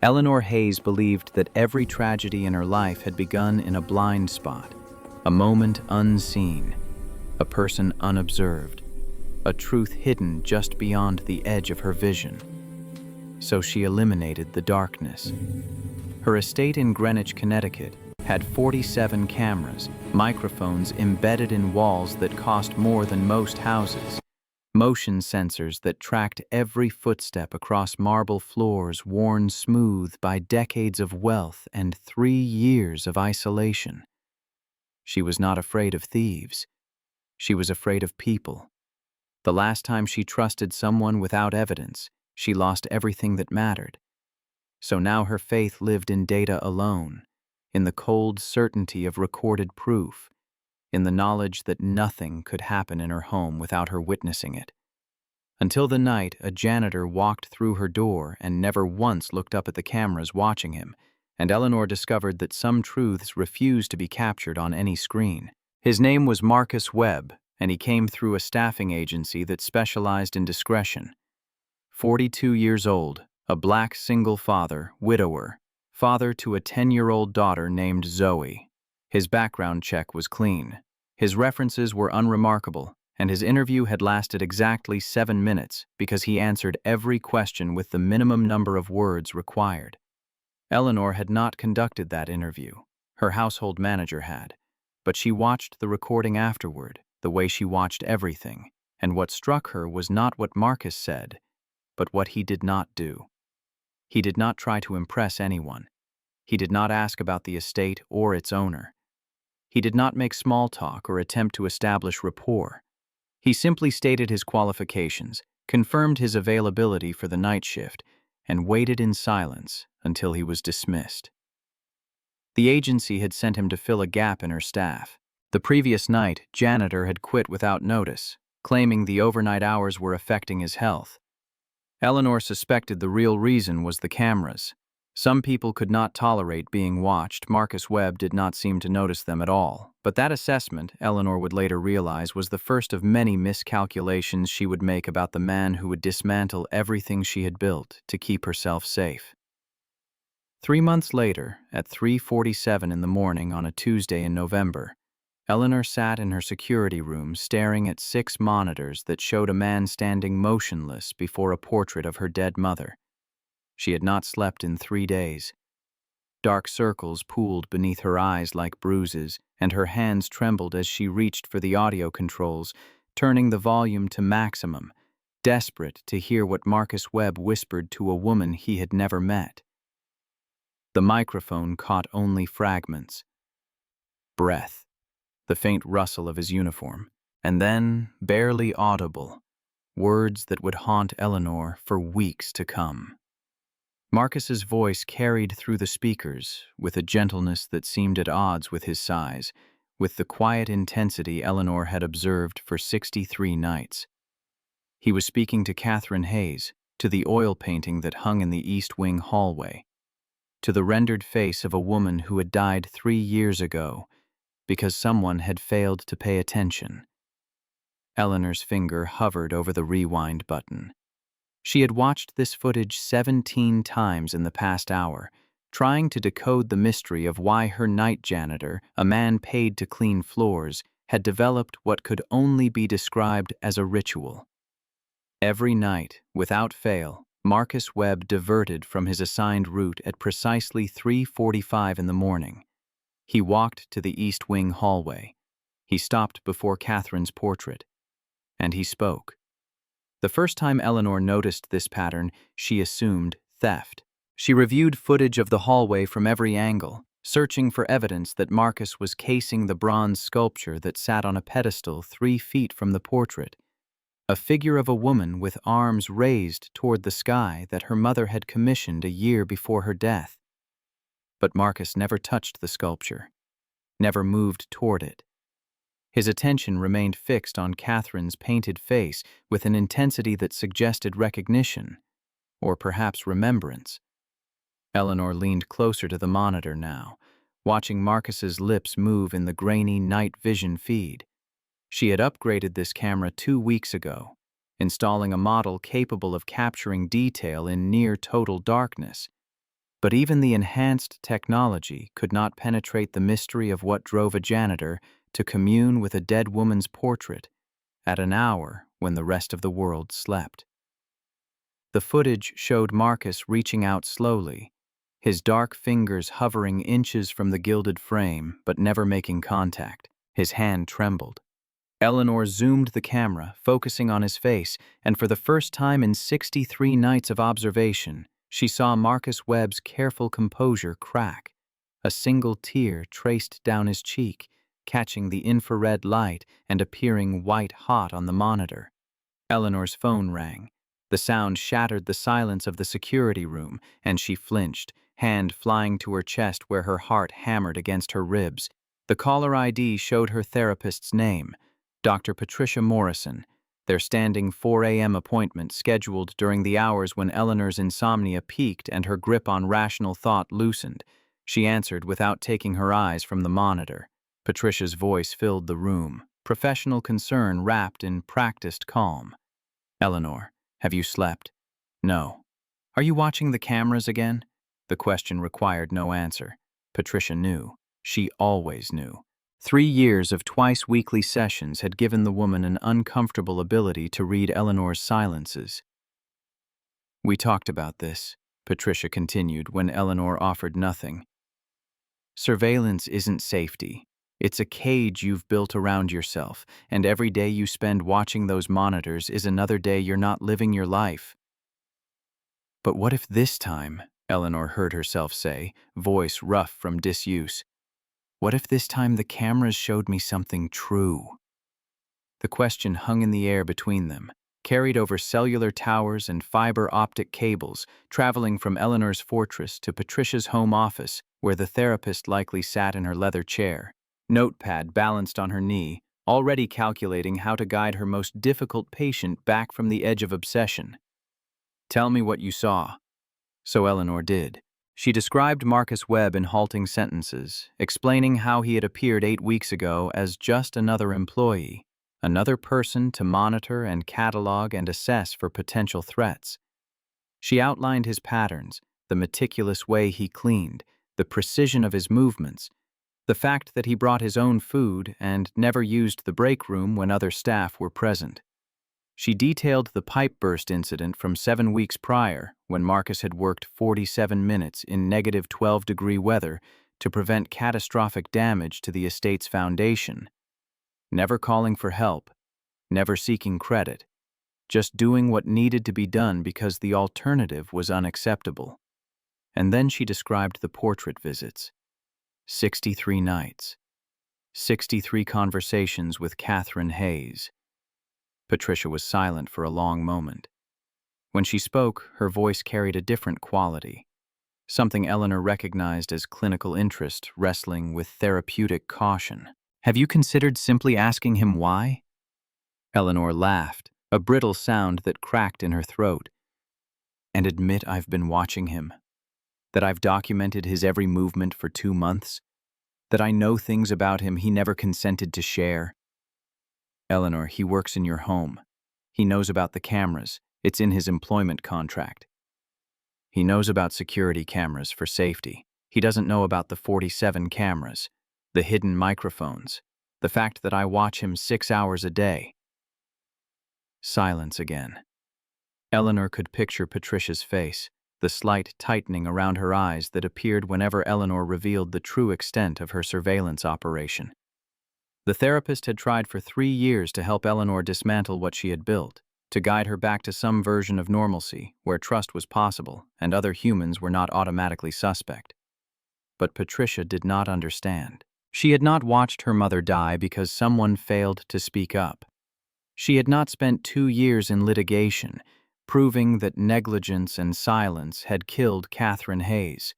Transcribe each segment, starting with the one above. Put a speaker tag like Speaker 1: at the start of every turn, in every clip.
Speaker 1: Eleanor Hayes believed that every tragedy in her life had begun in a blind spot, a moment unseen, a person unobserved, a truth hidden just beyond the edge of her vision. So she eliminated the darkness. Her estate in Greenwich, Connecticut, had 47 cameras, microphones embedded in walls that cost more than most houses, motion sensors that tracked every footstep across marble floors worn smooth by decades of wealth and 3 years of isolation. She was not afraid of thieves. She was afraid of people. The last time she trusted someone without evidence, she lost everything that mattered. So now her faith lived in data alone, in the cold certainty of recorded proof, in the knowledge that nothing could happen in her home without her witnessing it. Until the night a janitor walked through her door and never once looked up at the cameras watching him, and Eleanor discovered that some truths refused to be captured on any screen. His name was Marcus Webb, and he came through a staffing agency that specialized in discretion. 42 years old, a black single father, widower, father to a 10-year-old daughter named Zoe. His background check was clean. His references were unremarkable, and his interview had lasted exactly 7 minutes because he answered every question with the minimum number of words required. Eleanor had not conducted that interview. Her household manager had. But she watched the recording afterward, the way she watched everything, and what struck her was not what Marcus said, but what he did not do. He did not try to impress anyone. He did not ask about the estate or its owner. He did not make small talk or attempt to establish rapport. He simply stated his qualifications, confirmed his availability for the night shift, and waited in silence until he was dismissed. The agency had sent him to fill a gap in her staff. The previous night, Janitor had quit without notice, claiming the overnight hours were affecting his health. Eleanor suspected the real reason was the cameras. Some people could not tolerate being watched. Marcus Webb did not seem to notice them at all. But that assessment, Eleanor would later realize, was the first of many miscalculations she would make about the man who would dismantle everything she had built to keep herself safe. 3 months later, at 3:47 in the morning on a Tuesday in November, Eleanor sat in her security room staring at 6 monitors that showed a man standing motionless before a portrait of her dead mother. She had not slept in 3 days. Dark circles pooled beneath her eyes like bruises, and her hands trembled as she reached for the audio controls, turning the volume to maximum, desperate to hear what Marcus Webb whispered to a woman he had never met. The microphone caught only fragments. Breath, the faint rustle of his uniform, and then, barely audible, words that would haunt Eleanor for weeks to come. Marcus's voice carried through the speakers with a gentleness that seemed at odds with his size, with the quiet intensity Eleanor had observed for 63 nights. He was speaking to Catherine Hayes, to the oil painting that hung in the East Wing hallway, to the rendered face of a woman who had died 3 years ago because someone had failed to pay attention. Eleanor's finger hovered over the rewind button. She had watched this footage 17 times in the past hour, trying to decode the mystery of why her night janitor, a man paid to clean floors, had developed what could only be described as a ritual. Every night, without fail, Marcus Webb diverted from his assigned route at precisely 3:45 in the morning. He walked to the East Wing hallway. He stopped before Catherine's portrait. And he spoke. The first time Eleanor noticed this pattern, she assumed theft. She reviewed footage of the hallway from every angle, searching for evidence that Marcus was casing the bronze sculpture that sat on a pedestal 3 feet from the portrait, a figure of a woman with arms raised toward the sky that her mother had commissioned a year before her death. But Marcus never touched the sculpture, never moved toward it. His attention remained fixed on Catherine's painted face with an intensity that suggested recognition, or perhaps remembrance. Eleanor leaned closer to the monitor now, watching Marcus's lips move in the grainy night vision feed. She had upgraded this camera 2 weeks ago, installing a model capable of capturing detail in near total darkness. But even the enhanced technology could not penetrate the mystery of what drove a janitor to commune with a dead woman's portrait at an hour when the rest of the world slept. The footage showed Marcus reaching out slowly, his dark fingers hovering inches from the gilded frame but never making contact. His hand trembled. Eleanor zoomed the camera, focusing on his face, and for the first time in 63 nights of observation, she saw Marcus Webb's careful composure crack. A single tear traced down his cheek, catching the infrared light and appearing white-hot on the monitor. Eleanor's phone rang. The sound shattered the silence of the security room, and she flinched, hand flying to her chest where her heart hammered against her ribs. The caller ID showed her therapist's name, Dr. Patricia Morrison, their standing 4 a.m. appointment scheduled during the hours when Eleanor's insomnia peaked and her grip on rational thought loosened. She answered without taking her eyes from the monitor. Patricia's voice filled the room, professional concern wrapped in practiced calm. "Eleanor, have you slept?" "No." "Are you watching the cameras again?" The question required no answer. Patricia knew. She always knew. 3 years of twice-weekly sessions had given the woman an uncomfortable ability to read Eleanor's silences. "We talked about this," Patricia continued when Eleanor offered nothing. "Surveillance isn't safety. It's a cage you've built around yourself, and every day you spend watching those monitors is another day you're not living your life." "But what if this time," Eleanor heard herself say, voice rough from disuse, "what if this time the cameras showed me something true?" The question hung in the air between them, carried over cellular towers and fiber optic cables, traveling from Eleanor's fortress to Patricia's home office, where the therapist likely sat in her leather chair, notepad balanced on her knee, already calculating how to guide her most difficult patient back from the edge of obsession. "Tell me what you saw." So Eleanor did. She described Marcus Webb in halting sentences, explaining how he had appeared 8 weeks ago as just another employee, another person to monitor and catalog and assess for potential threats. She outlined his patterns, the meticulous way he cleaned, the precision of his movements, the fact that he brought his own food and never used the break room when other staff were present. She detailed the pipe burst incident from 7 weeks prior, when Marcus had worked 47 minutes in negative 12-degree weather to prevent catastrophic damage to the estate's foundation. Never calling for help, never seeking credit, just doing what needed to be done because the alternative was unacceptable. And then she described the portrait visits. 63 nights. 63 conversations with Catherine Hayes. Patricia was silent for a long moment. When she spoke, her voice carried a different quality, something Eleanor recognized as clinical interest wrestling with therapeutic caution. "Have you considered simply asking him why?" Eleanor laughed, a brittle sound that cracked in her throat. "And admit I've been watching him, that I've documented his every movement for 2 months, that I know things about him he never consented to share." "Eleanor, he works in your home. He knows about the cameras. It's in his employment contract. He knows about security cameras for safety. He doesn't know about the 47 cameras, the hidden microphones, the fact that I watch him 6 hours a day." Silence again. Eleanor could picture Patricia's face, the slight tightening around her eyes that appeared whenever Eleanor revealed the true extent of her surveillance operation. The therapist had tried for 3 years to help Eleanor dismantle what she had built, to guide her back to some version of normalcy where trust was possible and other humans were not automatically suspect. But Patricia did not understand. She had not watched her mother die because someone failed to speak up. She had not spent 2 years in litigation, proving that negligence and silence had killed Catherine Hayes.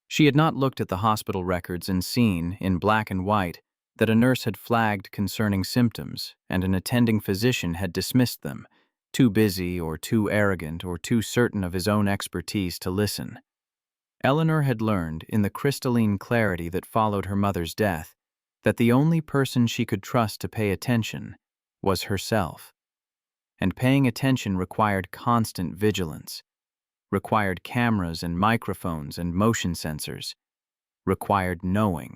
Speaker 1: She had not looked at the hospital records and seen, in black and white, that a nurse had flagged concerning symptoms and an attending physician had dismissed them, too busy or too arrogant or too certain of his own expertise to listen. Eleanor had learned, in the crystalline clarity that followed her mother's death, that the only person she could trust to pay attention was herself. And paying attention required constant vigilance. required cameras and microphones and motion sensors, required knowing.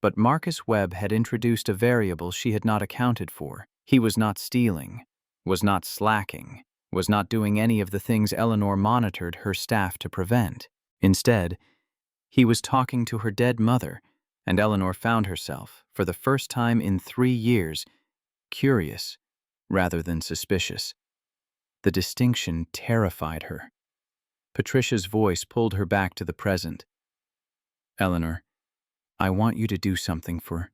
Speaker 1: But Marcus Webb had introduced a variable she had not accounted for. He was not stealing, was not slacking, was not doing any of the things Eleanor monitored her staff to prevent. Instead, he was talking to her dead mother, and Eleanor found herself, for the first time in 3 years, curious rather than suspicious. The distinction terrified her. Patricia's voice pulled her back to the present. "Eleanor, I want you to do something for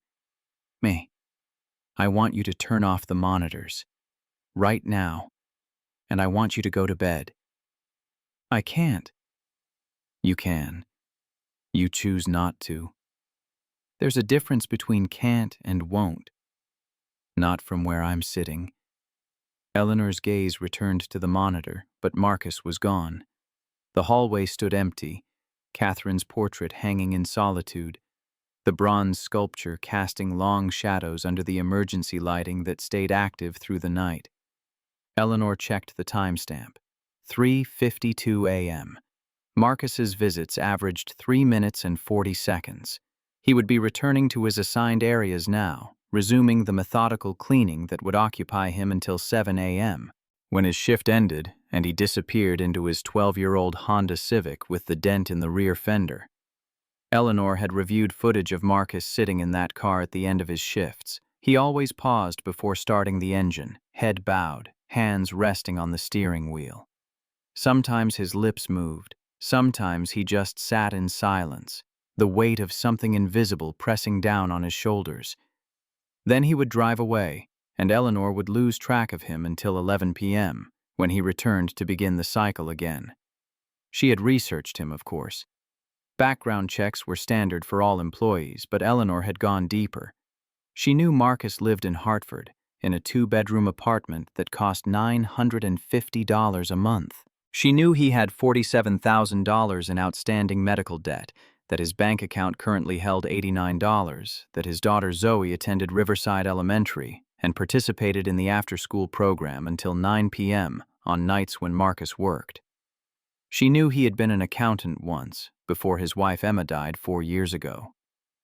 Speaker 1: me. I want you to turn off the monitors. Right now. And I want you to go to bed." "I can't." "You can. You choose not to. There's a difference between can't and won't. Not from where I'm sitting." Eleanor's gaze returned to the monitor, but Marcus was gone. The hallway stood empty, Catherine's portrait hanging in solitude, the bronze sculpture casting long shadows under the emergency lighting that stayed active through the night. Eleanor checked the timestamp. 3:52 a.m. Marcus's visits averaged 3 minutes and 40 seconds. He would be returning to his assigned areas now, resuming the methodical cleaning that would occupy him until 7 a.m. When his shift ended and he disappeared into his 12-year-old Honda Civic with the dent in the rear fender. Eleanor had reviewed footage of Marcus sitting in that car at the end of his shifts. He always paused before starting the engine, head bowed, hands resting on the steering wheel. Sometimes his lips moved, sometimes he just sat in silence, the weight of something invisible pressing down on his shoulders. Then he would drive away, and Eleanor would lose track of him until 11 p.m., when he returned to begin the cycle again. She had researched him, of course. Background checks were standard for all employees, but Eleanor had gone deeper. She knew Marcus lived in Hartford, in a 2-bedroom apartment that cost $950 a month. She knew he had $47,000 in outstanding medical debt, that his bank account currently held $89, that his daughter Zoe attended Riverside Elementary and participated in the after-school program until 9 p.m. on nights when Marcus worked. She knew he had been an accountant once, before his wife Emma died 4 years ago,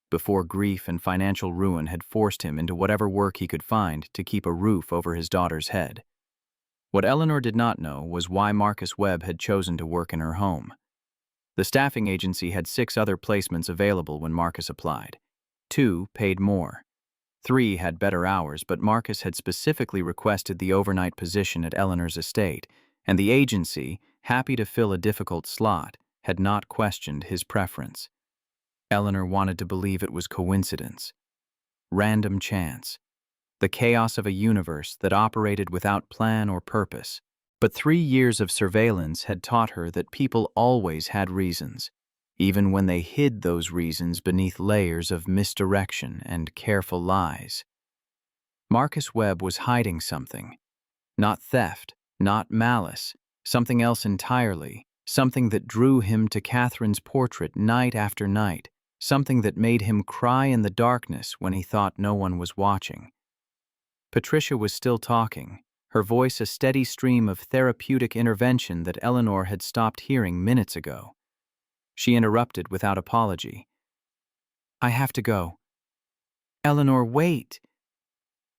Speaker 1: before grief and financial ruin had forced him into whatever work he could find to keep a roof over his daughter's head. What Eleanor did not know was why Marcus Webb had chosen to work in her home. The staffing agency had 6 other placements available when Marcus applied. 2 paid more. 3 had better hours, but Marcus had specifically requested the overnight position at Eleanor's estate, and the agency, happy to fill a difficult slot, had not questioned his preference. Eleanor wanted to believe it was coincidence, random chance, the chaos of a universe that operated without plan or purpose. But 3 years of surveillance had taught her that people always had reasons, even when they hid those reasons beneath layers of misdirection and careful lies. Marcus Webb was hiding something. Not theft, not malice, something else entirely, something that drew him to Catherine's portrait night after night, something that made him cry in the darkness when he thought no one was watching. Patricia was still talking, her voice a steady stream of therapeutic intervention that Eleanor had stopped hearing minutes ago. She interrupted without apology. "I have to go." "Eleanor, wait."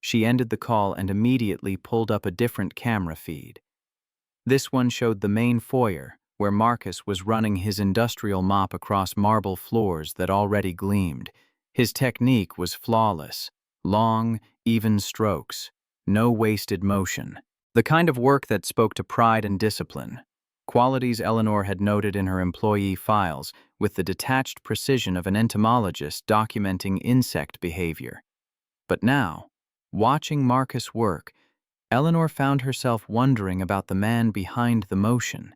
Speaker 1: She ended the call and immediately pulled up a different camera feed. This one showed the main foyer, where Marcus was running his industrial mop across marble floors that already gleamed. His technique was flawless. Long, even strokes. No wasted motion. The kind of work that spoke to pride and discipline. Qualities Eleanor had noted in her employee files with the detached precision of an entomologist documenting insect behavior. But now, watching Marcus work, Eleanor found herself wondering about the man behind the motion.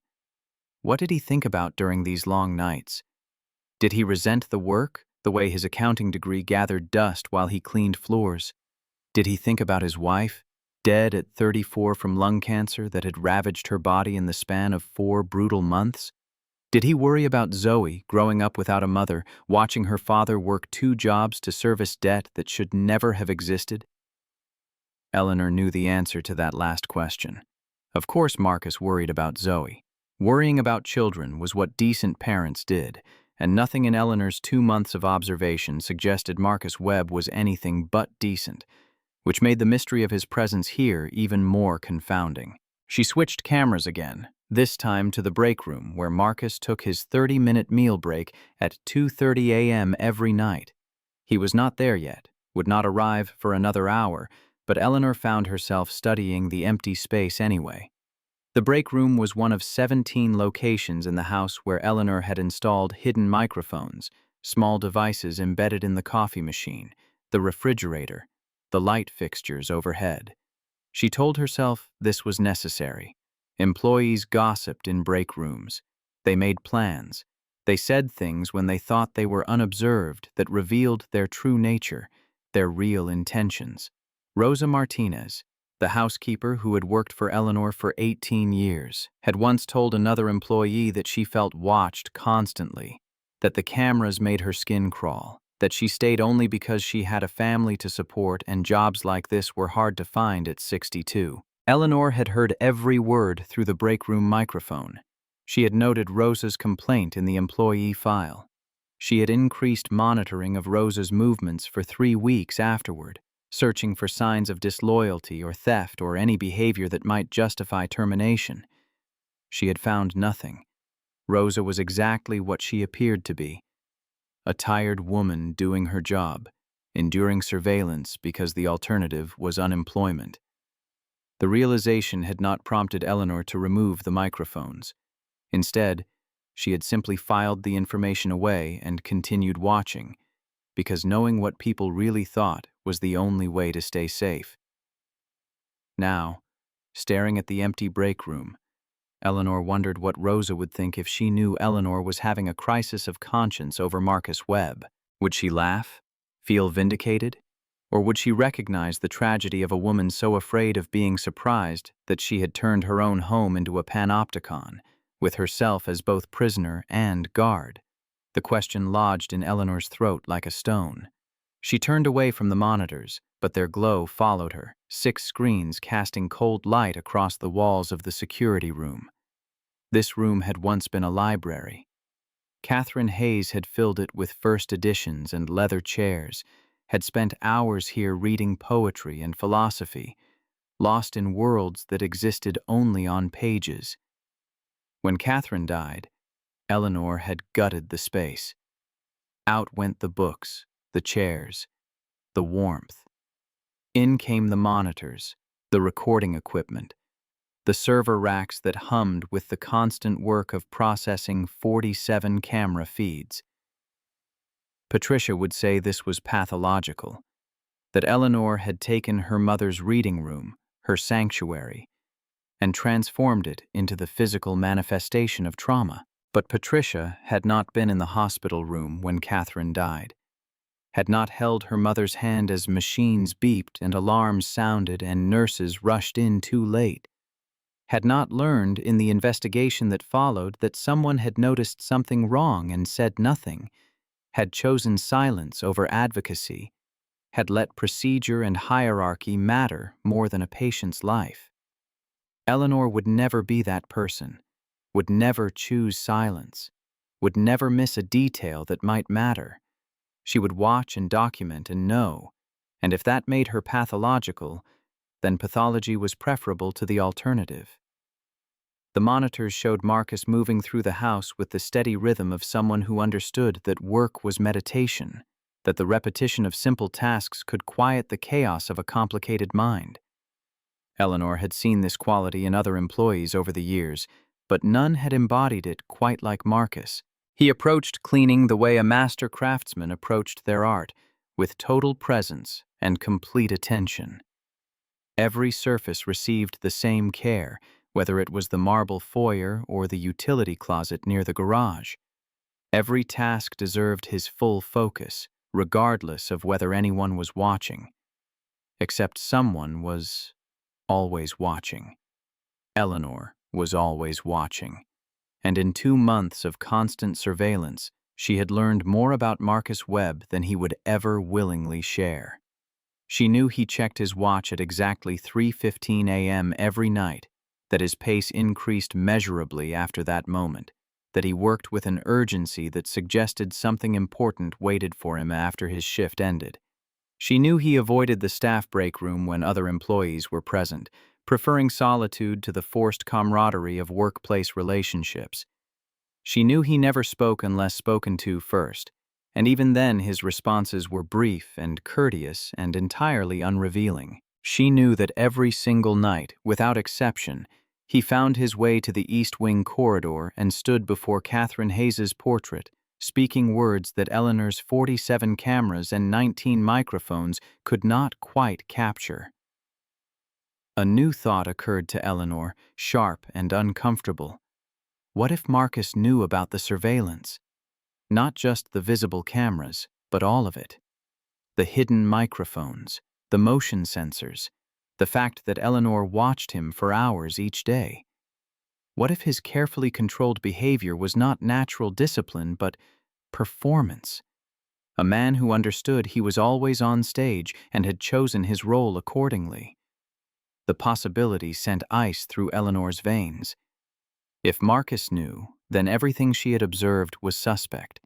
Speaker 1: What did he think about during these long nights? Did he resent the work, the way his accounting degree gathered dust while he cleaned floors? Did he think about his wife, dead at 34 from lung cancer that had ravaged her body in the span of 4 brutal months? Did he worry about Zoe, growing up without a mother, watching her father work 2 jobs to service debt that should never have existed? Eleanor knew the answer to that last question. Of course Marcus worried about Zoe. Worrying about children was what decent parents did, and nothing in Eleanor's 2 months of observation suggested Marcus Webb was anything but decent, which made the mystery of his presence here even more confounding. She switched cameras again, this time to the break room where Marcus took his 30-minute meal break at 2:30 a.m. every night. He was not there yet, would not arrive for another hour, but Eleanor found herself studying the empty space anyway. The break room was one of 17 locations in the house where Eleanor had installed hidden microphones, small devices embedded in the coffee machine, the refrigerator, the light fixtures overhead. She told herself this was necessary. Employees gossiped in break rooms. They made plans. They said things when they thought they were unobserved that revealed their true nature, their real intentions. Rosa Martinez, the housekeeper who had worked for Eleanor for 18 years, had once told another employee that she felt watched constantly, that the cameras made her skin crawl, that she stayed only because she had a family to support and jobs like this were hard to find at 62. Eleanor had heard every word through the break room microphone. She had noted Rosa's complaint in the employee file. She had increased monitoring of Rosa's movements for 3 weeks afterward, searching for signs of disloyalty or theft or any behavior that might justify termination. She had found nothing. Rosa was exactly what she appeared to be. A tired woman doing her job, enduring surveillance because the alternative was unemployment. The realization had not prompted Eleanor to remove the microphones. Instead, she had simply filed the information away and continued watching, because knowing what people really thought was the only way to stay safe. Now, staring at the empty break room, Eleanor wondered what Rosa would think if she knew Eleanor was having a crisis of conscience over Marcus Webb. Would she laugh? Feel vindicated? Or would she recognize the tragedy of a woman so afraid of being surprised that she had turned her own home into a panopticon, with herself as both prisoner and guard? The question lodged in Eleanor's throat like a stone. She turned away from the monitors, but their glow followed her, 6 screens casting cold light across the walls of the security room. This room had once been a library. Catherine Hayes had filled it with first editions and leather chairs, had spent hours here reading poetry and philosophy, lost in worlds that existed only on pages. When Catherine died, Eleanor had gutted the space. Out went the books, the chairs, the warmth. In came the monitors, the recording equipment, the server racks that hummed with the constant work of processing 47 camera feeds. Patricia would say this was pathological, that Eleanor had taken her mother's reading room, her sanctuary, and transformed it into the physical manifestation of trauma. But Patricia had not been in the hospital room when Catherine died, had not held her mother's hand as machines beeped and alarms sounded and nurses rushed in too late, had not learned in the investigation that followed that someone had noticed something wrong and said nothing, had chosen silence over advocacy, had let procedure and hierarchy matter more than a patient's life. Eleanor would never be that person, would never choose silence, would never miss a detail that might matter. She would watch and document and know, and if that made her pathological, then pathology was preferable to the alternative. The monitors showed Marcus moving through the house with the steady rhythm of someone who understood that work was meditation, that the repetition of simple tasks could quiet the chaos of a complicated mind. Eleanor had seen this quality in other employees over the years, but none had embodied it quite like Marcus. He approached cleaning the way a master craftsman approached their art, with total presence and complete attention. Every surface received the same care, whether it was the marble foyer or the utility closet near the garage. Every task deserved his full focus, regardless of whether anyone was watching. Except someone was always watching. Eleanor was always watching. And in 2 months of constant surveillance, she had learned more about Marcus Webb than he would ever willingly share. She knew he checked his watch at exactly 3:15 a.m. every night, that his pace increased measurably after that moment, that he worked with an urgency that suggested something important waited for him after his shift ended. She knew he avoided the staff break room when other employees were present, preferring solitude to the forced camaraderie of workplace relationships. She knew he never spoke unless spoken to first, and even then his responses were brief and courteous and entirely unrevealing. She knew that every single night, without exception, he found his way to the East Wing corridor and stood before Catherine Hayes's portrait, speaking words that Eleanor's 47 cameras and 19 microphones could not quite capture. A new thought occurred to Eleanor, sharp and uncomfortable. What if Marcus knew about the surveillance? Not just the visible cameras, but all of it. The hidden microphones, the motion sensors, the fact that Eleanor watched him for hours each day. What if his carefully controlled behavior was not natural discipline, but performance? A man who understood he was always on stage and had chosen his role accordingly. The possibility sent ice through Eleanor's veins. If Marcus knew, then everything she had observed was suspect.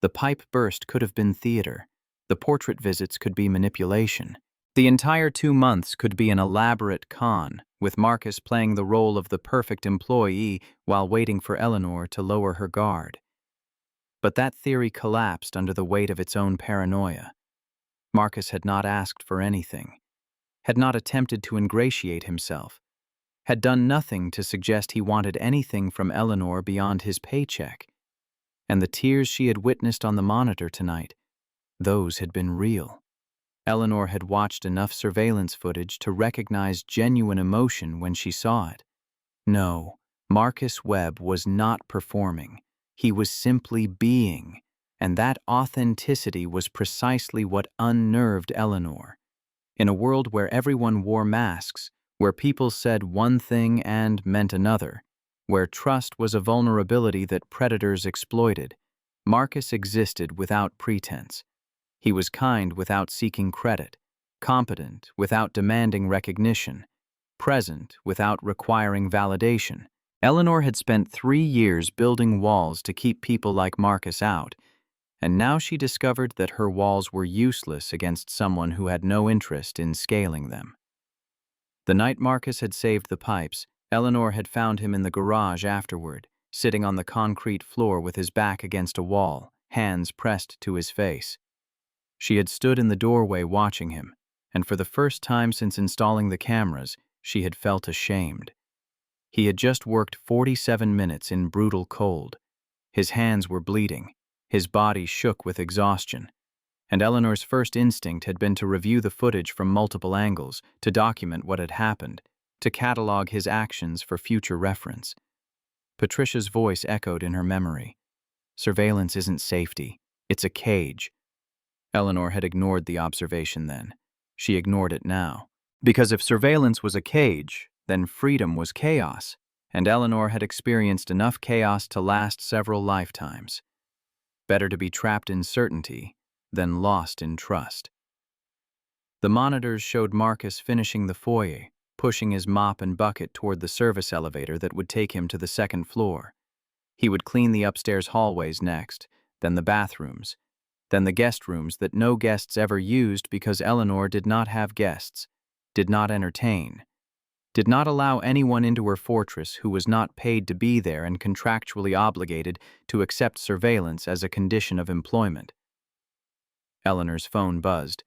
Speaker 1: The pipe burst could have been theater. The portrait visits could be manipulation. The entire 2 months could be an elaborate con, with Marcus playing the role of the perfect employee while waiting for Eleanor to lower her guard. But that theory collapsed under the weight of its own paranoia. Marcus had not asked for anything, had not attempted to ingratiate himself, had done nothing to suggest he wanted anything from Eleanor beyond his paycheck. And the tears she had witnessed on the monitor tonight, those had been real. Eleanor had watched enough surveillance footage to recognize genuine emotion when she saw it. No, Marcus Webb was not performing. He was simply being, and that authenticity was precisely what unnerved Eleanor. In a world where everyone wore masks, where people said one thing and meant another, where trust was a vulnerability that predators exploited, Marcus existed without pretense. He was kind without seeking credit, competent without demanding recognition, present without requiring validation. Eleanor had spent 3 years building walls to keep people like Marcus out, and now she discovered that her walls were useless against someone who had no interest in scaling them. The night Marcus had saved the pipes, Eleanor had found him in the garage afterward, sitting on the concrete floor with his back against a wall, hands pressed to his face. She had stood in the doorway watching him, and for the first time since installing the cameras, she had felt ashamed. He had just worked 47 minutes in brutal cold. His hands were bleeding, his body shook with exhaustion, and Eleanor's first instinct had been to review the footage from multiple angles, to document what had happened, to catalog his actions for future reference. Patricia's voice echoed in her memory. Surveillance isn't safety, it's a cage. Eleanor had ignored the observation then. She ignored it now. Because if surveillance was a cage, then freedom was chaos, and Eleanor had experienced enough chaos to last several lifetimes. Better to be trapped in certainty than lost in trust. The monitors showed Marcus finishing the foyer, pushing his mop and bucket toward the service elevator that would take him to the 2nd floor. He would clean the upstairs hallways next, then the bathrooms, then the guest rooms that no guests ever used because Eleanor did not have guests, did not entertain, did not allow anyone into her fortress who was not paid to be there and contractually obligated to accept surveillance as a condition of employment. Eleanor's phone buzzed.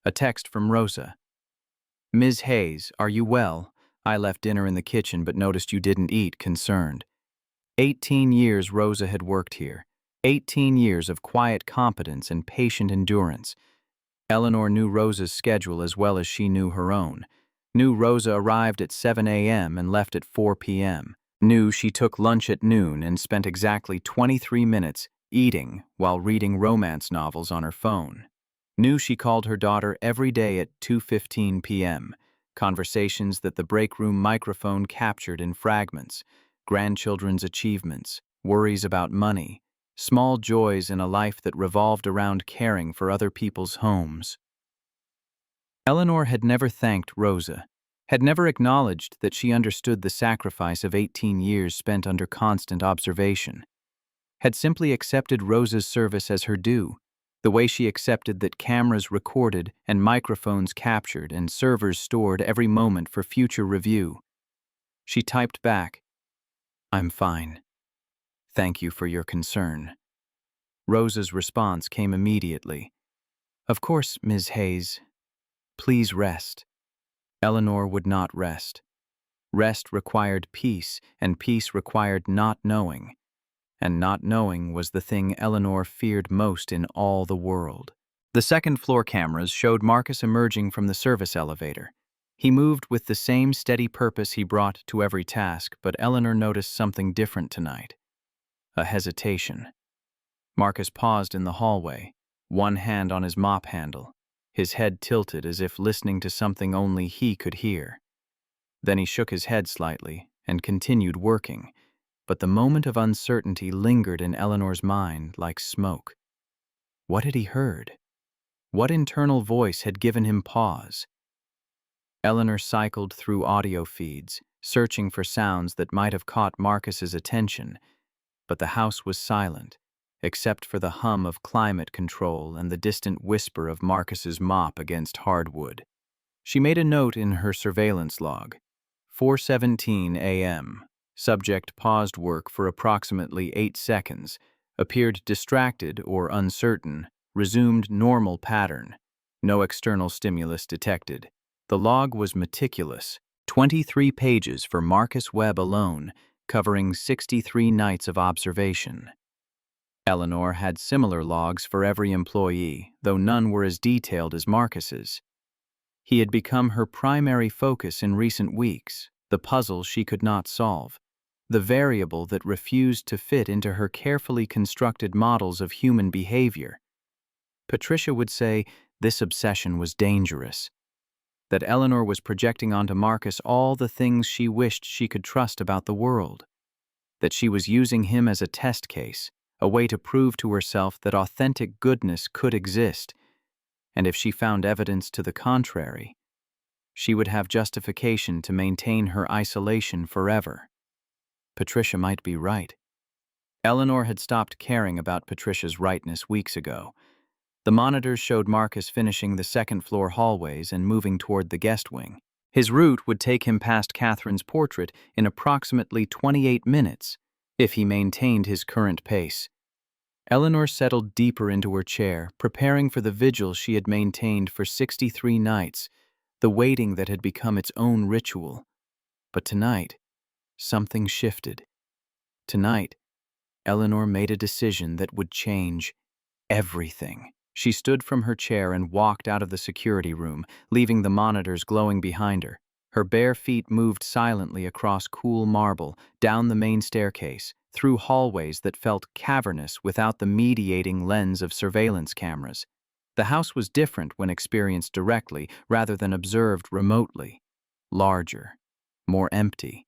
Speaker 1: A text from Rosa. Ms. Hayes, are you well? I left dinner in the kitchen but noticed you didn't eat, concerned. 18 years Rosa had worked here. 18 years of quiet competence and patient endurance. Eleanor knew Rosa's schedule as well as she knew her own. Knew Rosa arrived at 7 a.m. and left at 4 p.m. Knew she took lunch at noon and spent exactly 23 minutes eating while reading romance novels on her phone. Knew she called her daughter every day at 2:15 p.m., conversations that the break room microphone captured in fragments, grandchildren's achievements, worries about money, small joys in a life that revolved around caring for other people's homes. Eleanor had never thanked Rosa, had never acknowledged that she understood the sacrifice of 18 years spent under constant observation, had simply accepted Rosa's service as her due, the way she accepted that cameras recorded and microphones captured and servers stored every moment for future review. She typed back, "I'm fine. Thank you for your concern." Rosa's response came immediately. "Of course, Ms. Hayes. Please rest." Eleanor would not rest. Rest required peace, and peace required not knowing. And not knowing was the thing Eleanor feared most in all the world. The second-floor cameras showed Marcus emerging from the service elevator. He moved with the same steady purpose he brought to every task, but Eleanor noticed something different tonight. A hesitation. Marcus paused in the hallway, one hand on his mop handle, his head tilted as if listening to something only he could hear. Then he shook his head slightly and continued working, but the moment of uncertainty lingered in Eleanor's mind like smoke. What had he heard? What internal voice had given him pause? Eleanor cycled through audio feeds, searching for sounds that might have caught Marcus's attention, but the house was silent, except for the hum of climate control and the distant whisper of Marcus's mop against hardwood. She made a note in her surveillance log. 4:17 a.m. Subject paused work for approximately 8 seconds, appeared distracted or uncertain, resumed normal pattern. No external stimulus detected. The log was meticulous, 23 pages for Marcus Webb alone, covering 63 nights of observation. Eleanor had similar logs for every employee, though none were as detailed as Marcus's. He had become her primary focus in recent weeks, the puzzle she could not solve, the variable that refused to fit into her carefully constructed models of human behavior. Patricia would say this obsession was dangerous, that Eleanor was projecting onto Marcus all the things she wished she could trust about the world, that she was using him as a test case, a way to prove to herself that authentic goodness could exist, and if she found evidence to the contrary, she would have justification to maintain her isolation forever. Patricia might be right. Eleanor had stopped caring about Patricia's rightness weeks ago. The monitors showed Marcus finishing the second-floor hallways and moving toward the guest wing. His route would take him past Catherine's portrait in approximately 28 minutes, if he maintained his current pace. Eleanor settled deeper into her chair, preparing for the vigil she had maintained for 63 nights, the waiting that had become its own ritual. But tonight, something shifted. Tonight, Eleanor made a decision that would change everything. She stood from her chair and walked out of the security room, leaving the monitors glowing behind her. Her bare feet moved silently across cool marble, down the main staircase, through hallways that felt cavernous without the mediating lens of surveillance cameras. The house was different when experienced directly rather than observed remotely. Larger, more empty.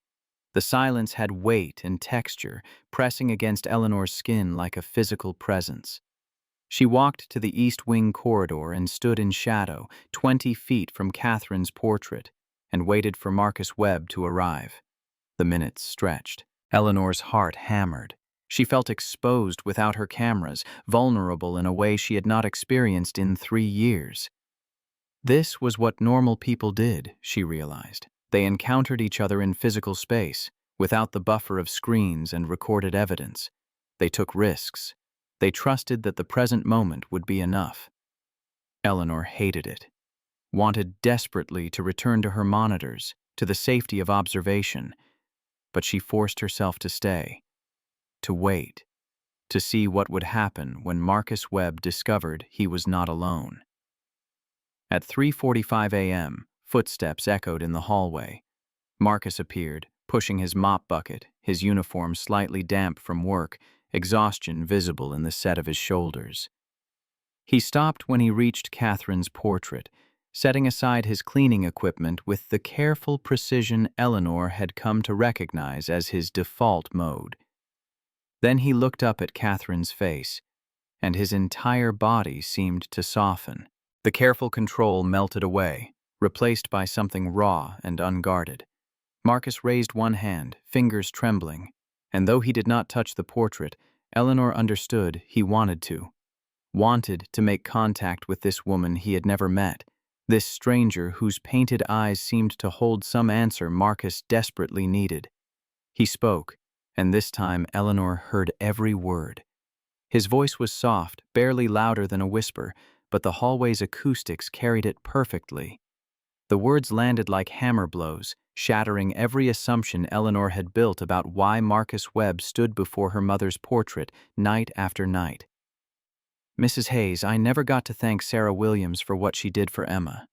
Speaker 1: The silence had weight and texture, pressing against Eleanor's skin like a physical presence. She walked to the East Wing corridor and stood in shadow, 20 feet from Catherine's portrait, and waited for Marcus Webb to arrive. The minutes stretched. Eleanor's heart hammered. She felt exposed without her cameras, vulnerable in a way she had not experienced in 3 years. This was what normal people did, she realized. They encountered each other in physical space, without the buffer of screens and recorded evidence. They took risks. They trusted that the present moment would be enough. Eleanor hated it, wanted desperately to return to her monitors, to the safety of observation, but she forced herself to stay, to wait, to see what would happen when Marcus Webb discovered he was not alone. At 3:45 a.m., footsteps echoed in the hallway. Marcus appeared, pushing his mop bucket, his uniform slightly damp from work, exhaustion visible in the set of his shoulders. He stopped when he reached Catherine's portrait, setting aside his cleaning equipment with the careful precision Eleanor had come to recognize as his default mode. Then he looked up at Catherine's face, and his entire body seemed to soften. The careful control melted away. replaced by something raw and unguarded. Marcus raised one hand, fingers trembling, and though he did not touch the portrait, Eleanor understood he wanted to make contact with this woman he had never met, this stranger whose painted eyes seemed to hold some answer Marcus desperately needed. He spoke, and this time Eleanor heard every word. His voice was soft, barely louder than a whisper, but the hallway's acoustics carried it perfectly. The words landed like hammer blows, shattering every assumption Eleanor had built about why Marcus Webb stood before her mother's portrait night after night. "Mrs. Hayes, I never got to thank Sarah Williams for what she did for Emma.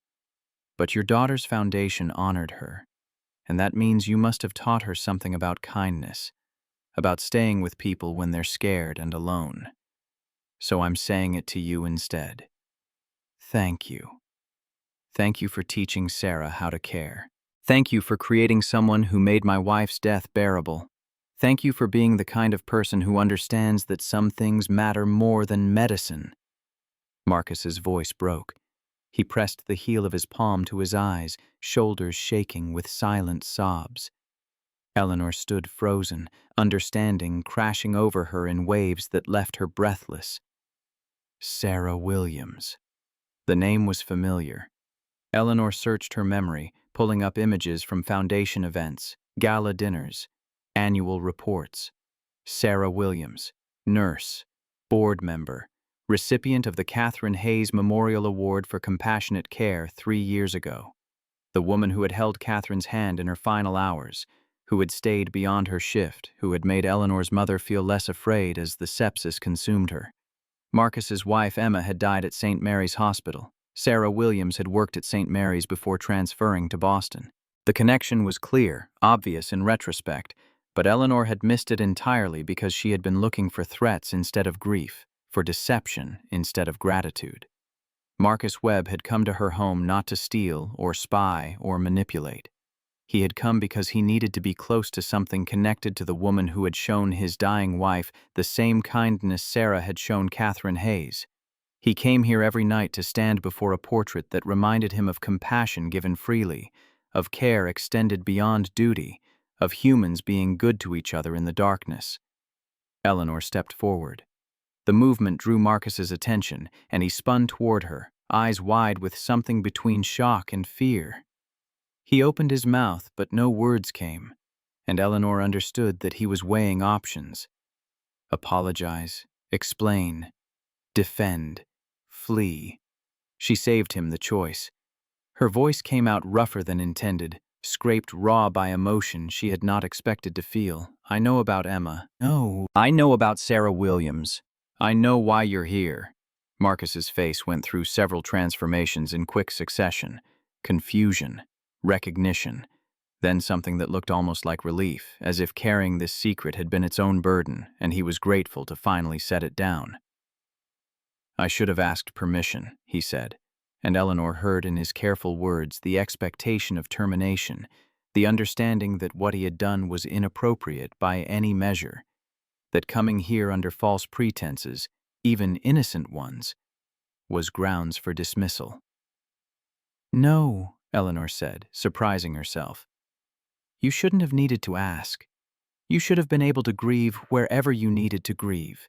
Speaker 1: But your daughter's foundation honored her, and that means you must have taught her something about kindness, about staying with people when they're scared and alone. So I'm saying it to you instead. Thank you. Thank you for teaching Sarah how to care. Thank you for creating someone who made my wife's death bearable. Thank you for being the kind of person who understands that some things matter more than medicine." Marcus's voice broke. He pressed the heel of his palm to his eyes, shoulders shaking with silent sobs. Eleanor stood frozen, understanding crashing over her in waves that left her breathless. Sarah Williams. The name was familiar. Eleanor searched her memory, pulling up images from foundation events, gala dinners, annual reports. Sarah Williams, nurse, board member, recipient of the Catherine Hayes Memorial Award for Compassionate Care 3 years ago. The woman who had held Catherine's hand in her final hours, who had stayed beyond her shift, who had made Eleanor's mother feel less afraid as the sepsis consumed her. Marcus's wife Emma had died at St. Mary's Hospital. Sarah Williams had worked at St. Mary's before transferring to Boston. The connection was clear, obvious in retrospect, but Eleanor had missed it entirely because she had been looking for threats instead of grief, for deception instead of gratitude. Marcus Webb had come to her home not to steal or spy or manipulate. He had come because he needed to be close to something connected to the woman who had shown his dying wife the same kindness Sarah had shown Catherine Hayes. He came here every night to stand before a portrait that reminded him of compassion given freely, of care extended beyond duty, of humans being good to each other in the darkness. Eleanor stepped forward. The movement drew Marcus's attention, and he spun toward her, eyes wide with something between shock and fear. He opened his mouth, but no words came, and Eleanor understood that he was weighing options. Apologize, explain, defend, flee. She saved him the choice. Her voice came out rougher than intended, scraped raw by emotion she had not expected to feel. "I know about Emma. No. I know about Sarah Williams. I know why you're here." Marcus's face went through several transformations in quick succession. Confusion, recognition, then something that looked almost like relief, as if carrying this secret had been its own burden, and he was grateful to finally set it down. "I should have asked permission," he said, and Eleanor heard in his careful words the expectation of termination, the understanding that what he had done was inappropriate by any measure, that coming here under false pretenses, even innocent ones, was grounds for dismissal. "No," Eleanor said, surprising herself. "You shouldn't have needed to ask. You should have been able to grieve wherever you needed to grieve."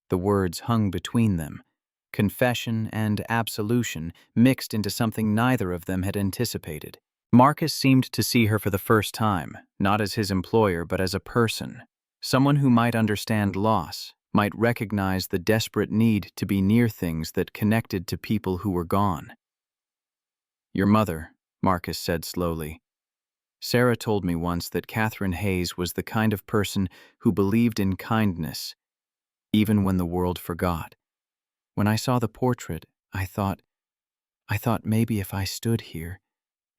Speaker 1: The words hung between them, confession and absolution mixed into something neither of them had anticipated. Marcus seemed to see her for the first time, not as his employer but as a person, someone who might understand loss, might recognize the desperate need to be near things that connected to people who were gone. "Your mother," Marcus said slowly. "Sarah told me once that Catherine Hayes was the kind of person who believed in kindness, even when the world forgot. When I saw the portrait, I thought maybe if I stood here,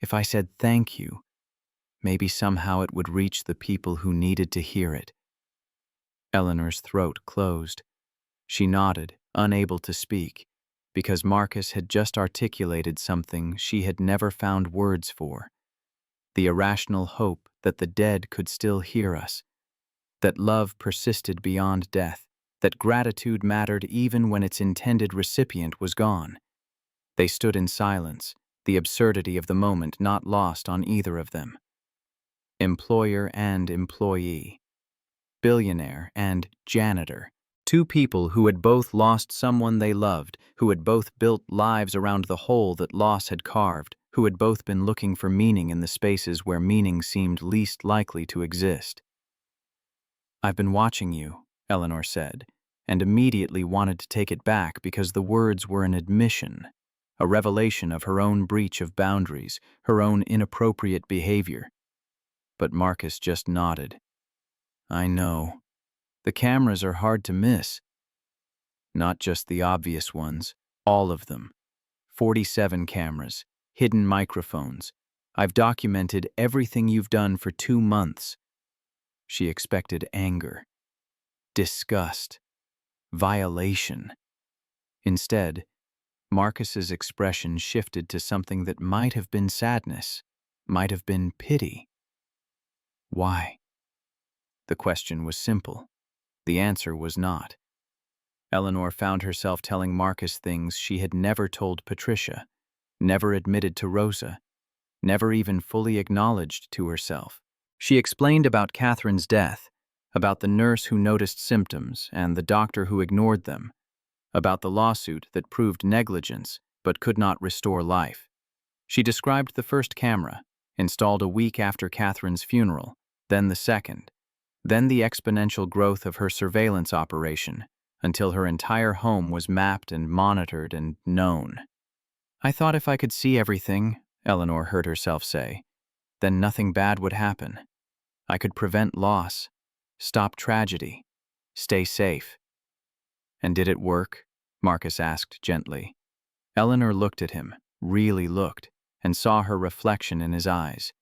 Speaker 1: if I said thank you, maybe somehow it would reach the people who needed to hear it." Eleanor's throat closed. She nodded, unable to speak, because Marcus had just articulated something she had never found words for. The irrational hope that the dead could still hear us, that love persisted beyond death, that gratitude mattered even when its intended recipient was gone. They stood in silence, the absurdity of the moment not lost on either of them. Employer and employee. Billionaire and janitor. Two people who had both lost someone they loved, who had both built lives around the hole that loss had carved, who had both been looking for meaning in the spaces where meaning seemed least likely to exist. "I've been watching you," Eleanor said, and immediately wanted to take it back because the words were an admission, a revelation of her own breach of boundaries, her own inappropriate behavior. But Marcus just nodded. "I know. The cameras are hard to miss." "Not just the obvious ones, all of them. 47 cameras, hidden microphones. I've documented everything you've done for 2 months." She expected anger, disgust, violation. Instead, Marcus's expression shifted to something that might have been sadness, might have been pity. Why? The question was simple. The answer was not. Eleanor found herself telling Marcus things she had never told Patricia, never admitted to Rosa, never even fully acknowledged to herself. She explained about Catherine's death, about the nurse who noticed symptoms and the doctor who ignored them, about the lawsuit that proved negligence but could not restore life. She described the first camera, installed a week after Catherine's funeral, then the second, then the exponential growth of her surveillance operation, until her entire home was mapped and monitored and known. "I thought if I could see everything," Eleanor heard herself say, "then nothing bad would happen. I could prevent loss, stop tragedy, stay safe." "And did it work?" Marcus asked gently. Eleanor looked at him, really looked, and saw her reflection in his eyes.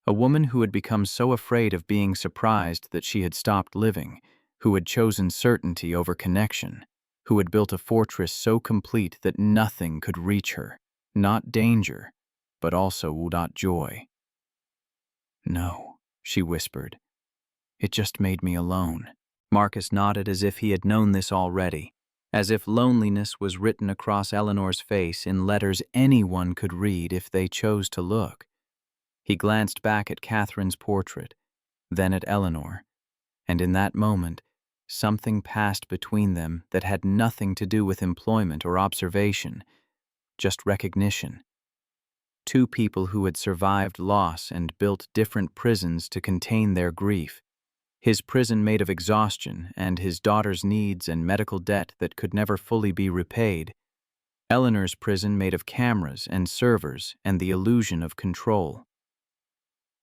Speaker 1: A woman who had become so afraid of being surprised that she had stopped living, who had chosen certainty over connection, who had built a fortress so complete that nothing could reach her, not danger, but also not joy. "No," she whispered. "It just made me alone." Marcus nodded as if he had known this already, as if loneliness was written across Eleanor's face in letters anyone could read if they chose to look. He glanced back at Catherine's portrait, then at Eleanor, and in that moment, something passed between them that had nothing to do with employment or observation, just recognition. Two people who had survived loss and built different prisons to contain their grief. His prison made of exhaustion and his daughter's needs and medical debt that could never fully be repaid. Eleanor's prison made of cameras and servers and the illusion of control.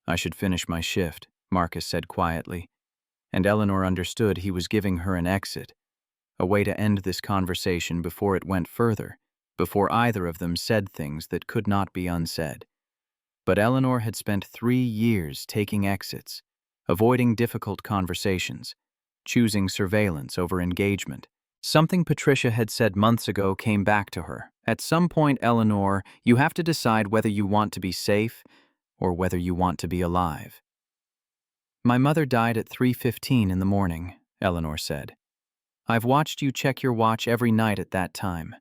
Speaker 1: "I should finish my shift," Marcus said quietly, and Eleanor understood he was giving her an exit, a way to end this conversation before it went further, before either of them said things that could not be unsaid. But Eleanor had spent 3 years taking exits, avoiding difficult conversations, choosing surveillance over engagement. Something Patricia had said months ago came back to her. "At some point, Eleanor, you have to decide whether you want to be safe or whether you want to be alive." "My mother died at 3:15 in the morning," Eleanor said. "I've watched you check your watch every night at that time.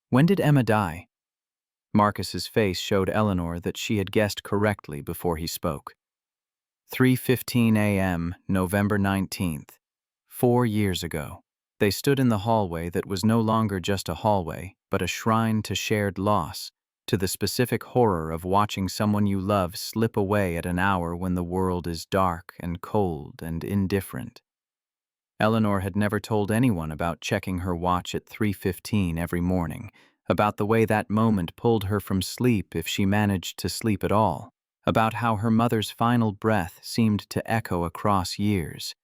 Speaker 1: When did Emma die?" Marcus's face showed Eleanor that she had guessed correctly before he spoke. 3:15 a.m., November 19th, 4 years ago. They stood in the hallway that was no longer just a hallway, but a shrine to shared loss, to the specific horror of watching someone you love slip away at an hour when the world is dark and cold and indifferent. Eleanor had never told anyone about checking her watch at 3:15 every morning, about the way that moment pulled her from sleep if she managed to sleep at all, about how her mother's final breath seemed to echo across years.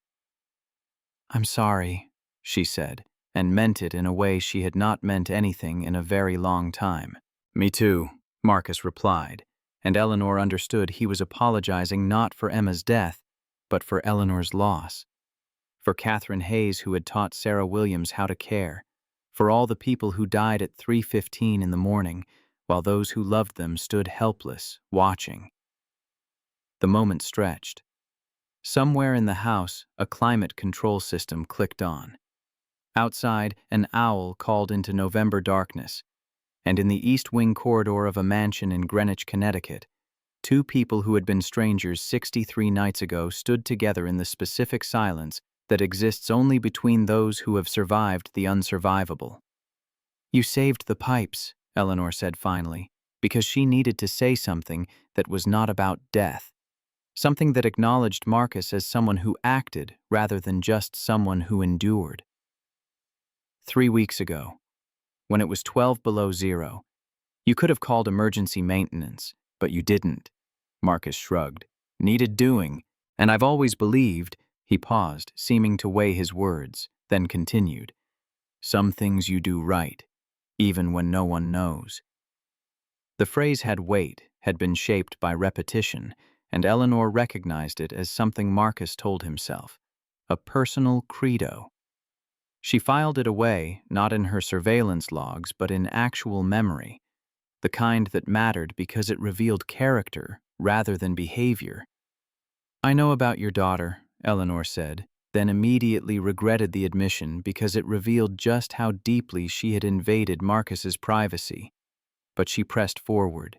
Speaker 1: "I'm sorry," she said, and meant it in a way she had not meant anything in a very long time. "Me too," Marcus replied, and Eleanor understood he was apologizing not for Emma's death, but for Eleanor's loss. For Catherine Hayes, who had taught Sarah Williams how to care, for all the people who died at 3:15 in the morning, while those who loved them stood helpless, watching. The moment stretched. Somewhere in the house, a climate control system clicked on. Outside, an owl called into November darkness, and in the East Wing corridor of a mansion in Greenwich, Connecticut, two people who had been strangers 63 nights ago stood together in the specific silence that exists only between those who have survived the unsurvivable. "You saved the pipes," Eleanor said finally, because she needed to say something that was not about death, something that acknowledged Marcus as someone who acted rather than just someone who endured. 3 weeks ago, when it was 12 below zero, you could have called emergency maintenance, but you didn't. Marcus shrugged. "Needed doing, and I've always believed," he paused, seeming to weigh his words, then continued, "some things you do right, even when no one knows." The phrase had weight, had been shaped by repetition, and Eleanor recognized it as something Marcus told himself, a personal credo. She filed it away, not in her surveillance logs, but in actual memory, the kind that mattered because it revealed character rather than behavior. "I know about your daughter," Eleanor said, then immediately regretted the admission because it revealed just how deeply she had invaded Marcus's privacy. But she pressed forward.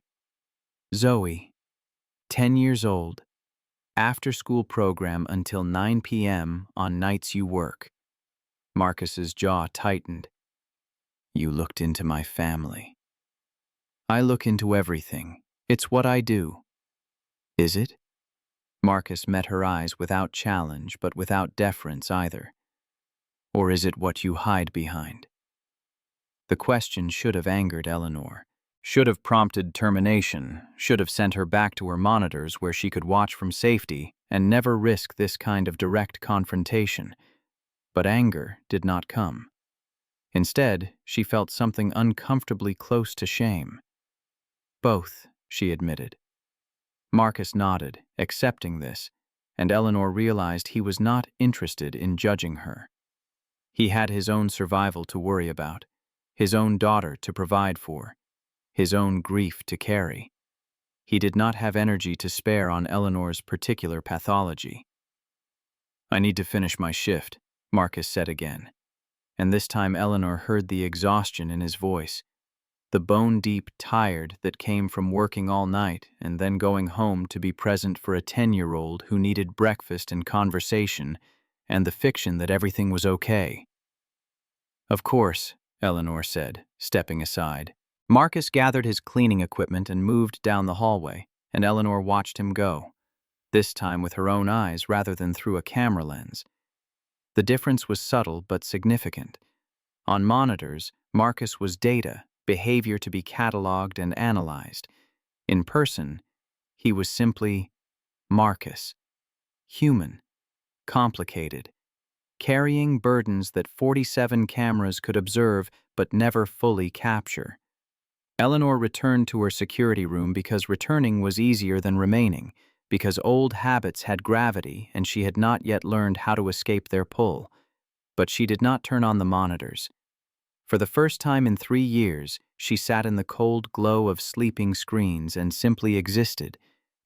Speaker 1: "Zoe, 10 years old, after-school program until 9 p.m. on nights you work." Marcus's jaw tightened. "You looked into my family." "I look into everything. It's what I do." "Is it?" Marcus met her eyes without challenge, but without deference either. "Or is it what you hide behind?" The question should have angered Eleanor, should have prompted termination, should have sent her back to her monitors where she could watch from safety and never risk this kind of direct confrontation. But anger did not come. Instead, she felt something uncomfortably close to shame. "Both," she admitted. Marcus nodded, accepting this, and Eleanor realized he was not interested in judging her. He had his own survival to worry about, his own daughter to provide for, his own grief to carry. He did not have energy to spare on Eleanor's particular pathology. "I need to finish my shift," Marcus said again, and this time Eleanor heard the exhaustion in his voice, the bone-deep tired that came from working all night and then going home to be present for a 10-year-old who needed breakfast and conversation, and the fiction that everything was okay. "Of course," Eleanor said, stepping aside. Marcus gathered his cleaning equipment and moved down the hallway, and Eleanor watched him go, this time with her own eyes rather than through a camera lens. The difference was subtle but significant. On monitors, Marcus was data, behavior to be cataloged and analyzed. In person, he was simply Marcus. Human. Complicated. Carrying burdens that 47 cameras could observe but never fully capture. Eleanor returned to her security room because returning was easier than remaining, because old habits had gravity and she had not yet learned how to escape their pull. But she did not turn on the monitors. For the first time in 3 years, she sat in the cold glow of sleeping screens and simply existed,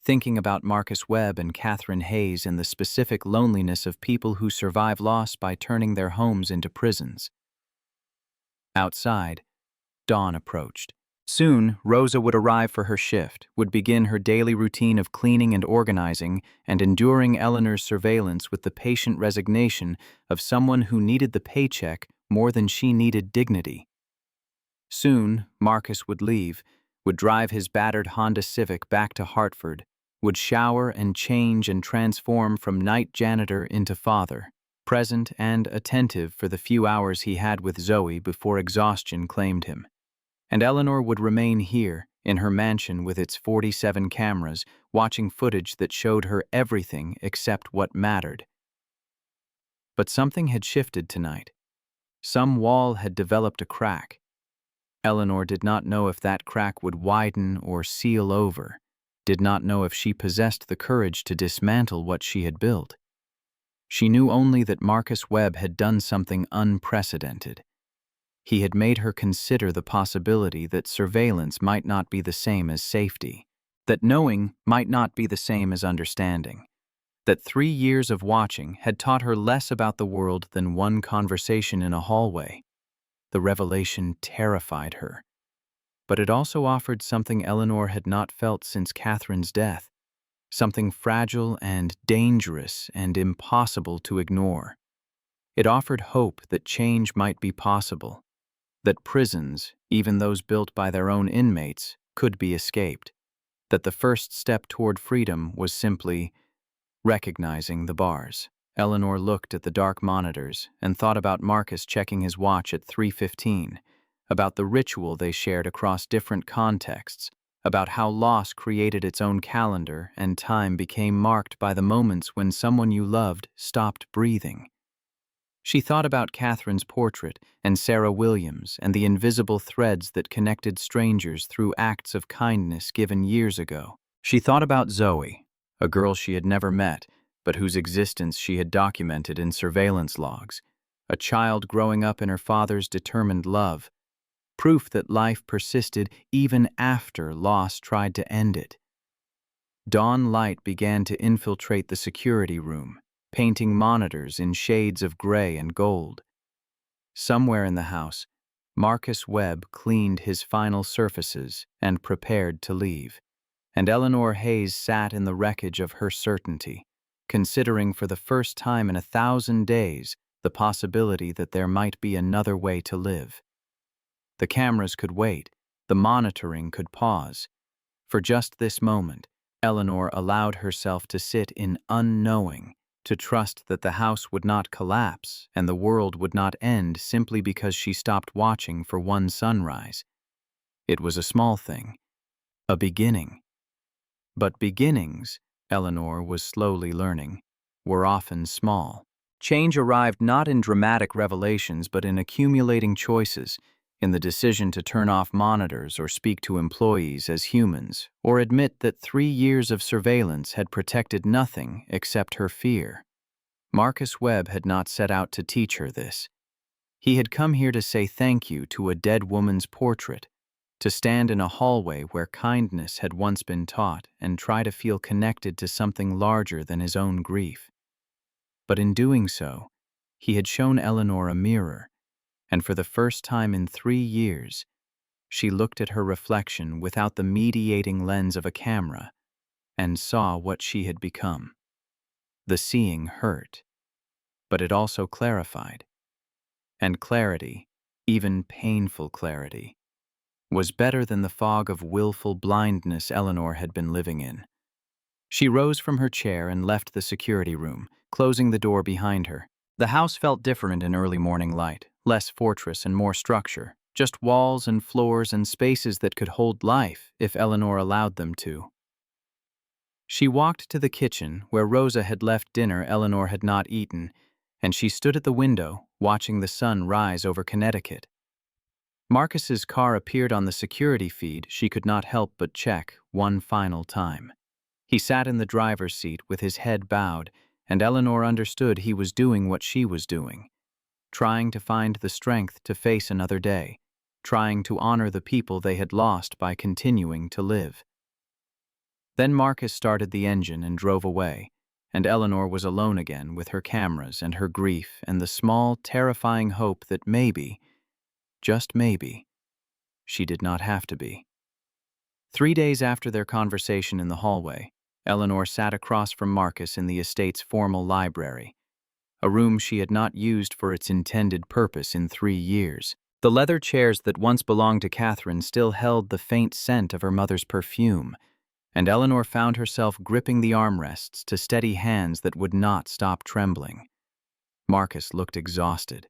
Speaker 1: thinking about Marcus Webb and Catherine Hayes and the specific loneliness of people who survive loss by turning their homes into prisons. Outside, dawn approached. Soon, Rosa would arrive for her shift, would begin her daily routine of cleaning and organizing, and enduring Eleanor's surveillance with the patient resignation of someone who needed the paycheck more than she needed dignity. Soon, Marcus would leave, would drive his battered Honda Civic back to Hartford, would shower and change and transform from night janitor into father, present and attentive for the few hours he had with Zoe before exhaustion claimed him. And Eleanor would remain here, in her mansion with its 47 cameras, watching footage that showed her everything except what mattered. But something had shifted tonight. Some wall had developed a crack. Eleanor did not know if that crack would widen or seal over, did not know if she possessed the courage to dismantle what she had built. She knew only that Marcus Webb had done something unprecedented. He had made her consider the possibility that surveillance might not be the same as safety, that knowing might not be the same as understanding, that 3 years of watching had taught her less about the world than one conversation in a hallway. The revelation terrified her. But it also offered something Eleanor had not felt since Catherine's death, something fragile and dangerous and impossible to ignore. It offered hope that change might be possible, that prisons, even those built by their own inmates, could be escaped, that the first step toward freedom was simply recognizing the bars. Eleanor looked at the dark monitors and thought about Marcus checking his watch at 3:15, about the ritual they shared across different contexts, about how loss created its own calendar and time became marked by the moments when someone you loved stopped breathing. She thought about Catherine's portrait and Sarah Williams and the invisible threads that connected strangers through acts of kindness given years ago. She thought about Zoe, a girl she had never met, but whose existence she had documented in surveillance logs, a child growing up in her father's determined love, proof that life persisted even after loss tried to end it. Dawn light began to infiltrate the security room, painting monitors in shades of gray and gold. Somewhere in the house, Marcus Webb cleaned his final surfaces and prepared to leave, and Eleanor Hayes sat in the wreckage of her certainty, considering for the first time in 1,000 days the possibility that there might be another way to live. The cameras could wait, the monitoring could pause. For just this moment, Eleanor allowed herself to sit in unknowing, to trust that the house would not collapse and the world would not end simply because she stopped watching for one sunrise. It was a small thing, a beginning. But beginnings, Eleanor was slowly learning, were often small. Change arrived not in dramatic revelations but in accumulating choices, in the decision to turn off monitors or speak to employees as humans, or admit that 3 years of surveillance had protected nothing except her fear. Marcus Webb had not set out to teach her this. He had come here to say thank you to a dead woman's portrait, to stand in a hallway where kindness had once been taught and try to feel connected to something larger than his own grief. But in doing so, he had shown Eleanor a mirror, and for the first time in 3 years, she looked at her reflection without the mediating lens of a camera and saw what she had become. The seeing hurt, but it also clarified. And clarity, even painful clarity, was better than the fog of willful blindness Eleanor had been living in. She rose from her chair and left the security room, closing the door behind her. The house felt different in early morning light, less fortress and more structure, just walls and floors and spaces that could hold life if Eleanor allowed them to. She walked to the kitchen where Rosa had left dinner Eleanor had not eaten, and she stood at the window, watching the sun rise over Connecticut. Marcus's car appeared on the security feed she could not help but check one final time. He sat in the driver's seat with his head bowed, and Eleanor understood he was doing what she was doing, trying to find the strength to face another day, trying to honor the people they had lost by continuing to live. Then Marcus started the engine and drove away, and Eleanor was alone again with her cameras and her grief and the small, terrifying hope that maybe, just maybe, she did not have to be. 3 days after their conversation in the hallway, Eleanor sat across from Marcus in the estate's formal library, a room she had not used for its intended purpose in 3 years. The leather chairs that once belonged to Catherine still held the faint scent of her mother's perfume, and Eleanor found herself gripping the armrests to steady hands that would not stop trembling. Marcus looked exhausted.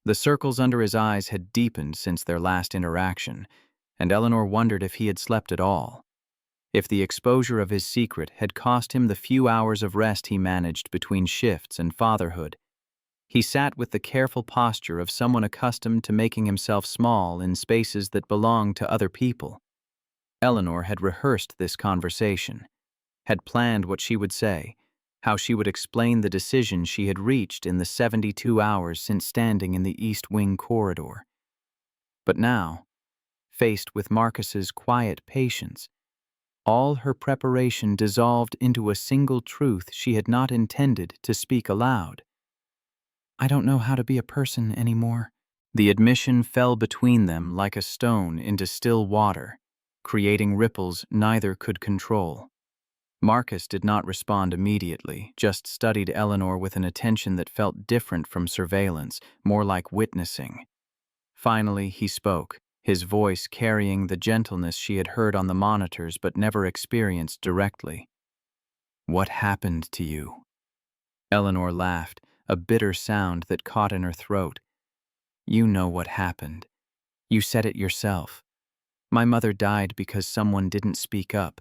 Speaker 1: The circles under his eyes had deepened since their last interaction, and Eleanor wondered if he had slept at all, if the exposure of his secret had cost him the few hours of rest he managed between shifts and fatherhood. He sat with the careful posture of someone accustomed to making himself small in spaces that belonged to other people. Eleanor had rehearsed this conversation, had planned what she would say, how she would explain the decision she had reached in the 72 hours since standing in the East Wing corridor. But now, faced with Marcus's quiet patience, all her preparation dissolved into a single truth she had not intended to speak aloud. "I don't know how to be a person anymore," The admission fell between them like a stone into still water, creating ripples neither could control. Marcus did not respond immediately, just studied Eleanor with an attention that felt different from surveillance, more like witnessing. Finally, he spoke, his voice carrying the gentleness she had heard on the monitors but never experienced directly. "What happened to you?" Eleanor laughed, a bitter sound that caught in her throat. "You know what happened. You said it yourself. My mother died because someone didn't speak up,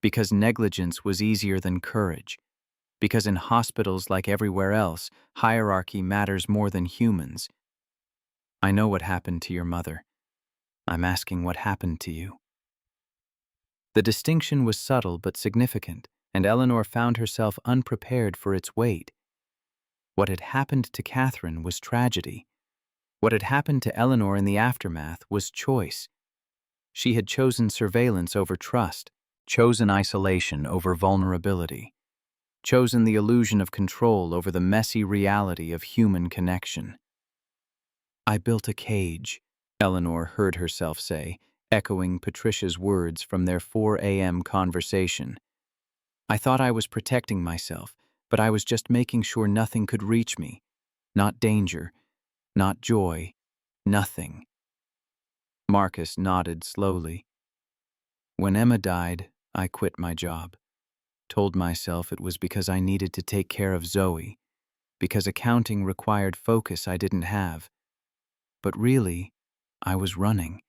Speaker 1: because negligence was easier than courage, because in hospitals like everywhere else, hierarchy matters more than humans. I know what happened to your mother. I'm asking what happened to you." The distinction was subtle but significant, and Eleanor found herself unprepared for its weight. What had happened to Catherine was tragedy. What had happened to Eleanor in the aftermath was choice. She had chosen surveillance over trust, chosen isolation over vulnerability, chosen the illusion of control over the messy reality of human connection. "I built a cage," Eleanor heard herself say, echoing Patricia's words from their 4 a.m. conversation. "I thought I was protecting myself, but I was just making sure nothing could reach me. Not danger, not joy, nothing." Marcus nodded slowly. "When Emma died, I quit my job. Told myself it was because I needed to take care of Zoe, because accounting required focus I didn't have. But really, I was running.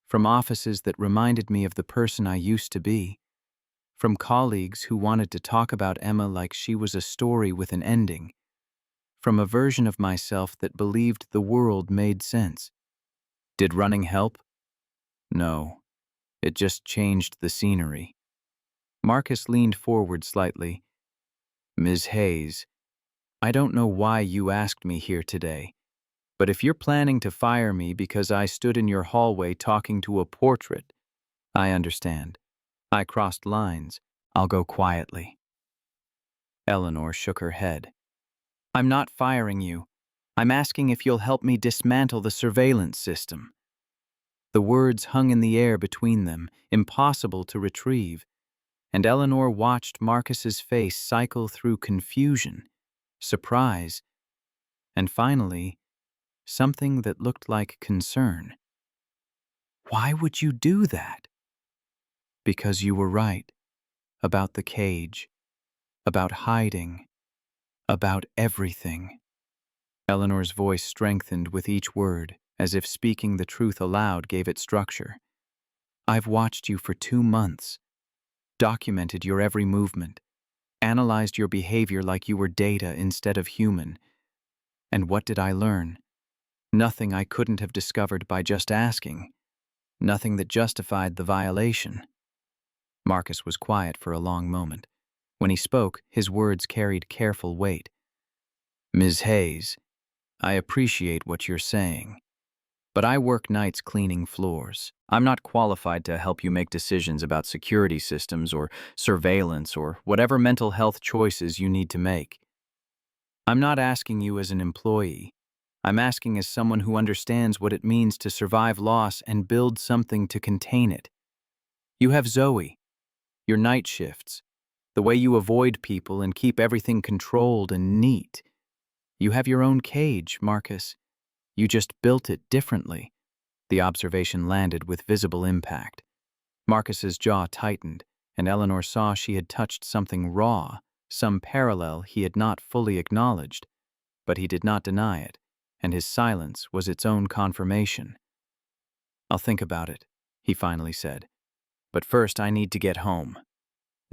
Speaker 1: From offices that reminded me of the person I used to be. From colleagues who wanted to talk about Emma like she was a story with an ending. From a version of myself that believed the world made sense. Did running help? No. It just changed the scenery." Marcus leaned forward slightly. "Ms. Hayes, I don't know why you asked me here today, but if you're planning to fire me because I stood in your hallway talking to a portrait, I understand. I crossed lines. I'll go quietly." Eleanor shook her head. "I'm not firing you. I'm asking if you'll help me dismantle the surveillance system." The words hung in the air between them, impossible to retrieve, and Eleanor watched Marcus's face cycle through confusion, surprise, and finally, something that looked like concern. "Why would you do that?" "Because you were right. About the cage. About hiding. About everything." Eleanor's voice strengthened with each word, as if speaking the truth aloud gave it structure. "I've watched you for 2 months, documented your every movement, analyzed your behavior like you were data instead of human. And what did I learn? Nothing I couldn't have discovered by just asking. Nothing that justified the violation." Marcus was quiet for a long moment. When he spoke, his words carried careful weight. "Ms. Hayes, I appreciate what you're saying, but I work nights cleaning floors. I'm not qualified to help you make decisions about security systems or surveillance or whatever mental health choices you need to make. I'm not asking you as an employee. I'm asking as someone who understands what it means to survive loss and build something to contain it. You have Zoe, your night shifts, the way you avoid people and keep everything controlled and neat. You have your own cage, Marcus. You just built it differently." The observation landed with visible impact. Marcus's jaw tightened, and Eleanor saw she had touched something raw, some parallel he had not fully acknowledged. But he did not deny it, and his silence was its own confirmation. "I'll think about it," he finally said. "But first I need to get home.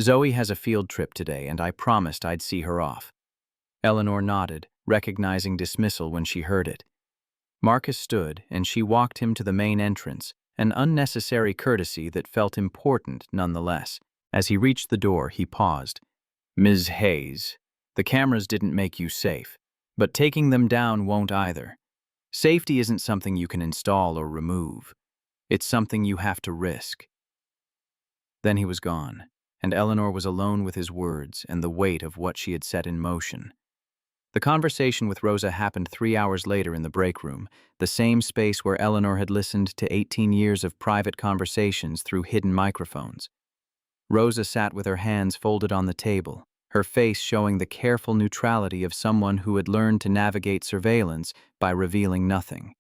Speaker 1: Zoe has a field trip today, and I promised I'd see her off." Eleanor nodded, recognizing dismissal when she heard it. Marcus stood, and she walked him to the main entrance, an unnecessary courtesy that felt important nonetheless. As he reached the door, he paused. "Ms. Hayes, the cameras didn't make you safe, but taking them down won't either. Safety isn't something you can install or remove. It's something you have to risk." Then he was gone, and Eleanor was alone with his words and the weight of what she had set in motion. The conversation with Rosa happened 3 hours later in the break room, the same space where Eleanor had listened to 18 years of private conversations through hidden microphones. Rosa sat with her hands folded on the table, her face showing the careful neutrality of someone who had learned to navigate surveillance by revealing nothing.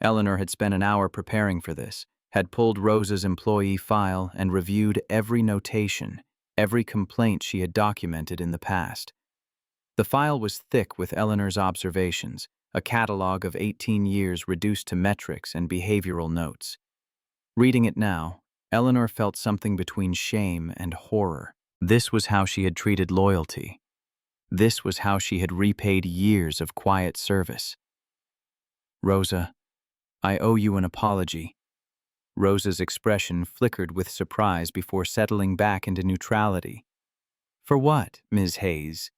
Speaker 1: Eleanor had spent an hour preparing for this, had pulled Rosa's employee file and reviewed every notation, every complaint she had documented in the past. The file was thick with Eleanor's observations, a catalog of 18 years reduced to metrics and behavioral notes. Reading it now, Eleanor felt something between shame and horror. This was how she had treated loyalty. This was how she had repaid years of quiet service. "Rosa, I owe you an apology." Rosa's expression flickered with surprise before settling back into neutrality. "For what, Ms. Hayes?"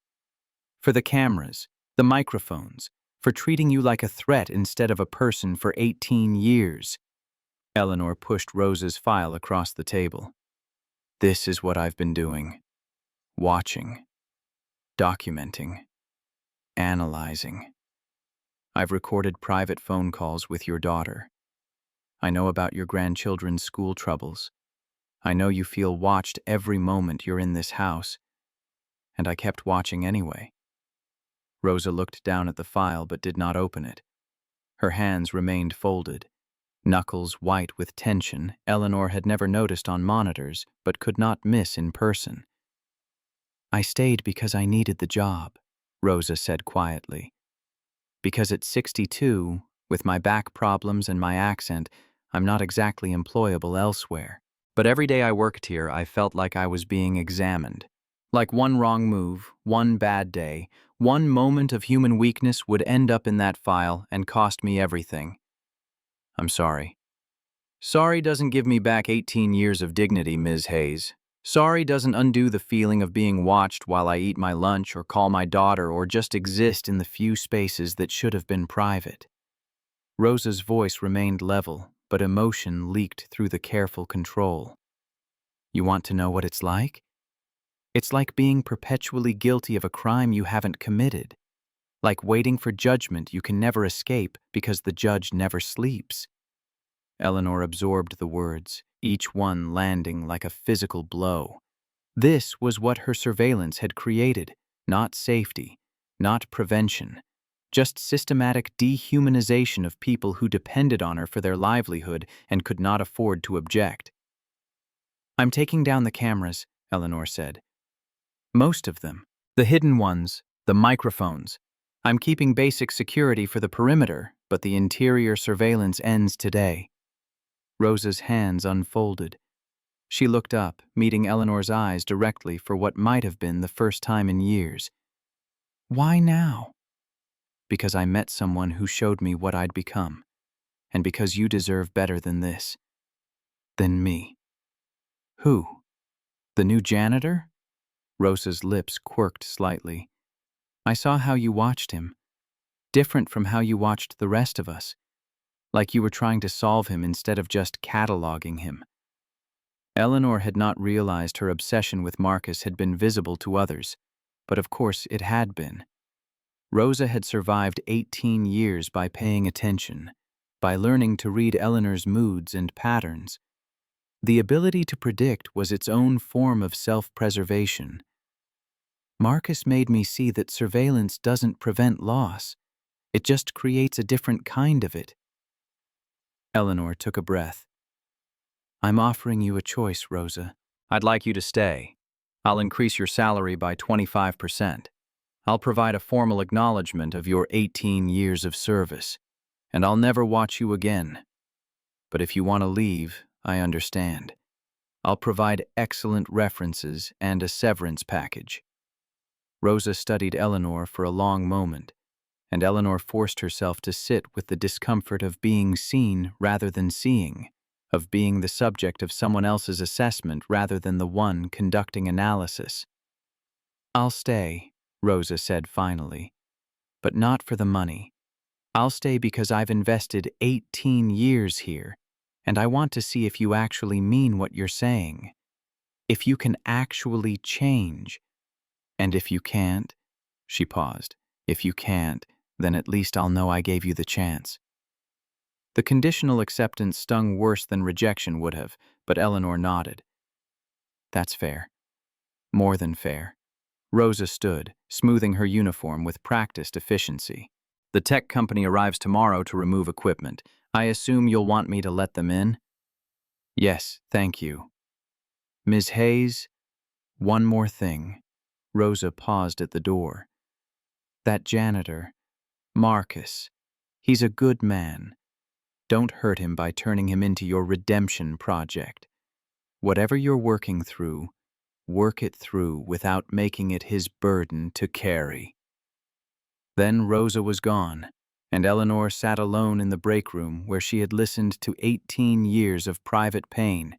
Speaker 1: "For the cameras, the microphones, for treating you like a threat instead of a person for 18 years. Eleanor pushed Rosa's file across the table. "This is what I've been doing. Watching. Documenting. Analyzing. I've recorded private phone calls with your daughter. I know about your grandchildren's school troubles. I know you feel watched every moment you're in this house. And I kept watching anyway." Rosa looked down at the file but did not open it. Her hands remained folded, knuckles white with tension Eleanor had never noticed on monitors but could not miss in person. "I stayed because I needed the job," Rosa said quietly. "Because at 62, with my back problems and my accent, I'm not exactly employable elsewhere. But every day I worked here, I felt like I was being examined. Like one wrong move, one bad day, one moment of human weakness would end up in that file and cost me everything. I'm sorry. Sorry doesn't give me back 18 years of dignity, Ms. Hayes. Sorry doesn't undo the feeling of being watched while I eat my lunch or call my daughter or just exist in the few spaces that should have been private." Rosa's voice remained level, but emotion leaked through the careful control. "You want to know what it's like? It's like being perpetually guilty of a crime you haven't committed. Like waiting for judgment you can never escape because the judge never sleeps." Eleanor absorbed the words, each one landing like a physical blow. This was what her surveillance had created, not safety, not prevention, just systematic dehumanization of people who depended on her for their livelihood and could not afford to object. "I'm taking down the cameras," Eleanor said. "Most of them. The hidden ones, the microphones. I'm keeping basic security for the perimeter, but the interior surveillance ends today." Rosa's hands unfolded. She looked up, meeting Eleanor's eyes directly for what might have been the first time in years. "Why now?" "Because I met someone who showed me what I'd become, and because you deserve better than this. Than me." "Who? The new janitor?" Rosa's lips quirked slightly. "I saw how you watched him. Different from how you watched the rest of us. Like you were trying to solve him instead of just cataloging him." Eleanor had not realized her obsession with Marcus had been visible to others, but of course it had been. Rosa had survived 18 years by paying attention, by learning to read Eleanor's moods and patterns. The ability to predict was its own form of self-preservation. "Marcus made me see that surveillance doesn't prevent loss. It just creates a different kind of it." Eleanor took a breath. "I'm offering you a choice, Rosa. I'd like you to stay. I'll increase your salary by 25%. I'll provide a formal acknowledgement of your 18 years of service, and I'll never watch you again. But if you want to leave, I understand. I'll provide excellent references and a severance package." Rosa studied Eleanor for a long moment, and Eleanor forced herself to sit with the discomfort of being seen rather than seeing, of being the subject of someone else's assessment rather than the one conducting analysis. "I'll stay," Rosa said finally, "but not for the money. I'll stay because I've invested 18 years here, and I want to see if you actually mean what you're saying. If you can actually change. And if you can't," she paused, If you can't, then at least I'll know I gave you the chance. The conditional acceptance stung worse than rejection would have, but Eleanor nodded. That's fair. More than fair. Rosa stood, smoothing her uniform with practiced efficiency. The tech company arrives tomorrow to remove equipment. I assume you'll want me to let them in? Yes, thank you. Ms. Hayes, one more thing. Rosa paused at the door. That janitor, Marcus, he's a good man. Don't hurt him by turning him into your redemption project. Whatever you're working through, work it through without making it his burden to carry. Then Rosa was gone, and Eleanor sat alone in the break room where she had listened to 18 years of private pain,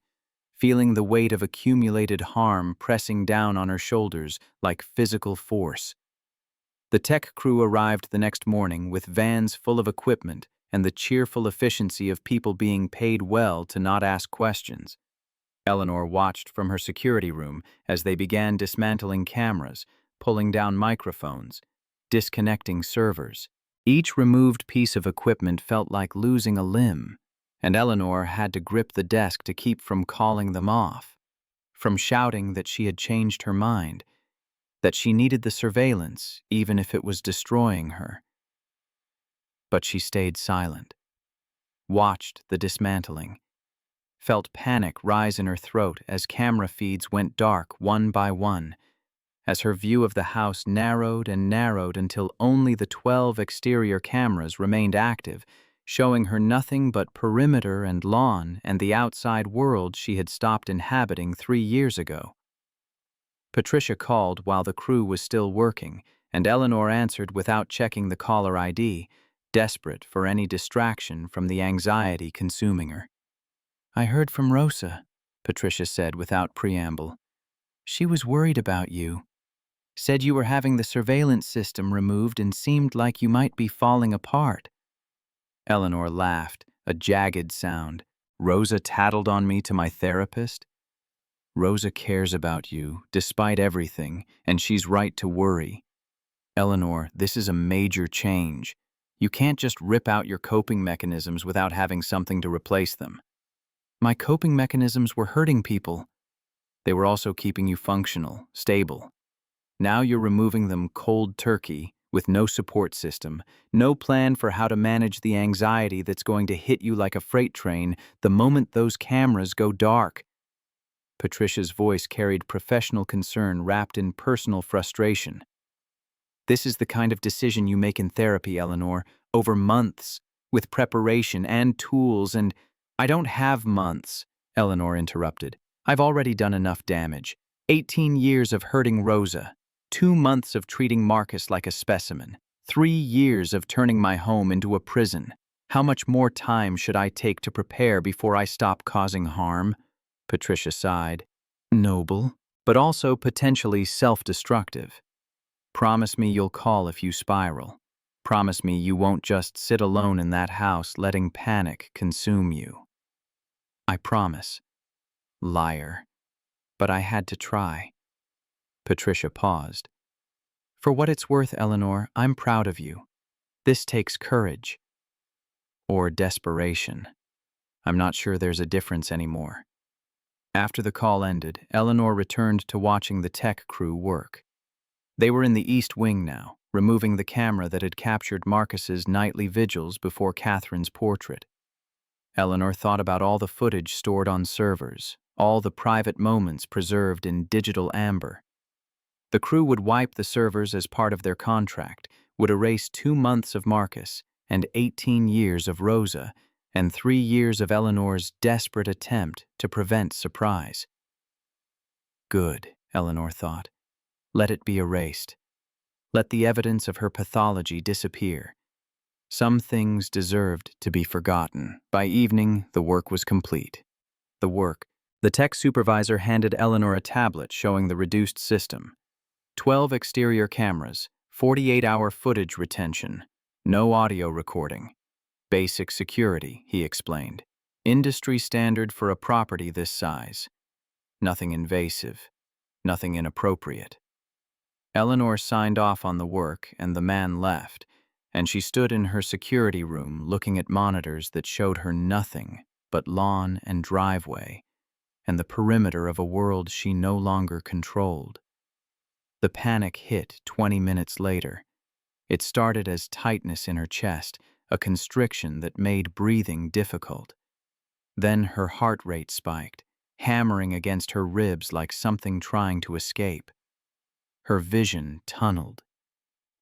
Speaker 1: feeling the weight of accumulated harm pressing down on her shoulders like physical force. The tech crew arrived the next morning with vans full of equipment and the cheerful efficiency of people being paid well to not ask questions. Eleanor watched from her security room as they began dismantling cameras, pulling down microphones, disconnecting servers. Each removed piece of equipment felt like losing a limb, and Eleanor had to grip the desk to keep from calling them off, from shouting that she had changed her mind, that she needed the surveillance even if it was destroying her. But she stayed silent, watched the dismantling, felt panic rise in her throat as camera feeds went dark one by one, as her view of the house narrowed and narrowed until only the 12 exterior cameras remained active, showing her nothing but perimeter and lawn and the outside world she had stopped inhabiting 3 years ago. Patricia called while the crew was still working, and Eleanor answered without checking the caller ID, desperate for any distraction from the anxiety consuming her. I heard from Rosa, Patricia said without preamble. She was worried about you. Said you were having the surveillance system removed and seemed like you might be falling apart. Eleanor laughed, a jagged sound. Rosa tattled on me to my therapist? Rosa cares about you, despite everything, and she's right to worry. Eleanor, this is a major change. You can't just rip out your coping mechanisms without having something to replace them. My coping mechanisms were hurting people. They were also keeping you functional, stable. Now you're removing them cold turkey, with no support system, no plan for how to manage the anxiety that's going to hit you like a freight train the moment those cameras go dark. Patricia's voice carried professional concern wrapped in personal frustration. This is the kind of decision you make in therapy, Eleanor, over months, with preparation and tools and— I don't have months, Eleanor interrupted. I've already done enough damage. 18 years of hurting Rosa, 2 months of treating Marcus like a specimen, 3 years of turning my home into a prison. How much more time should I take to prepare before I stop causing harm? Patricia sighed. Noble, but also potentially self-destructive. Promise me you'll call if you spiral. Promise me you won't just sit alone in that house letting panic consume you. I promise. Liar. But I had to try. Patricia paused. For what it's worth, Eleanor, I'm proud of you. This takes courage. Or desperation. I'm not sure there's a difference anymore. After the call ended, Eleanor returned to watching the tech crew work. They were in the East Wing now, removing the camera that had captured Marcus's nightly vigils before Catherine's portrait. Eleanor thought about all the footage stored on servers, all the private moments preserved in digital amber. The crew would wipe the servers as part of their contract, would erase 2 months of Marcus and 18 years of Rosa and 3 years of Eleanor's desperate attempt to prevent surprise. Good, Eleanor thought. Let it be erased. Let the evidence of her pathology disappear. Some things deserved to be forgotten. By evening, the work was complete. The tech supervisor handed Eleanor a tablet showing the reduced system. 12 exterior cameras, 48-hour footage retention, no audio recording. Basic security, he explained. Industry standard for a property this size. Nothing invasive, nothing inappropriate. Eleanor signed off on the work and the man left, and she stood in her security room looking at monitors that showed her nothing but lawn and driveway and the perimeter of a world she no longer controlled. The panic hit 20 minutes later. It started as tightness in her chest, a constriction that made breathing difficult. Then her heart rate spiked, hammering against her ribs like something trying to escape. Her vision tunneled.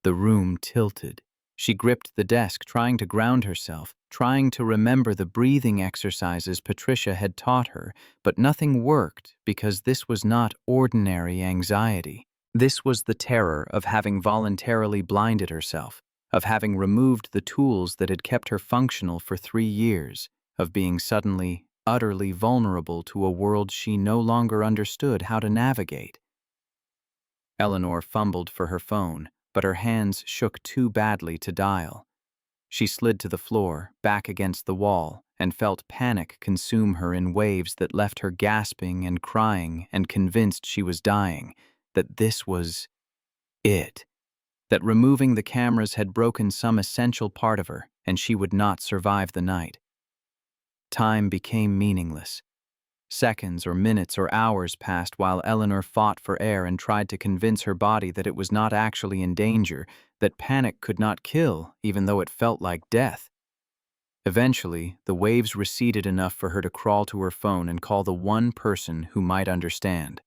Speaker 1: The room tilted. She gripped the desk, trying to ground herself, trying to remember the breathing exercises Patricia had taught her, but nothing worked because this was not ordinary anxiety. This was the terror of having voluntarily blinded herself, of having removed the tools that had kept her functional for 3 years, of being suddenly, utterly vulnerable to a world she no longer understood how to navigate. Eleanor fumbled for her phone, but her hands shook too badly to dial. She slid to the floor, back against the wall, and felt panic consume her in waves that left her gasping and crying and convinced she was dying, that this was it, that removing the cameras had broken some essential part of her and she would not survive the night. Time became meaningless. Seconds or minutes or hours passed while Eleanor fought for air and tried to convince her body that it was not actually in danger, that panic could not kill, even though it felt like death. Eventually, the waves receded enough for her to crawl to her phone and call the one person who might understand.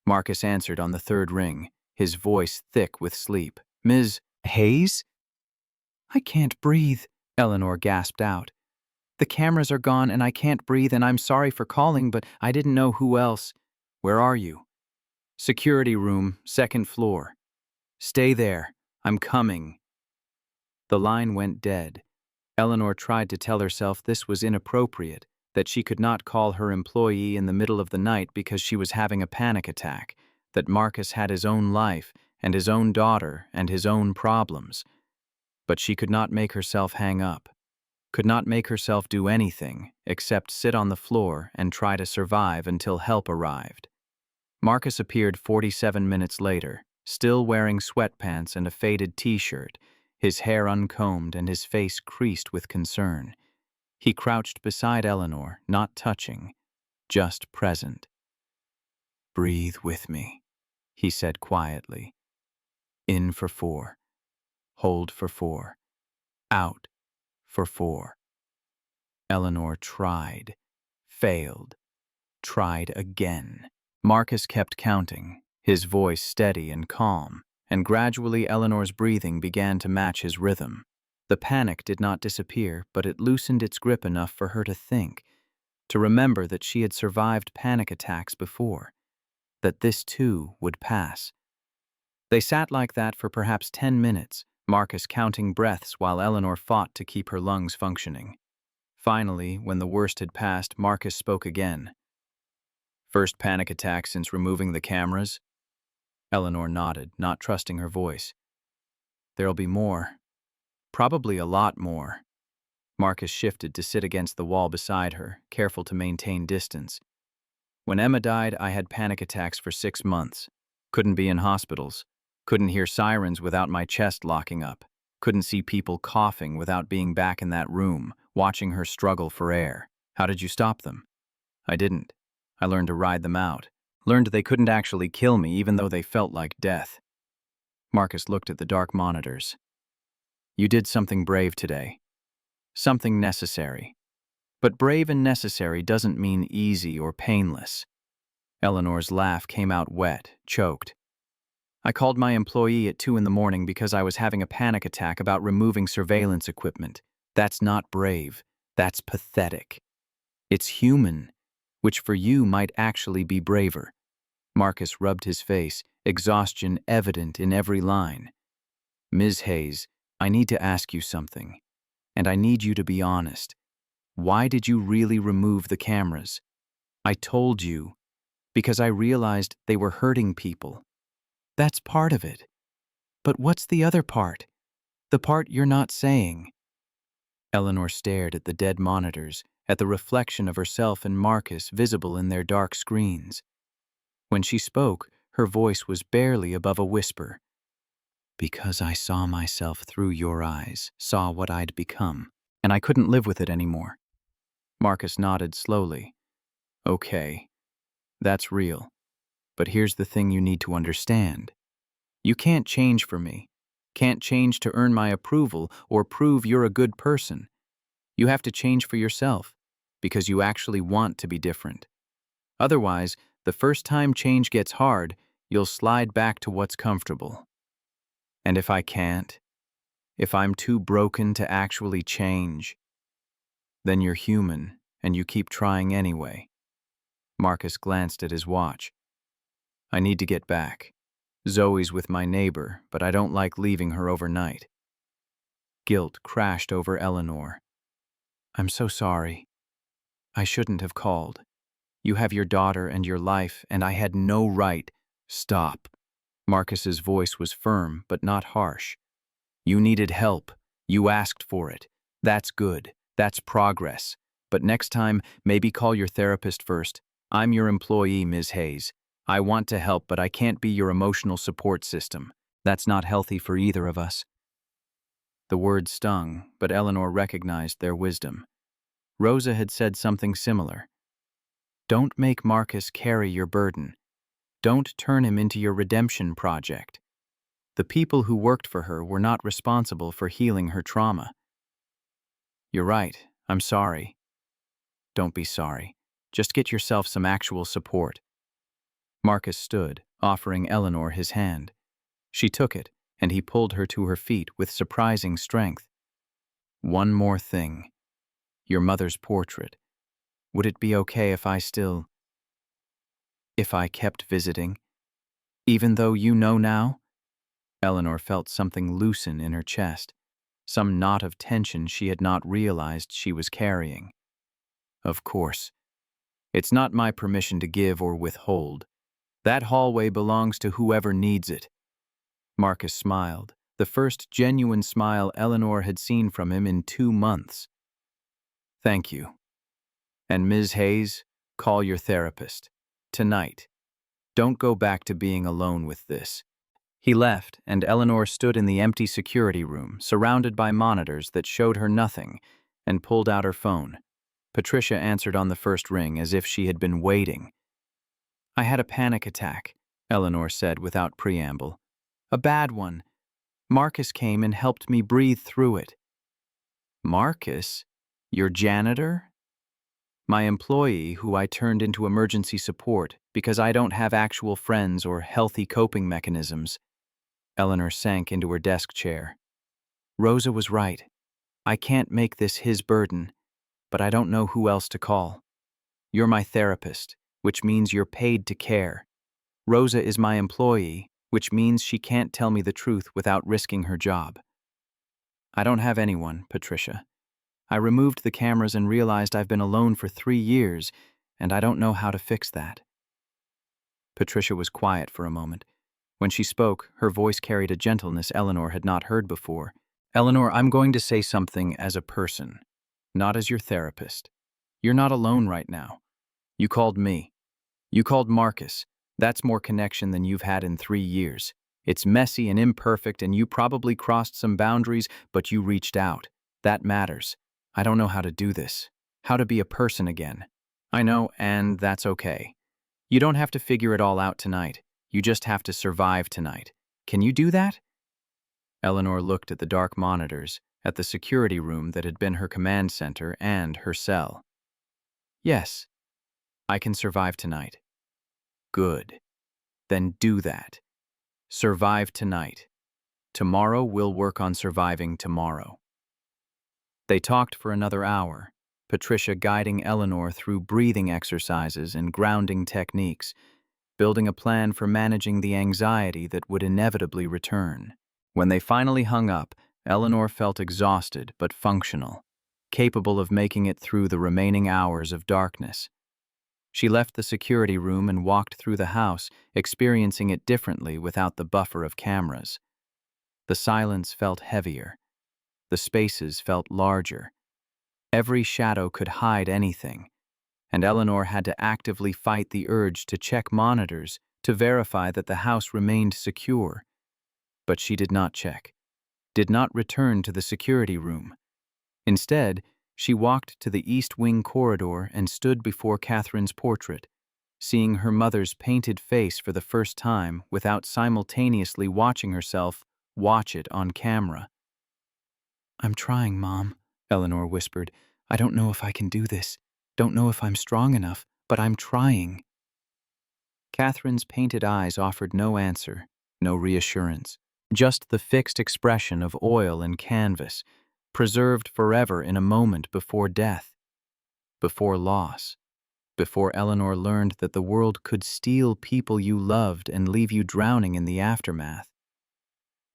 Speaker 1: Marcus answered on the 3rd ring, his voice thick with sleep. "Ms. Hayes?" "I can't breathe," Eleanor gasped out. "The cameras are gone and I can't breathe and I'm sorry for calling, but I didn't know who else." "Where are you?" "Security room, 2nd floor." "Stay there. I'm coming." The line went dead. Eleanor tried to tell herself this was inappropriate, that she could not call her employee in the middle of the night because she was having a panic attack, that Marcus had his own life and his own daughter and his own problems. But she could not make herself hang up. Could not make herself do anything except sit on the floor and try to survive until help arrived. Marcus appeared 47 minutes later, still wearing sweatpants and a faded t-shirt, his hair uncombed and his face creased with concern. He crouched beside Eleanor, not touching, just present. "Breathe with me," he said quietly. "In for 4. Hold for 4. Out for 4. Eleanor tried, failed, tried again. Marcus kept counting, his voice steady and calm, and gradually Eleanor's breathing began to match his rhythm. The panic did not disappear, but it loosened its grip enough for her to think, to remember that she had survived panic attacks before, that this too would pass. They sat like that for perhaps 10 minutes, Marcus counting breaths while Eleanor fought to keep her lungs functioning. Finally, when the worst had passed, Marcus spoke again. "First panic attack since removing the cameras?" Eleanor nodded, not trusting her voice. "There'll be more. Probably a lot more." Marcus shifted to sit against the wall beside her, careful to maintain distance. "When Emma died, I had panic attacks for 6 months. Couldn't be in hospitals. Couldn't hear sirens without my chest locking up. Couldn't see people coughing without being back in that room, watching her struggle for air. How did you stop them?" "I didn't. I learned to ride them out. Learned they couldn't actually kill me even though they felt like death." Marcus looked at the dark monitors. "You did something brave today. Something necessary. But brave and necessary doesn't mean easy or painless." Eleanor's laugh came out wet, choked. "I called my employee at 2 in the morning because I was having a panic attack about removing surveillance equipment. That's not brave. That's pathetic. It's human, which for you might actually be braver." Marcus rubbed his face, exhaustion evident in every line. "Ms. Hayes, I need to ask you something, and I need you to be honest. Why did you really remove the cameras?" "I told you, because I realized they were hurting people." "That's part of it. But what's the other part? The part you're not saying?" Eleanor stared at the dead monitors, at the reflection of herself and Marcus visible in their dark screens. When she spoke, Her voice was barely above a whisper. Because I saw myself through your eyes, saw what I'd become, and I couldn't live with it anymore. Marcus nodded slowly. Okay, that's real. But here's the thing you need to understand. You can't change for me. Can't change to earn my approval or prove you're a good person. You have to change for yourself, because you actually want to be different. Otherwise, the first time change gets hard, you'll slide back to what's comfortable. And if I can't, if I'm too broken to actually change, then you're human and you keep trying anyway. Marcus glanced at his watch. I need to get back. Zoe's with my neighbor, but I don't like leaving her overnight. Guilt crashed over Eleanor. I'm so sorry. I shouldn't have called. You have your daughter and your life, and I had no right. Stop. Marcus's voice was firm, but not harsh. You needed help. You asked for it. That's good. That's progress. But next time, maybe call your therapist first. I'm your employee, Ms. Hayes. I want to help, but I can't be your emotional support system. That's not healthy for either of us. The words stung, but Eleanor recognized their wisdom. Rosa had said something similar. Don't make Marcus carry your burden. Don't turn him into your redemption project. The people who worked for her were not responsible for healing her trauma. You're right. I'm sorry. Don't be sorry. Just get yourself some actual support. Marcus stood, offering Eleanor his hand. She took it, and he pulled her to her feet with surprising strength. One more thing. Your mother's portrait. Would it be okay if I kept visiting? Even though you know now? Eleanor felt something loosen in her chest, some knot of tension she had not realized she was carrying. Of course. It's not my permission to give or withhold. That hallway belongs to whoever needs it. Marcus smiled, the first genuine smile Eleanor had seen from him in 2 months. Thank you. And Ms. Hayes, call your therapist. Tonight. Don't go back to being alone with this. He left, and Eleanor stood in the empty security room, surrounded by monitors that showed her nothing, and pulled out her phone. Patricia answered on the first ring as if she had been waiting. I had a panic attack, Eleanor said without preamble. A bad one. Marcus came and helped me breathe through it. Marcus? Your janitor? My employee who I turned into emergency support because I don't have actual friends or healthy coping mechanisms. Eleanor sank into her desk chair. Rosa was right. I can't make this his burden, but I don't know who else to call. You're my therapist, which means you're paid to care. Rosa is my employee, which means she can't tell me the truth without risking her job. I don't have anyone, Patricia. I removed the cameras and realized I've been alone for 3 years, and I don't know how to fix that. Patricia was quiet for a moment. When she spoke, her voice carried a gentleness Eleanor had not heard before. Eleanor, I'm going to say something as a person, not as your therapist. You're not alone right now. You called me. You called Marcus. That's more connection than you've had in 3 years. It's messy and imperfect, and you probably crossed some boundaries, but you reached out. That matters. I don't know how to do this. How to be a person again. I know, and that's okay. You don't have to figure it all out tonight. You just have to survive tonight. Can you do that? Eleanor looked at the dark monitors, at the security room that had been her command center and her cell. Yes, I can survive tonight. Good. Then do that. Survive tonight. Tomorrow we'll work on surviving tomorrow. They talked for another hour, Patricia guiding Eleanor through breathing exercises and grounding techniques, building a plan for managing the anxiety that would inevitably return. When they finally hung up, Eleanor felt exhausted but functional, capable of making it through the remaining hours of darkness. She left the security room and walked through the house, experiencing it differently without the buffer of cameras. The silence felt heavier. The spaces felt larger. Every shadow could hide anything, and Eleanor had to actively fight the urge to check monitors, to verify that the house remained secure, but she did not check, did not return to the security room. Instead, she walked to the East Wing corridor and stood before Catherine's portrait, seeing her mother's painted face for the first time without simultaneously watching herself watch it on camera. "I'm trying, Mom," Eleanor whispered. "I don't know if I can do this. Don't know if I'm strong enough, but I'm trying." Catherine's painted eyes offered no answer, no reassurance, just the fixed expression of oil and canvas, preserved forever in a moment before death, before loss, before Eleanor learned that the world could steal people you loved and leave you drowning in the aftermath.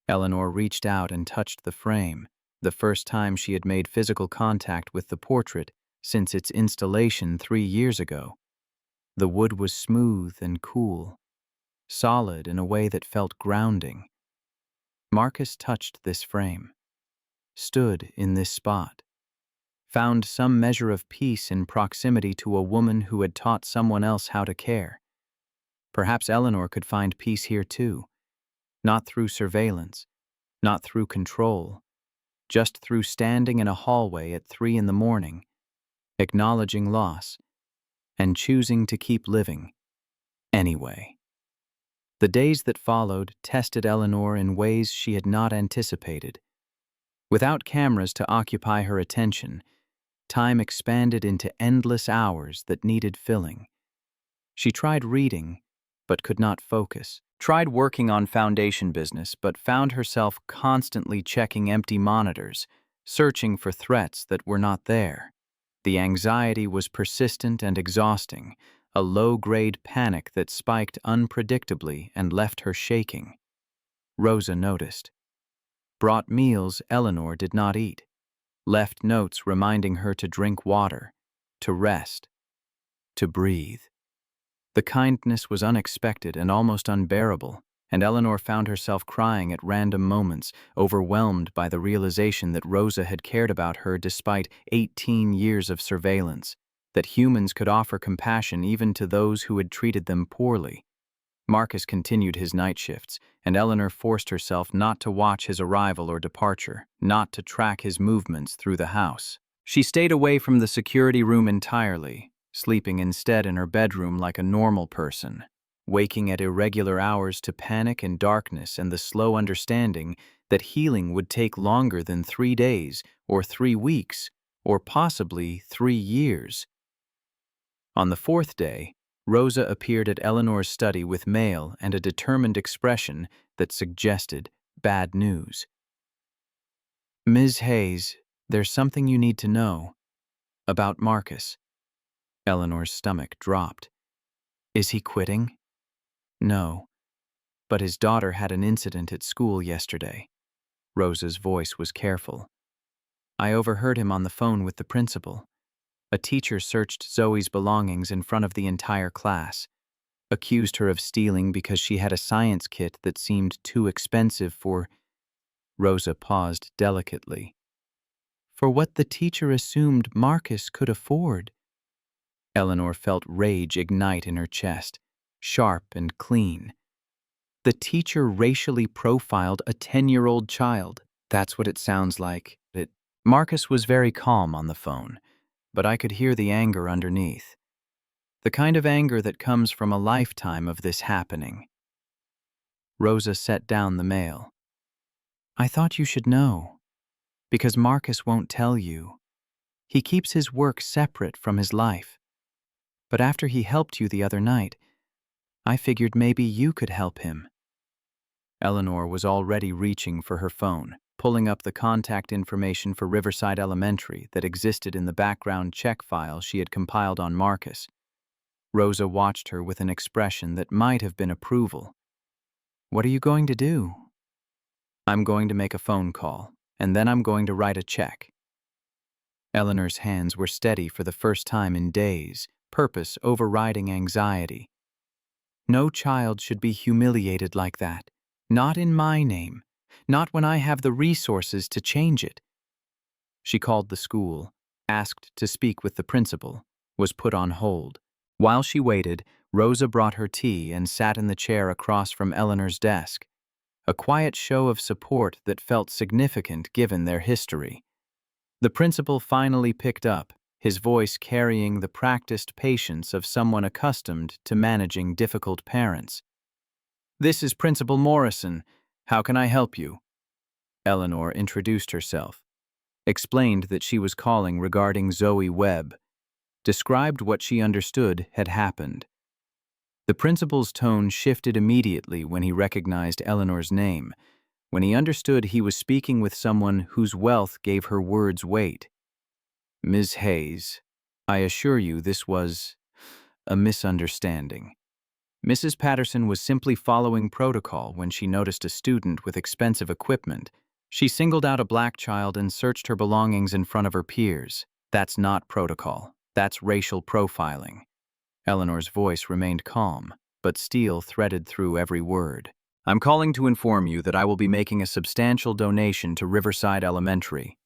Speaker 1: Eleanor reached out and touched the frame, the first time she had made physical contact with the portrait since its installation 3 years ago. The wood was smooth and cool, solid in a way that felt grounding. Marcus touched this frame, stood in this spot, found some measure of peace in proximity to a woman who had taught someone else how to care. Perhaps Eleanor could find peace here too, not through surveillance, not through control, just through standing in a hallway at 3 in the morning, acknowledging loss, and choosing to keep living anyway. The days that followed tested Eleanor in ways she had not anticipated. Without cameras to occupy her attention, time expanded into endless hours that needed filling. She tried reading, but could not focus. Tried working on foundation business, but found herself constantly checking empty monitors, searching for threats that were not there. The anxiety was persistent and exhausting, a low-grade panic that spiked unpredictably and left her shaking. Rosa noticed. Brought meals Eleanor did not eat. Left notes reminding her to drink water, to rest, to breathe. The kindness was unexpected and almost unbearable, and Eleanor found herself crying at random moments, overwhelmed by the realization that Rosa had cared about her despite 18 years of surveillance, that humans could offer compassion even to those who had treated them poorly. Marcus continued his night shifts, and Eleanor forced herself not to watch his arrival or departure, not to track his movements through the house. She stayed away from the security room entirely, sleeping instead in her bedroom like a normal person, waking at irregular hours to panic and darkness and the slow understanding that healing would take longer than 3 days or 3 weeks or possibly 3 years. On the 4th day, Rosa appeared at Eleanor's study with mail and a determined expression that suggested bad news. "Ms. Hayes, there's something you need to know about Marcus." Eleanor's stomach dropped. "Is he quitting?" "No, but his daughter had an incident at school yesterday." Rosa's voice was careful. "I overheard him on the phone with the principal. A teacher searched Zoe's belongings in front of the entire class, accused her of stealing because she had a science kit that seemed too expensive for—" Rosa paused delicately. "For what the teacher assumed Marcus could afford." Eleanor felt rage ignite in her chest, sharp and clean. The teacher racially profiled a 10-year-old child. That's what it sounds like. Marcus was very calm on the phone, but I could hear the anger underneath. The kind of anger that comes from a lifetime of this happening. Rosa set down the mail. "I thought you should know, because Marcus won't tell you. He keeps his work separate from his life. But after he helped you the other night, I figured maybe you could help him." Eleanor was already reaching for her phone, pulling up the contact information for Riverside Elementary that existed in the background check file she had compiled on Marcus. Rosa watched her with an expression that might have been approval. "What are you going to do?" "I'm going to make a phone call, and then I'm going to write a check." Eleanor's hands were steady for the first time in days, purpose overriding anxiety. "No child should be humiliated like that. Not in my name. Not when I have the resources to change it." She called the school, asked to speak with the principal, was put on hold. While she waited, Rosa brought her tea and sat in the chair across from Eleanor's desk, a quiet show of support that felt significant given their history. The principal finally picked up, his voice carrying the practiced patience of someone accustomed to managing difficult parents. "This is Principal Morrison. How can I help you?" Eleanor introduced herself, explained that she was calling regarding Zoe Webb, described what she understood had happened. The principal's tone shifted immediately when he recognized Eleanor's name, when he understood he was speaking with someone whose wealth gave her words weight. "Ms. Hayes, I assure you this was a misunderstanding. Mrs. Patterson was simply following protocol when she noticed a student with expensive equipment. She singled out a black child and searched her belongings in front of her peers. That's not protocol. That's racial profiling." Eleanor's voice remained calm, but steel threaded through every word. "I'm calling to inform you that I will be making a substantial donation to Riverside Elementary.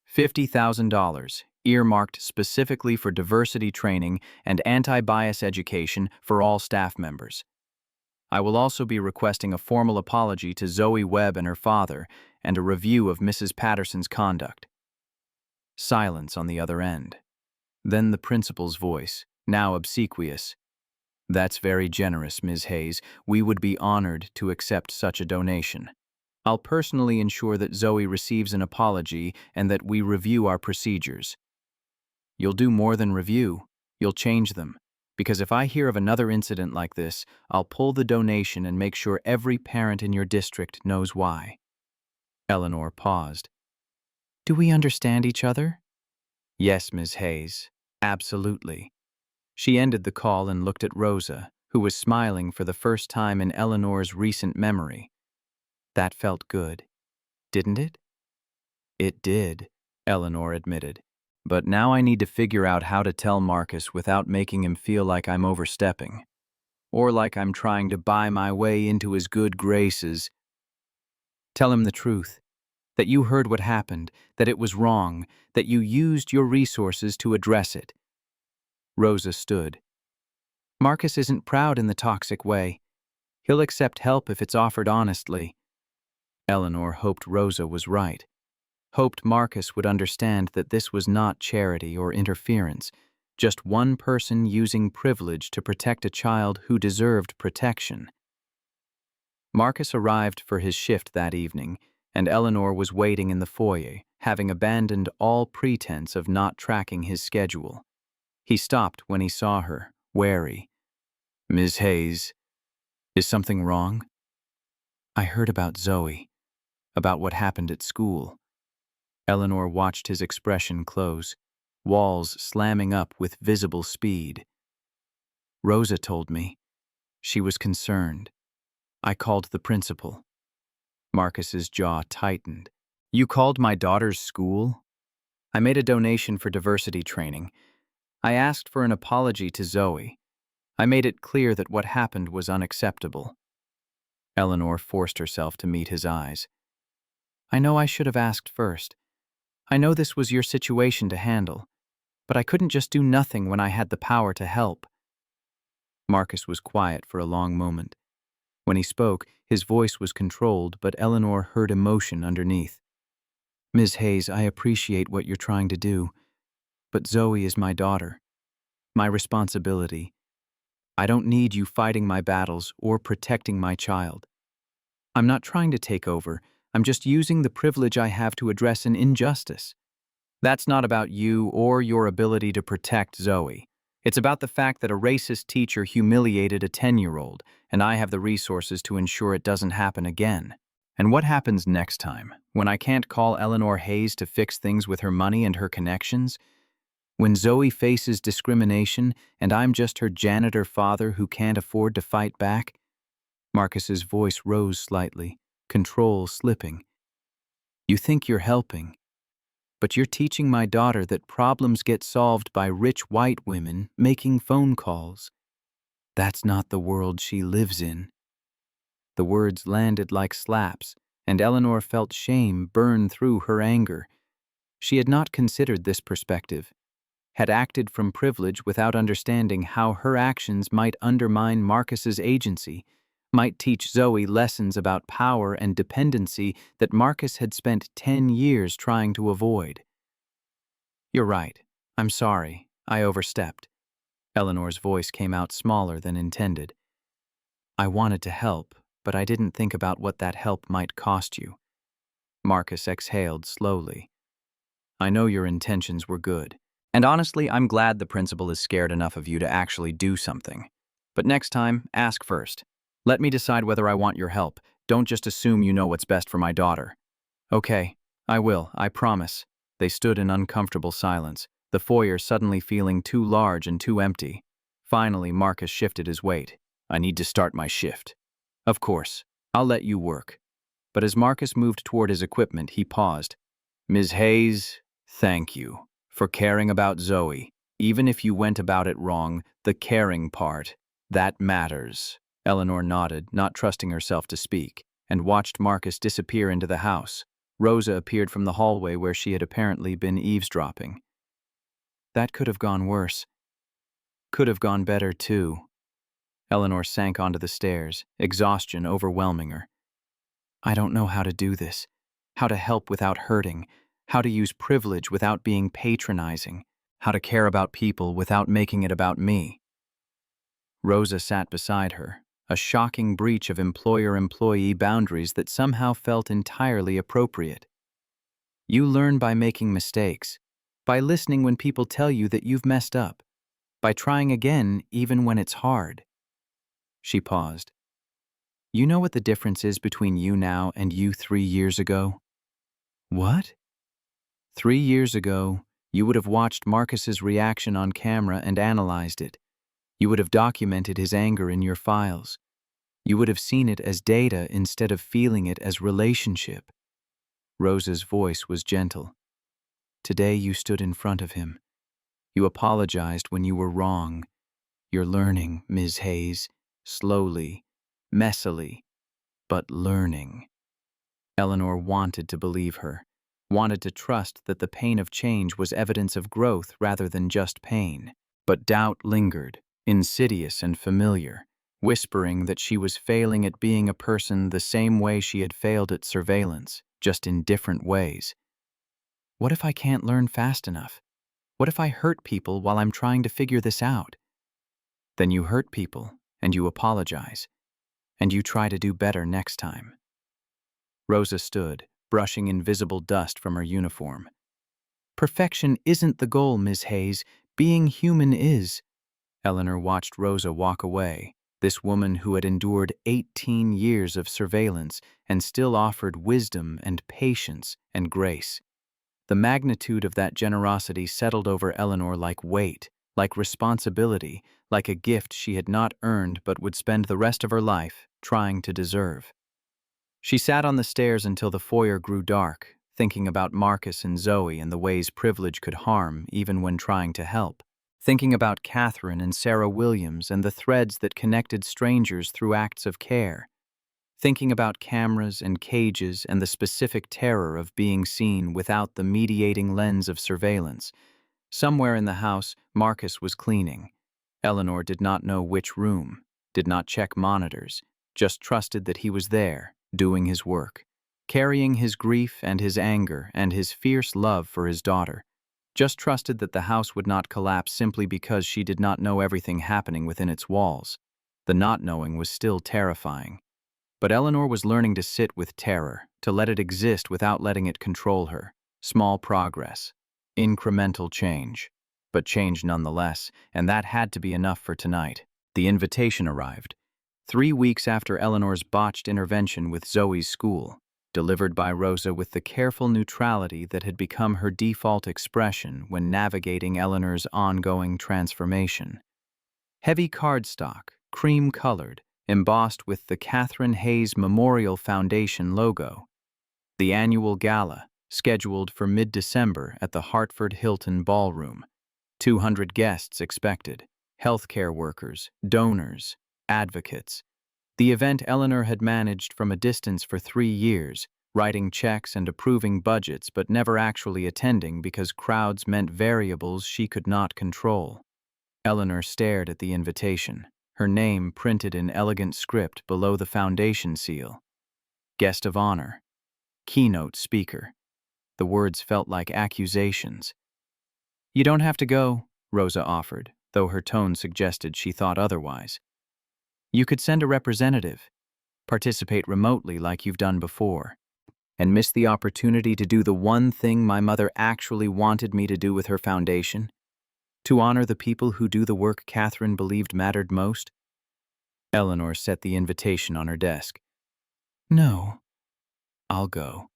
Speaker 1: $50,000, earmarked specifically for diversity training and anti-bias education for all staff members. I will also be requesting a formal apology to Zoe Webb and her father and a review of Mrs. Patterson's conduct." Silence on the other end. Then the principal's voice, now obsequious. "That's very generous, Ms. Hayes. We would be honored to accept such a donation. I'll personally ensure that Zoe receives an apology and that we review our procedures." "You'll do more than review. You'll change them. Because if I hear of another incident like this, I'll pull the donation and make sure every parent in your district knows why." Eleanor paused. "Do we understand each other?" "Yes, Ms. Hayes. Absolutely." She ended the call and looked at Rosa, who was smiling for the first time in Eleanor's recent memory. That felt good, didn't it? "It did," Eleanor admitted. "But now I need to figure out how to tell Marcus without making him feel like I'm overstepping, or like I'm trying to buy my way into his good graces. Tell him the truth, that you heard what happened, that it was wrong, that you used your resources to address it." Rosa stood. "Marcus isn't proud in the toxic way. He'll accept help if it's offered honestly." Eleanor hoped Rosa was right. Hoped Marcus would understand that this was not charity or interference, just one person using privilege to protect a child who deserved protection. Marcus arrived for his shift that evening, and Eleanor was waiting in the foyer, having abandoned all pretense of not tracking his schedule. He stopped when he saw her, wary. "Ms. Hayes, is something wrong?" "I heard about Zoe, about what happened at school." Eleanor watched his expression close, walls slamming up with visible speed. "Rosa told me. She was concerned. I called the principal." Marcus's jaw tightened. "You called my daughter's school?" "I made a donation for diversity training. I asked for an apology to Zoe. I made it clear that what happened was unacceptable." Eleanor forced herself to meet his eyes. "I know I should have asked first. I know this was your situation to handle, but I couldn't just do nothing when I had the power to help." Marcus was quiet for a long moment. When he spoke, his voice was controlled, but Eleanor heard emotion underneath. "Ms. Hayes, I appreciate what you're trying to do, but Zoe is my daughter, my responsibility. I don't need you fighting my battles or protecting my child. I'm not trying to take over. I'm just using the privilege I have to address an injustice. That's not about you or your ability to protect Zoe. It's about the fact that a racist teacher humiliated a 10-year-old, and I have the resources to ensure it doesn't happen again. And what happens next time, when I can't call Eleanor Hayes to fix things with her money and her connections? When Zoe faces discrimination, and I'm just her janitor father who can't afford to fight back?" Marcus's voice rose slightly, control slipping. "You think you're helping, but you're teaching my daughter that problems get solved by rich white women making phone calls. That's not the world she lives in." The words landed like slaps, and Eleanor felt shame burn through her anger. She had not considered this perspective. had acted from privilege without understanding how her actions might undermine Marcus's agency, might teach Zoe lessons about power and dependency that Marcus had spent 10 years trying to avoid. "You're right. I'm sorry. I overstepped." Eleanor's voice came out smaller than intended. "I wanted to help, but I didn't think about what that help might cost you." Marcus exhaled slowly. "I know your intentions were good. And honestly, I'm glad the principal is scared enough of you to actually do something. But next time, ask first. Let me decide whether I want your help. Don't just assume you know what's best for my daughter." "Okay, I will, I promise." They stood in uncomfortable silence, the foyer suddenly feeling too large and too empty. Finally, Marcus shifted his weight. "I need to start my shift." "Of course, I'll let you work." But as Marcus moved toward his equipment, he paused. "Ms. Hayes, thank you for caring about Zoe. Even if you went about it wrong, the caring part, that matters." Eleanor nodded, not trusting herself to speak, and watched Marcus disappear into the house. Rosa appeared from the hallway where she had apparently been eavesdropping. "That could have gone worse. Could have gone better, too." Eleanor sank onto the stairs, exhaustion overwhelming her. "I don't know how to do this. How to help without hurting. How to use privilege without being patronizing. How to care about people without making it about me." Rosa sat beside her, a shocking breach of employer-employee boundaries that somehow felt entirely appropriate. "You learn by making mistakes, by listening when people tell you that you've messed up, by trying again even when it's hard." She paused. "You know what the difference is between you now and you 3 years ago?" "What?" 3 years ago, you would have watched Marcus's reaction on camera and analyzed it. You would have documented his anger in your files. You would have seen it as data instead of feeling it as relationship. Rosa's voice was gentle. Today you stood in front of him. You apologized when you were wrong. You're learning, Ms. Hayes, slowly, messily, but learning. Eleanor wanted to believe her, wanted to trust that the pain of change was evidence of growth rather than just pain. But doubt lingered, insidious and familiar, whispering that she was failing at being a person the same way she had failed at surveillance, just in different ways. What if I can't learn fast enough? What if I hurt people while I'm trying to figure this out? Then you hurt people, and you apologize, and you try to do better next time. Rosa stood, brushing invisible dust from her uniform. "Perfection isn't the goal, Ms. Hayes. Being human is." Eleanor watched Rosa walk away, this woman who had endured 18 years of surveillance and still offered wisdom and patience and grace. The magnitude of that generosity settled over Eleanor like weight, like responsibility, like a gift she had not earned but would spend the rest of her life trying to deserve. She sat on the stairs until the foyer grew dark, thinking about Marcus and Zoe and the ways privilege could harm even when trying to help. Thinking about Catherine and Sarah Williams and the threads that connected strangers through acts of care. Thinking about cameras and cages and the specific terror of being seen without the mediating lens of surveillance. Somewhere in the house, Marcus was cleaning. Eleanor did not know which room, did not check monitors, just trusted that he was there, doing his work, carrying his grief and his anger and his fierce love for his daughter. Just trusted that the house would not collapse simply because she did not know everything happening within its walls. The not knowing was still terrifying. But Eleanor was learning to sit with terror, to let it exist without letting it control her. Small progress, incremental change, but change nonetheless, and that had to be enough for tonight. The invitation arrived. 3 weeks after Eleanor's botched intervention with Zoe's school, delivered by Rosa with the careful neutrality that had become her default expression when navigating Eleanor's ongoing transformation. Heavy cardstock, cream-colored, embossed with the Catherine Hayes Memorial Foundation logo. The annual gala, scheduled for mid-December at the Hartford Hilton Ballroom. 200 guests expected, healthcare workers, donors, advocates. The event Eleanor had managed from a distance for 3 years, writing checks and approving budgets but never actually attending because crowds meant variables she could not control. Eleanor stared at the invitation, her name printed in elegant script below the foundation seal. Guest of honor. Keynote speaker. The words felt like accusations. "You don't have to go," Rosa offered, though her tone suggested she thought otherwise. "You could send a representative, participate remotely like you've done before, and miss the opportunity to do the one thing my mother actually wanted me to do with her foundation, to honor the people who do the work Catherine believed mattered most." Eleanor set the invitation on her desk. "No, I'll go.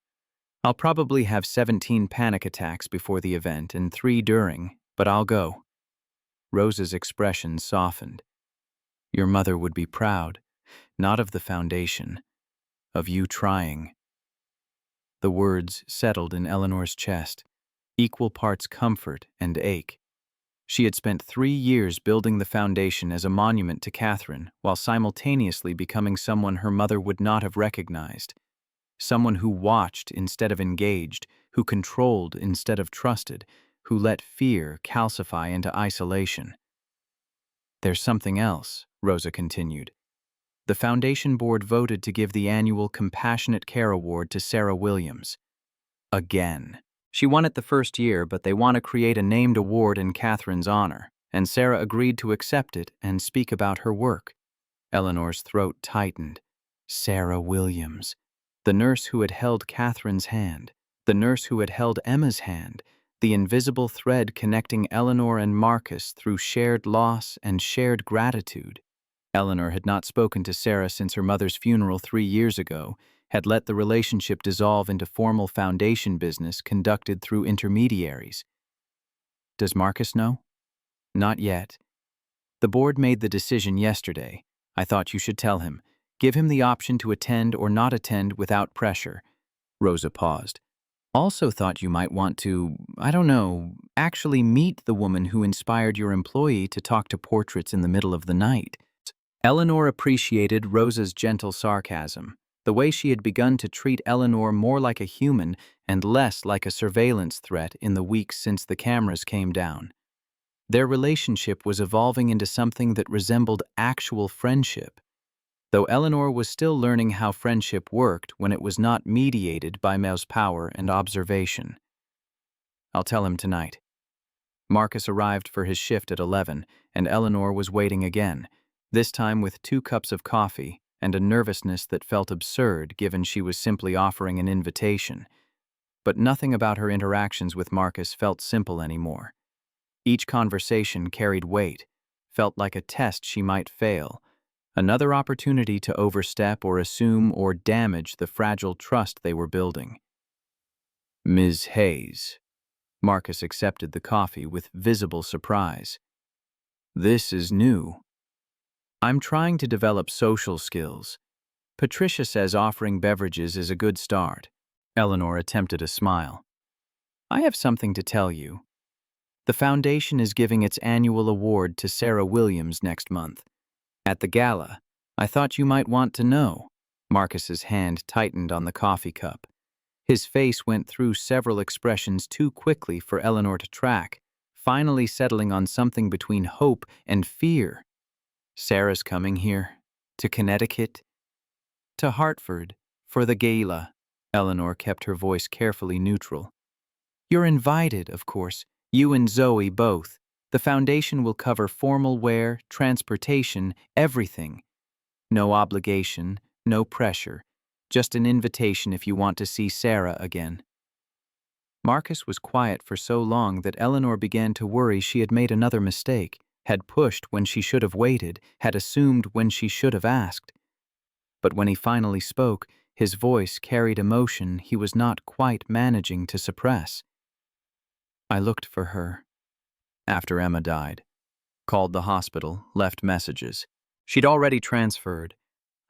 Speaker 1: I'll probably have 17 panic attacks before the event and 3 during, but I'll go." Rosa's expression softened. "Your mother would be proud, not of the foundation, of you trying." The words settled in Eleanor's chest, equal parts comfort and ache. She had spent 3 years building the foundation as a monument to Catherine, while simultaneously becoming someone her mother would not have recognized. Someone who watched instead of engaged, who controlled instead of trusted, who let fear calcify into isolation. "There's something else," Rosa continued. "The foundation board voted to give the annual Compassionate Care Award to Sarah Williams. Again. She won it the first year, but they want to create a named award in Catherine's honor, and Sarah agreed to accept it and speak about her work." Eleanor's throat tightened. Sarah Williams. The nurse who had held Catherine's hand, the nurse who had held Emma's hand, the invisible thread connecting Eleanor and Marcus through shared loss and shared gratitude. Eleanor had not spoken to Sarah since her mother's funeral 3 years ago, had let the relationship dissolve into formal foundation business conducted through intermediaries. "Does Marcus know?" "Not yet. The board made the decision yesterday. I thought you should tell him. Give him the option to attend or not attend without pressure." Rosa paused. "Also thought you might want to, I don't know, actually meet the woman who inspired your employee to talk to portraits in the middle of the night." Eleanor appreciated Rosa's gentle sarcasm, the way she had begun to treat Eleanor more like a human and less like a surveillance threat in the weeks since the cameras came down. Their relationship was evolving into something that resembled actual friendship, though Eleanor was still learning how friendship worked when it was not mediated by Mel's power and observation. "I'll tell him tonight." Marcus arrived for his shift at 11, and Eleanor was waiting again, this time with 2 cups of coffee and a nervousness that felt absurd given she was simply offering an invitation. But nothing about her interactions with Marcus felt simple anymore. Each conversation carried weight, felt like a test she might fail, another opportunity to overstep or assume or damage the fragile trust they were building. "Ms. Hayes." Marcus accepted the coffee with visible surprise. "This is new." "I'm trying to develop social skills. Patricia says offering beverages is a good start." Eleanor attempted a smile. "I have something to tell you. The foundation is giving its annual award to Sarah Williams next month. At the gala, I thought you might want to know." Marcus's hand tightened on the coffee cup. His face went through several expressions too quickly for Eleanor to track, finally settling on something between hope and fear. "Sarah's coming here? To Connecticut?" "To Hartford, for the gala." Eleanor kept her voice carefully neutral. "You're invited, of course, you and Zoe both. The foundation will cover formal wear, transportation, everything. No obligation, no pressure, just an invitation if you want to see Sarah again." Marcus was quiet for so long that Eleanor began to worry she had made another mistake, had pushed when she should have waited, had assumed when she should have asked. But when he finally spoke, his voice carried emotion he was not quite managing to suppress. "I looked for her after Emma died. Called the hospital, left messages. She'd already transferred.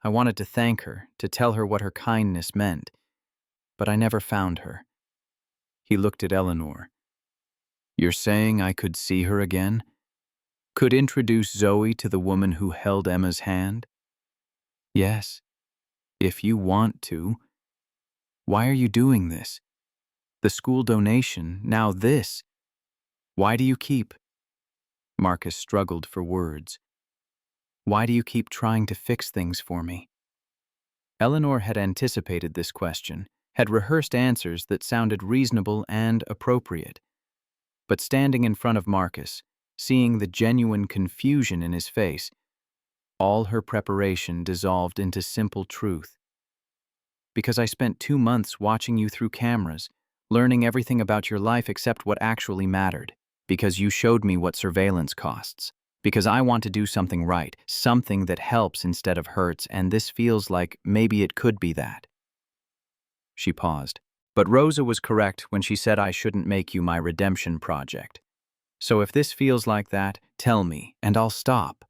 Speaker 1: I wanted to thank her, to tell her what her kindness meant. But I never found her." He looked at Eleanor. "You're saying I could see her again? Could introduce Zoe to the woman who held Emma's hand?" "Yes, if you want to." Why are you doing this? The school donation, now this. Why do you keep? Marcus struggled for words. Why do you keep trying to fix things for me? Eleanor had anticipated this question, had rehearsed answers that sounded reasonable and appropriate. But standing in front of Marcus, seeing the genuine confusion in his face, all her preparation dissolved into simple truth. Because I spent 2 months watching you through cameras, learning everything about your life except what actually mattered. Because you showed me what surveillance costs. Because I want to do something right, something that helps instead of hurts, and this feels like maybe it could be that. She paused. But Rosa was correct when she said I shouldn't make you my redemption project. So if this feels like that, tell me, and I'll stop.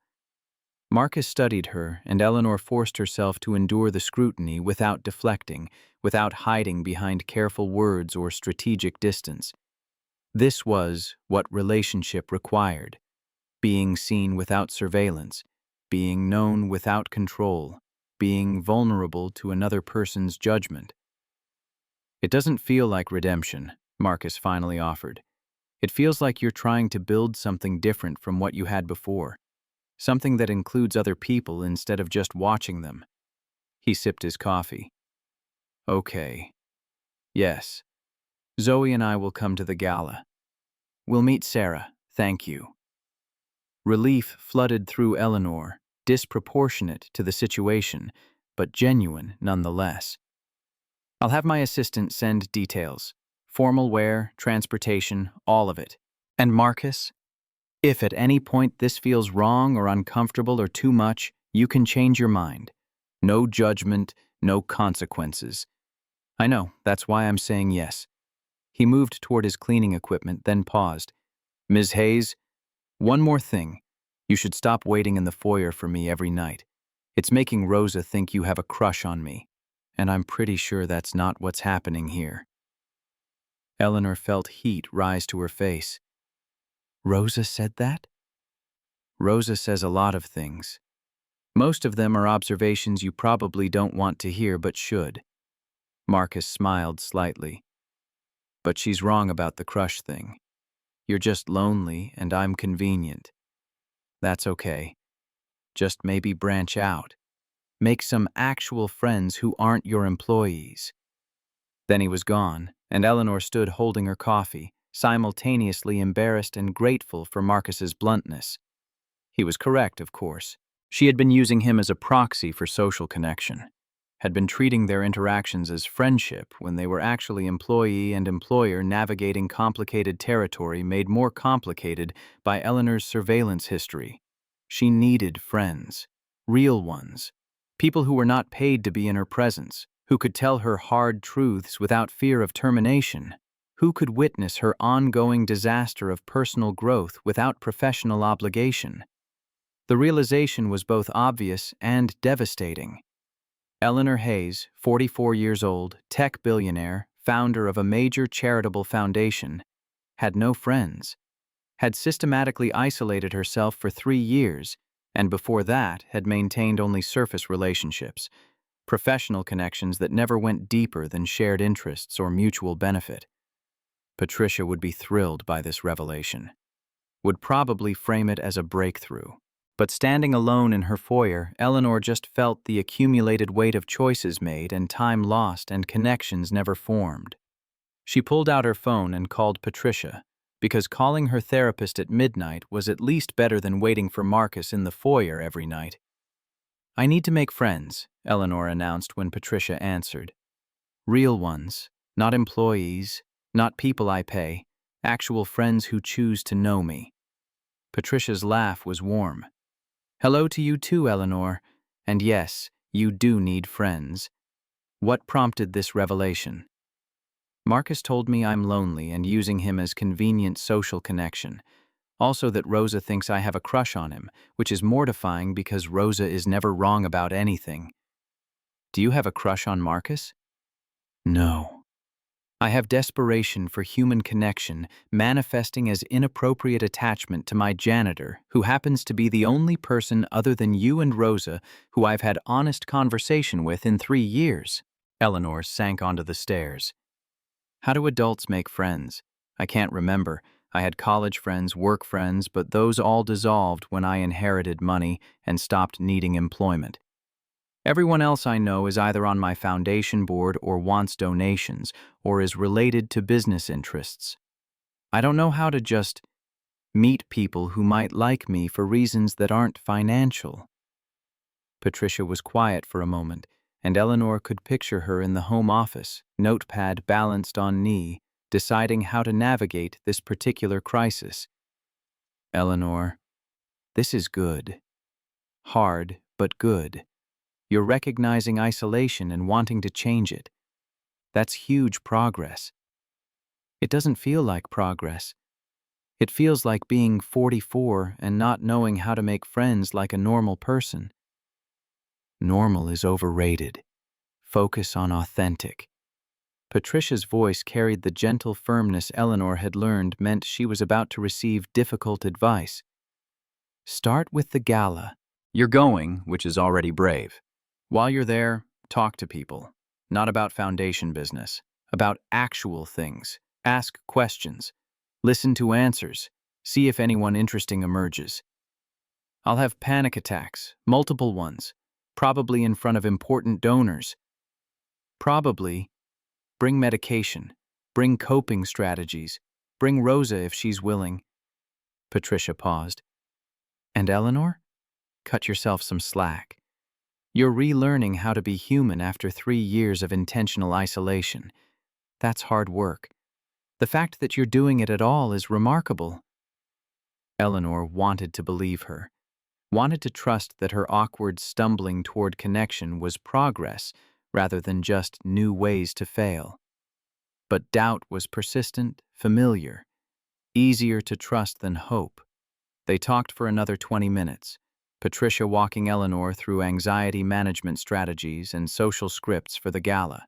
Speaker 1: Marcus studied her, and Eleanor forced herself to endure the scrutiny without deflecting, without hiding behind careful words or strategic distance. This was what relationship required. Being seen without surveillance, being known without control, being vulnerable to another person's judgment. It doesn't feel like redemption, Marcus finally offered. It feels like you're trying to build something different from what you had before. Something that includes other people instead of just watching them. He sipped his coffee. Okay. Yes. Zoe and I will come to the gala. We'll meet Sarah, thank you. Relief flooded through Eleanor, disproportionate to the situation, but genuine nonetheless. I'll have my assistant send details. Formal wear, transportation, all of it. And Marcus? If at any point this feels wrong or uncomfortable or too much, you can change your mind. No judgment, no consequences. I know, that's why I'm saying yes. He moved toward his cleaning equipment, then paused. Ms. Hayes, one more thing. You should stop waiting in the foyer for me every night. It's making Rosa think you have a crush on me, and I'm pretty sure that's not what's happening here. Eleanor felt heat rise to her face. Rosa said that? Rosa says a lot of things. Most of them are observations you probably don't want to hear but should. Marcus smiled slightly. But she's wrong about the crush thing. You're just lonely and I'm convenient. That's okay. Just maybe branch out. Make some actual friends who aren't your employees. Then he was gone, and Eleanor stood holding her coffee, simultaneously embarrassed and grateful for Marcus's bluntness. He was correct, of course. She had been using him as a proxy for social connection, had been treating their interactions as friendship when they were actually employee and employer navigating complicated territory made more complicated by Eleanor's surveillance history. She needed friends, real ones, people who were not paid to be in her presence, who could tell her hard truths without fear of termination, who could witness her ongoing disaster of personal growth without professional obligation. The realization was both obvious and devastating. Eleanor Hayes, 44 years old, tech billionaire, founder of a major charitable foundation, had no friends, had systematically isolated herself for 3 years, and before that had maintained only surface relationships, professional connections that never went deeper than shared interests or mutual benefit. Patricia would be thrilled by this revelation, would probably frame it as a breakthrough. But standing alone in her foyer, Eleanor just felt the accumulated weight of choices made and time lost and connections never formed. She pulled out her phone and called Patricia, because calling her therapist at midnight was at least better than waiting for Marcus in the foyer every night. I need to make friends, Eleanor announced when Patricia answered. Real ones, not employees, not people I pay, actual friends who choose to know me. Patricia's laugh was warm. Hello to you too, Eleanor. And yes, you do need friends. What prompted this revelation? Marcus told me I'm lonely and using him as convenient social connection. Also that Rosa thinks I have a crush on him, which is mortifying because Rosa is never wrong about anything. Do you have a crush on Marcus? No. I have desperation for human connection manifesting as inappropriate attachment to my janitor, who happens to be the only person other than you and Rosa who I've had honest conversation with in 3 years. Eleanor sank onto the stairs. How do adults make friends? I can't remember. I had college friends, work friends, but those all dissolved when I inherited money and stopped needing employment. Everyone else I know is either on my foundation board or wants donations, or is related to business interests. I don't know how to just meet people who might like me for reasons that aren't financial. Patricia was quiet for a moment, and Eleanor could picture her in the home office, notepad balanced on knee, deciding how to navigate this particular crisis. Eleanor, this is good. Hard, but good. You're recognizing isolation and wanting to change it. That's huge progress. It doesn't feel like progress. It feels like being 44 and not knowing how to make friends like a normal person. Normal is overrated. Focus on authentic. Patricia's voice carried the gentle firmness Eleanor had learned meant she was about to receive difficult advice. Start with the gala. You're going, which is already brave. While you're there, talk to people. Not about foundation business. About actual things. Ask questions. Listen to answers. See if anyone interesting emerges. I'll have panic attacks, multiple ones, probably in front of important donors. Probably. Bring medication. Bring coping strategies. Bring Rosa if she's willing. Patricia paused. And Eleanor? Cut yourself some slack. You're relearning how to be human after 3 years of intentional isolation. That's hard work. The fact that you're doing it at all is remarkable. Eleanor wanted to believe her, wanted to trust that her awkward stumbling toward connection was progress rather than just new ways to fail. But doubt was persistent, familiar, easier to trust than hope. They talked for another 20 minutes, Patricia walking Eleanor through anxiety management strategies and social scripts for the gala,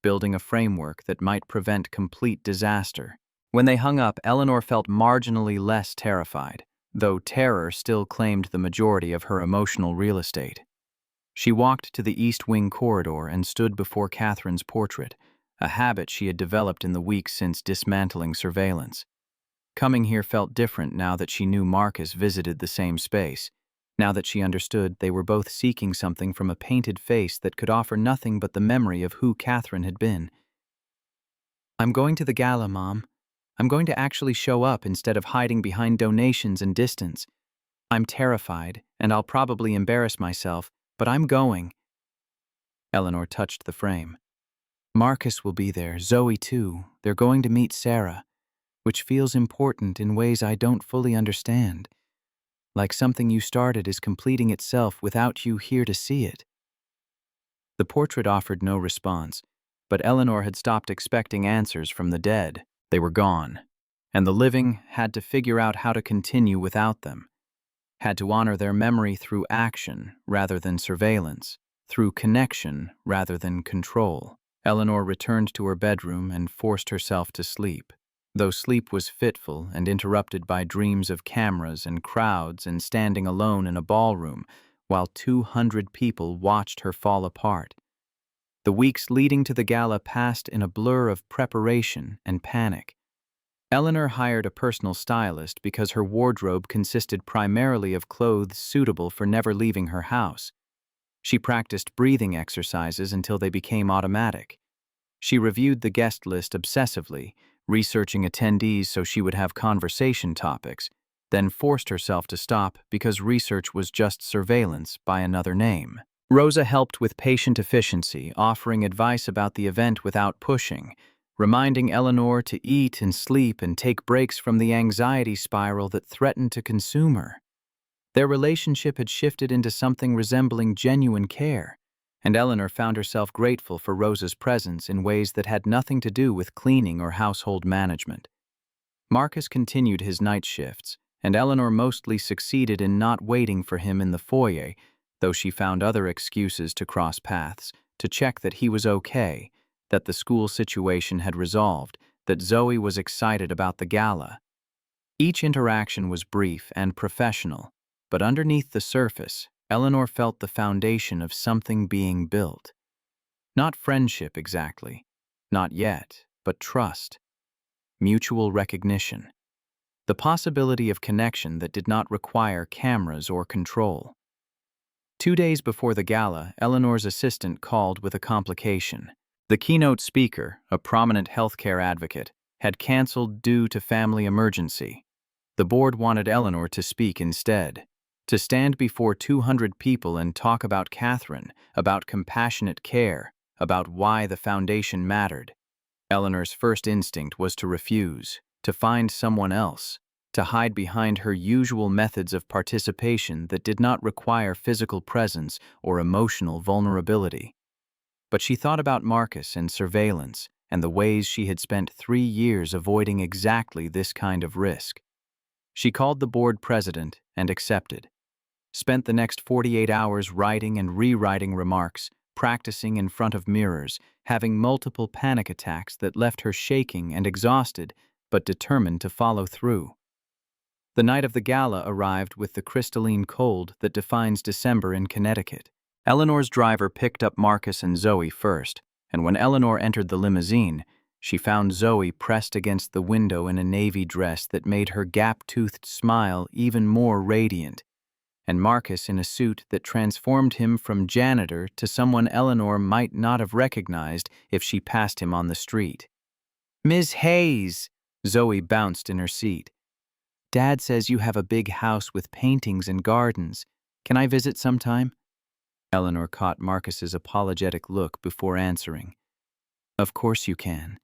Speaker 1: building a framework that might prevent complete disaster. When they hung up, Eleanor felt marginally less terrified, though terror still claimed the majority of her emotional real estate. She walked to the East Wing corridor and stood before Catherine's portrait, a habit she had developed in the weeks since dismantling surveillance. Coming here felt different now that she knew Marcus visited the same space, now that she understood they were both seeking something from a painted face that could offer nothing but the memory of who Catherine had been. I'm going to the gala, Mom. I'm going to actually show up instead of hiding behind donations and distance. I'm terrified, and I'll probably embarrass myself, but I'm going. Eleanor touched the frame. Marcus will be there, Zoe too. They're going to meet Sarah, which feels important in ways I don't fully understand. Like something you started is completing itself without you here to see it. The portrait offered no response, but Eleanor had stopped expecting answers from the dead. They were gone, and the living had to figure out how to continue without them, had to honor their memory through action rather than surveillance, through connection rather than control. Eleanor returned to her bedroom and forced herself to sleep, though sleep was fitful and interrupted by dreams of cameras and crowds and standing alone in a ballroom while 200 people watched her fall apart. The weeks leading to the gala passed in a blur of preparation and panic. Eleanor hired a personal stylist because her wardrobe consisted primarily of clothes suitable for never leaving her house. She practiced breathing exercises until they became automatic. She reviewed the guest list obsessively, researching attendees so she would have conversation topics, then forced herself to stop because research was just surveillance by another name. Rosa helped with patient efficiency, offering advice about the event without pushing, reminding Eleanor to eat and sleep and take breaks from the anxiety spiral that threatened to consume her. Their relationship had shifted into something resembling genuine care, and Eleanor found herself grateful for Rosa's presence in ways that had nothing to do with cleaning or household management. Marcus continued his night shifts, and Eleanor mostly succeeded in not waiting for him in the foyer, though she found other excuses to cross paths, to check that he was okay, that the school situation had resolved, that Zoe was excited about the gala. Each interaction was brief and professional, but underneath the surface, Eleanor felt the foundation of something being built. Not friendship exactly. Not yet, but trust. Mutual recognition. The possibility of connection that did not require cameras or control. 2 days before the gala, Eleanor's assistant called with a complication. The keynote speaker, a prominent healthcare advocate, had canceled due to family emergency. The board wanted Eleanor to speak instead, to stand before 200 people and talk about Catherine, about compassionate care, about why the foundation mattered. Eleanor's first instinct was to refuse, to find someone else, to hide behind her usual methods of participation that did not require physical presence or emotional vulnerability. But she thought about Marcus and surveillance and the ways she had spent 3 years avoiding exactly this kind of risk. She called the board president and accepted. Spent the next 48 hours writing and rewriting remarks, practicing in front of mirrors, having multiple panic attacks that left her shaking and exhausted, but determined to follow through. The night of the gala arrived with the crystalline cold that defines December in Connecticut. Eleanor's driver picked up Marcus and Zoe first, and when Eleanor entered the limousine, she found Zoe pressed against the window in a navy dress that made her gap-toothed smile even more radiant, and Marcus in a suit that transformed him from janitor to someone Eleanor might not have recognized if she passed him on the street. "Ms. Hayes!" Zoe bounced in her seat. "Dad says you have a big house with paintings and gardens. Can I visit sometime?" Eleanor caught Marcus's apologetic look before answering. "Of course you can.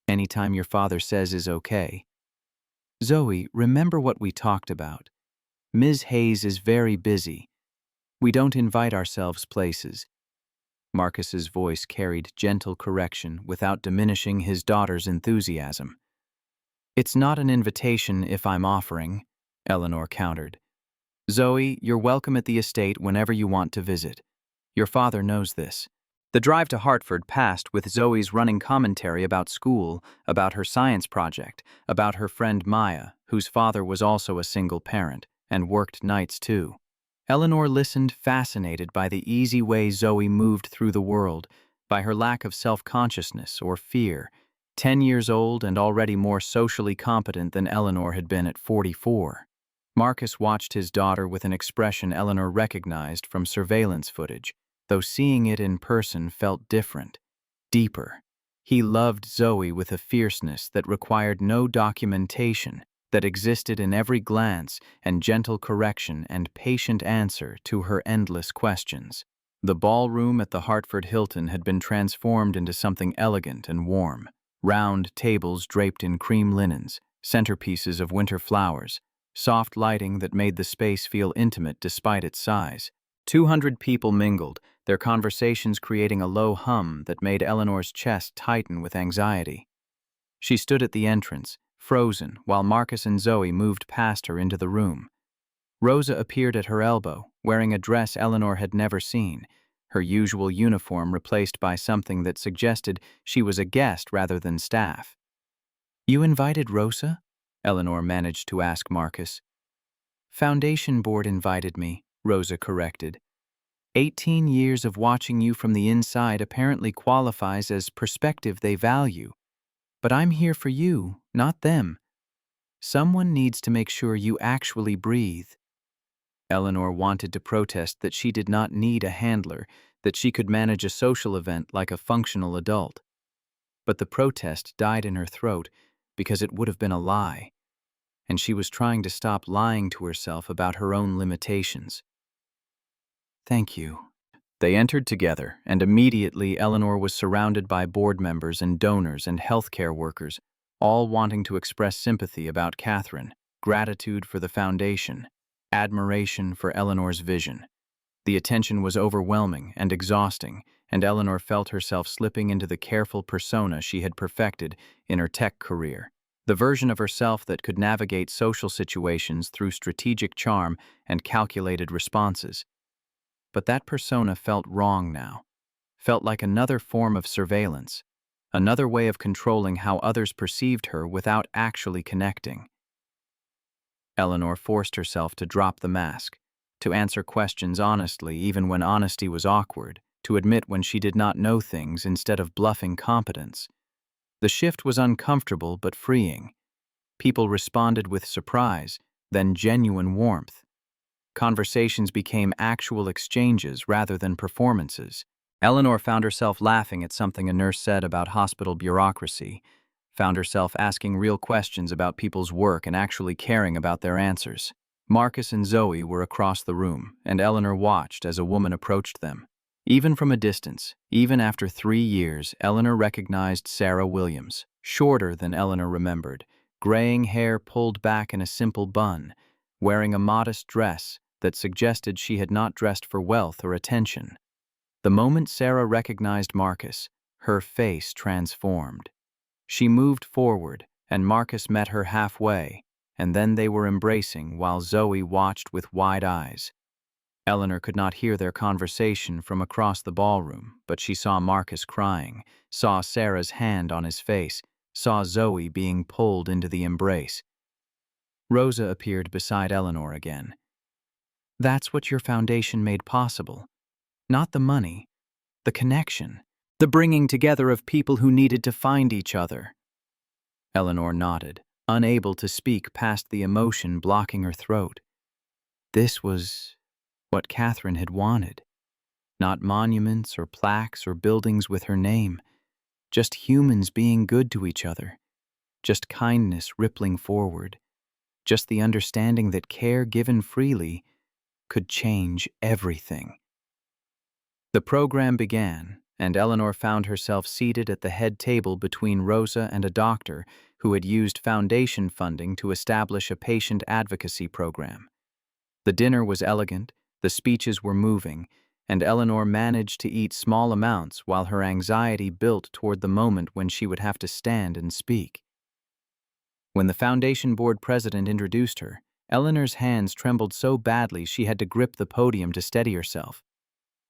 Speaker 1: Anytime your father says is okay." "Zoe, remember what we talked about. Ms. Hayes is very busy. We don't invite ourselves places." Marcus's voice carried gentle correction without diminishing his daughter's enthusiasm. "It's not an invitation if I'm offering," Eleanor countered. "Zoe, you're welcome at the estate whenever you want to visit. Your father knows this." The drive to Hartford passed with Zoe's running commentary about school, about her science project, about her friend Maya, whose father was also a single parent, and worked nights too. Eleanor listened, fascinated by the easy way Zoe moved through the world, by her lack of self-consciousness or fear, 10 years old and already more socially competent than Eleanor had been at 44. Marcus watched his daughter with an expression Eleanor recognized from surveillance footage, though seeing it in person felt different, deeper. He loved Zoe with a fierceness that required no documentation, that existed in every glance and gentle correction and patient answer to her endless questions. The ballroom at the Hartford Hilton had been transformed into something elegant and warm. Round tables draped in cream linens, centerpieces of winter flowers, soft lighting that made the space feel intimate despite its size. 200 people mingled, their conversations creating a low hum that made Eleanor's chest tighten with anxiety. She stood at the entrance, frozen, while Marcus and Zoe moved past her into the room. Rosa appeared at her elbow, wearing a dress Eleanor had never seen, her usual uniform replaced by something that suggested she was a guest rather than staff. "You invited Rosa?" Eleanor managed to ask Marcus. "Foundation board invited me," Rosa corrected. 18 years of watching you from the inside apparently qualifies as perspective they value. But I'm here for you, not them. Someone needs to make sure you actually breathe." Eleanor wanted to protest that she did not need a handler, that she could manage a social event like a functional adult. But the protest died in her throat because it would have been a lie, and she was trying to stop lying to herself about her own limitations. "Thank you." They entered together, and immediately Eleanor was surrounded by board members and donors and healthcare workers, all wanting to express sympathy about Catherine, gratitude for the foundation, admiration for Eleanor's vision. The attention was overwhelming and exhausting, and Eleanor felt herself slipping into the careful persona she had perfected in her tech career, the version of herself that could navigate social situations through strategic charm and calculated responses. But that persona felt wrong now, felt like another form of surveillance, another way of controlling how others perceived her without actually connecting. Eleanor forced herself to drop the mask, to answer questions honestly even when honesty was awkward, to admit when she did not know things instead of bluffing competence. The shift was uncomfortable but freeing. People responded with surprise, then genuine warmth. Conversations became actual exchanges rather than performances. Eleanor found herself laughing at something a nurse said about hospital bureaucracy, found herself asking real questions about people's work and actually caring about their answers. Marcus and Zoe were across the room, and Eleanor watched as a woman approached them. Even from a distance, even after 3 years, Eleanor recognized Sarah Williams, shorter than Eleanor remembered, graying hair pulled back in a simple bun, wearing a modest dress that suggested she had not dressed for wealth or attention. The moment Sarah recognized Marcus, her face transformed. She moved forward, and Marcus met her halfway, and then they were embracing while Zoe watched with wide eyes. Eleanor could not hear their conversation from across the ballroom, but she saw Marcus crying, saw Sarah's hand on his face, saw Zoe being pulled into the embrace. Rosa appeared beside Eleanor again. "That's what your foundation made possible. Not the money, the connection, the bringing together of people who needed to find each other." Eleanor nodded, unable to speak past the emotion blocking her throat. This was what Catherine had wanted. Not monuments or plaques or buildings with her name, just humans being good to each other, just kindness rippling forward, just the understanding that care given freely could change everything. The program began, and Eleanor found herself seated at the head table between Rosa and a doctor who had used foundation funding to establish a patient advocacy program. The dinner was elegant, the speeches were moving, and Eleanor managed to eat small amounts while her anxiety built toward the moment when she would have to stand and speak. When the Foundation Board president introduced her, Eleanor's hands trembled so badly she had to grip the podium to steady herself.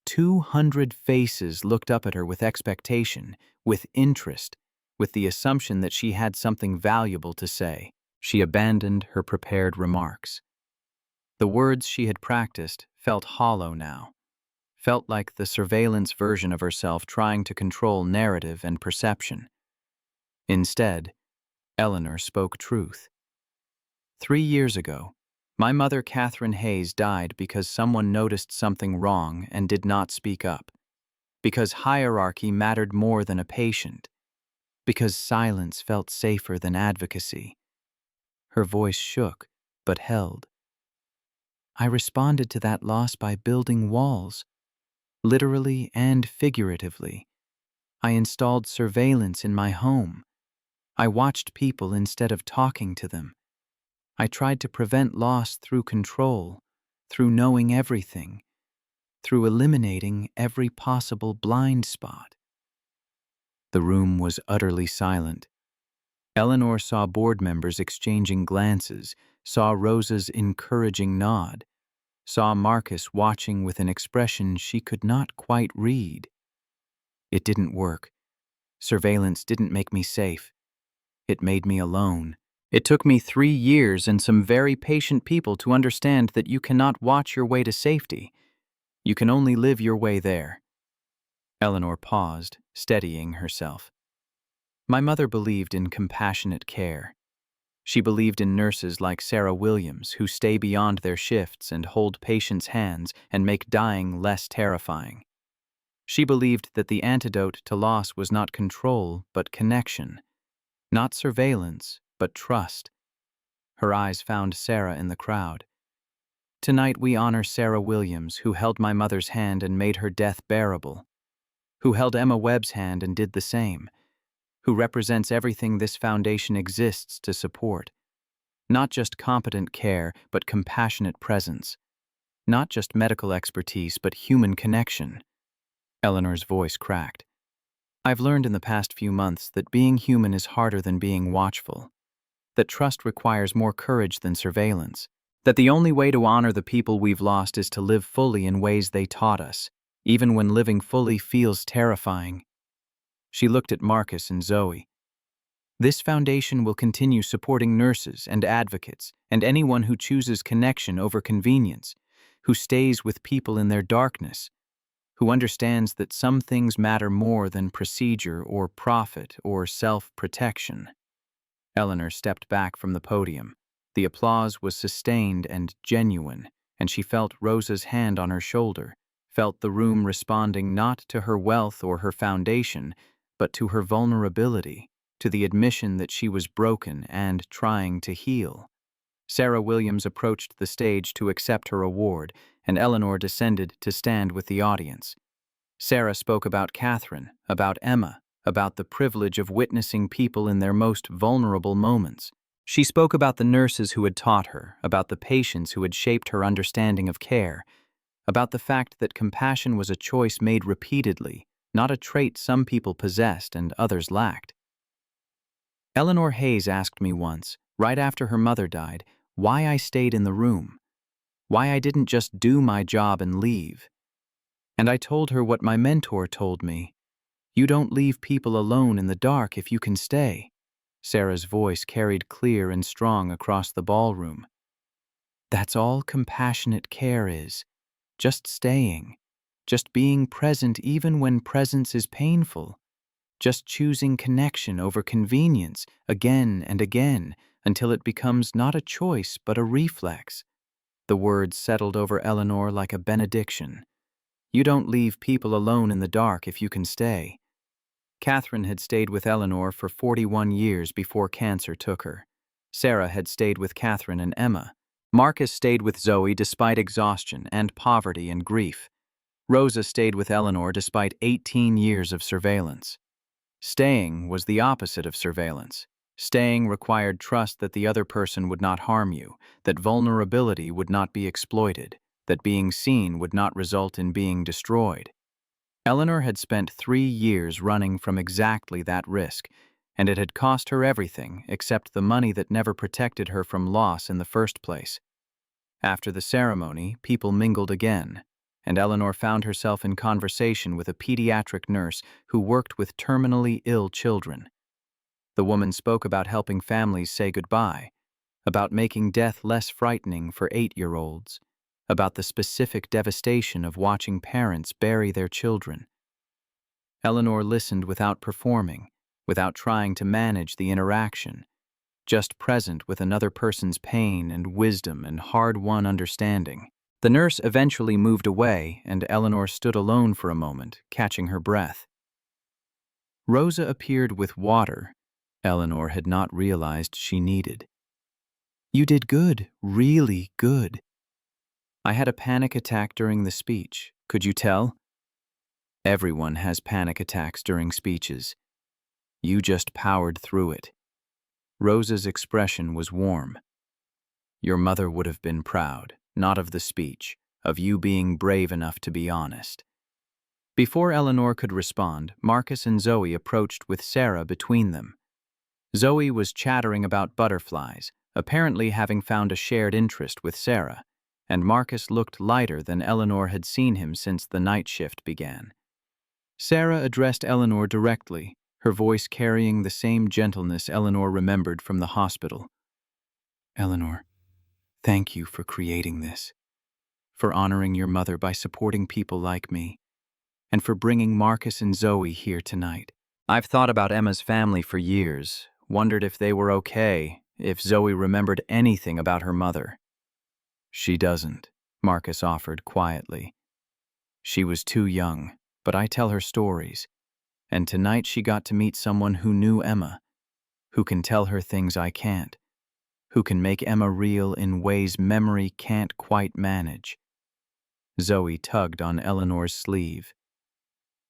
Speaker 1: 200 faces looked up at her with expectation, with interest, with the assumption that she had something valuable to say. She abandoned her prepared remarks. The words she had practiced felt hollow now, felt like the surveillance version of herself trying to control narrative and perception. Instead, Eleanor spoke truth. 3 years ago, my mother, Catherine Hayes, died because someone noticed something wrong and did not speak up, because hierarchy mattered more than a patient, because silence felt safer than advocacy. Her voice shook, but held. I responded to that loss by building walls, literally and figuratively. I installed surveillance in my home. I watched people instead of talking to them. I tried to prevent loss through control, through knowing everything, through eliminating every possible blind spot. The room was utterly silent. Eleanor saw board members exchanging glances, saw Rosa's encouraging nod, saw Marcus watching with an expression she could not quite read. It didn't work. Surveillance didn't make me safe. It made me alone. It took me 3 years and some very patient people to understand that you cannot watch your way to safety. You can only live your way there. Eleanor paused, steadying herself. My mother believed in compassionate care. She believed in nurses like Sarah Williams who stay beyond their shifts and hold patients' hands and make dying less terrifying. She believed that the antidote to loss was not control, but connection. Not surveillance, but trust. Her eyes found Sarah in the crowd. Tonight we honor Sarah Williams, who held my mother's hand and made her death bearable, who held Emma Webb's hand and did the same, who represents everything this foundation exists to support. Not just competent care, but compassionate presence. Not just medical expertise, but human connection. Eleanor's voice cracked. I've learned in the past few months that being human is harder than being watchful, that trust requires more courage than surveillance, that the only way to honor the people we've lost is to live fully in ways they taught us, even when living fully feels terrifying. She looked at Marcus and Zoe. This foundation will continue supporting nurses and advocates and anyone who chooses connection over convenience, who stays with people in their darkness, who understands that some things matter more than procedure or profit or self-protection. Eleanor stepped back from the podium. The applause was sustained and genuine, and she felt Rosa's hand on her shoulder, felt the room responding not to her wealth or her foundation, but to her vulnerability, to the admission that she was broken and trying to heal. Sarah Williams approached the stage to accept her award, and Eleanor descended to stand with the audience. Sarah spoke about Catherine, about Emma, about the privilege of witnessing people in their most vulnerable moments. She spoke about the nurses who had taught her, about the patients who had shaped her understanding of care, about the fact that compassion was a choice made repeatedly, not a trait some people possessed and others lacked. Eleanor Hayes asked me once, right after her mother died, why I stayed in the room, why I didn't just do my job and leave. And I told her what my mentor told me. You don't leave people alone in the dark if you can stay. Sarah's voice carried clear and strong across the ballroom. That's all compassionate care is. Just staying. Just being present even when presence is painful. Just choosing connection over convenience again and again until it becomes not a choice but a reflex. The words settled over Eleanor like a benediction. You don't leave people alone in the dark if you can stay. Catherine had stayed with Eleanor for 41 years before cancer took her. Sarah had stayed with Catherine and Emma. Marcus stayed with Zoe despite exhaustion and poverty and grief. Rosa stayed with Eleanor despite 18 years of surveillance. Staying was the opposite of surveillance. Staying required trust that the other person would not harm you, that vulnerability would not be exploited, that being seen would not result in being destroyed. Eleanor had spent 3 years running from exactly that risk, and it had cost her everything except the money that never protected her from loss in the first place. After the ceremony, people mingled again, and Eleanor found herself in conversation with a pediatric nurse who worked with terminally ill children. The woman spoke about helping families say goodbye, about making death less frightening for 8-year-olds, about the specific devastation of watching parents bury their children. Eleanor listened without performing, without trying to manage the interaction, just present with another person's pain and wisdom and hard-won understanding. The nurse eventually moved away, and Eleanor stood alone for a moment, catching her breath. Rosa appeared with water Eleanor had not realized she needed. You did good, really good. I had a panic attack during the speech. Could you tell? Everyone has panic attacks during speeches. You just powered through it. Rosa's expression was warm. Your mother would have been proud, not of the speech, of you being brave enough to be honest. Before Eleanor could respond, Marcus and Zoe approached with Sarah between them. Zoe was chattering about butterflies, apparently having found a shared interest with Sarah, and Marcus looked lighter than Eleanor had seen him since the night shift began. Sarah addressed Eleanor directly, her voice carrying the same gentleness Eleanor remembered from the hospital. Eleanor, thank you for creating this, for honoring your mother by supporting people like me, and for bringing Marcus and Zoe here tonight. I've thought about Emma's family for years, wondered if they were okay, if Zoe remembered anything about her mother. She doesn't, Marcus offered quietly. She was too young, but I tell her stories, and tonight she got to meet someone who knew Emma, who can tell her things I can't, who can make Emma real in ways memory can't quite manage. Zoe tugged on Eleanor's sleeve.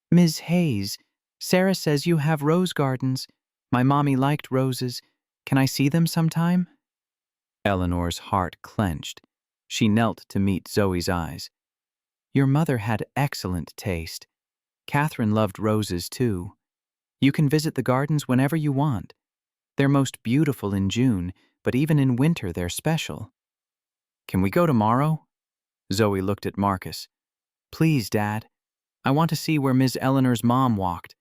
Speaker 1: Ms. Hayes, Sarah says you have rose gardens. My mommy liked roses. Can I see them sometime? Eleanor's heart clenched. She knelt to meet Zoe's eyes. Your mother had excellent taste. Catherine loved roses too. You can visit the gardens whenever you want. They're most beautiful in June, but even in winter they're special. Can we go tomorrow? Zoe looked at Marcus. Please, Dad. I want to see where Ms. Eleanor's mom walked.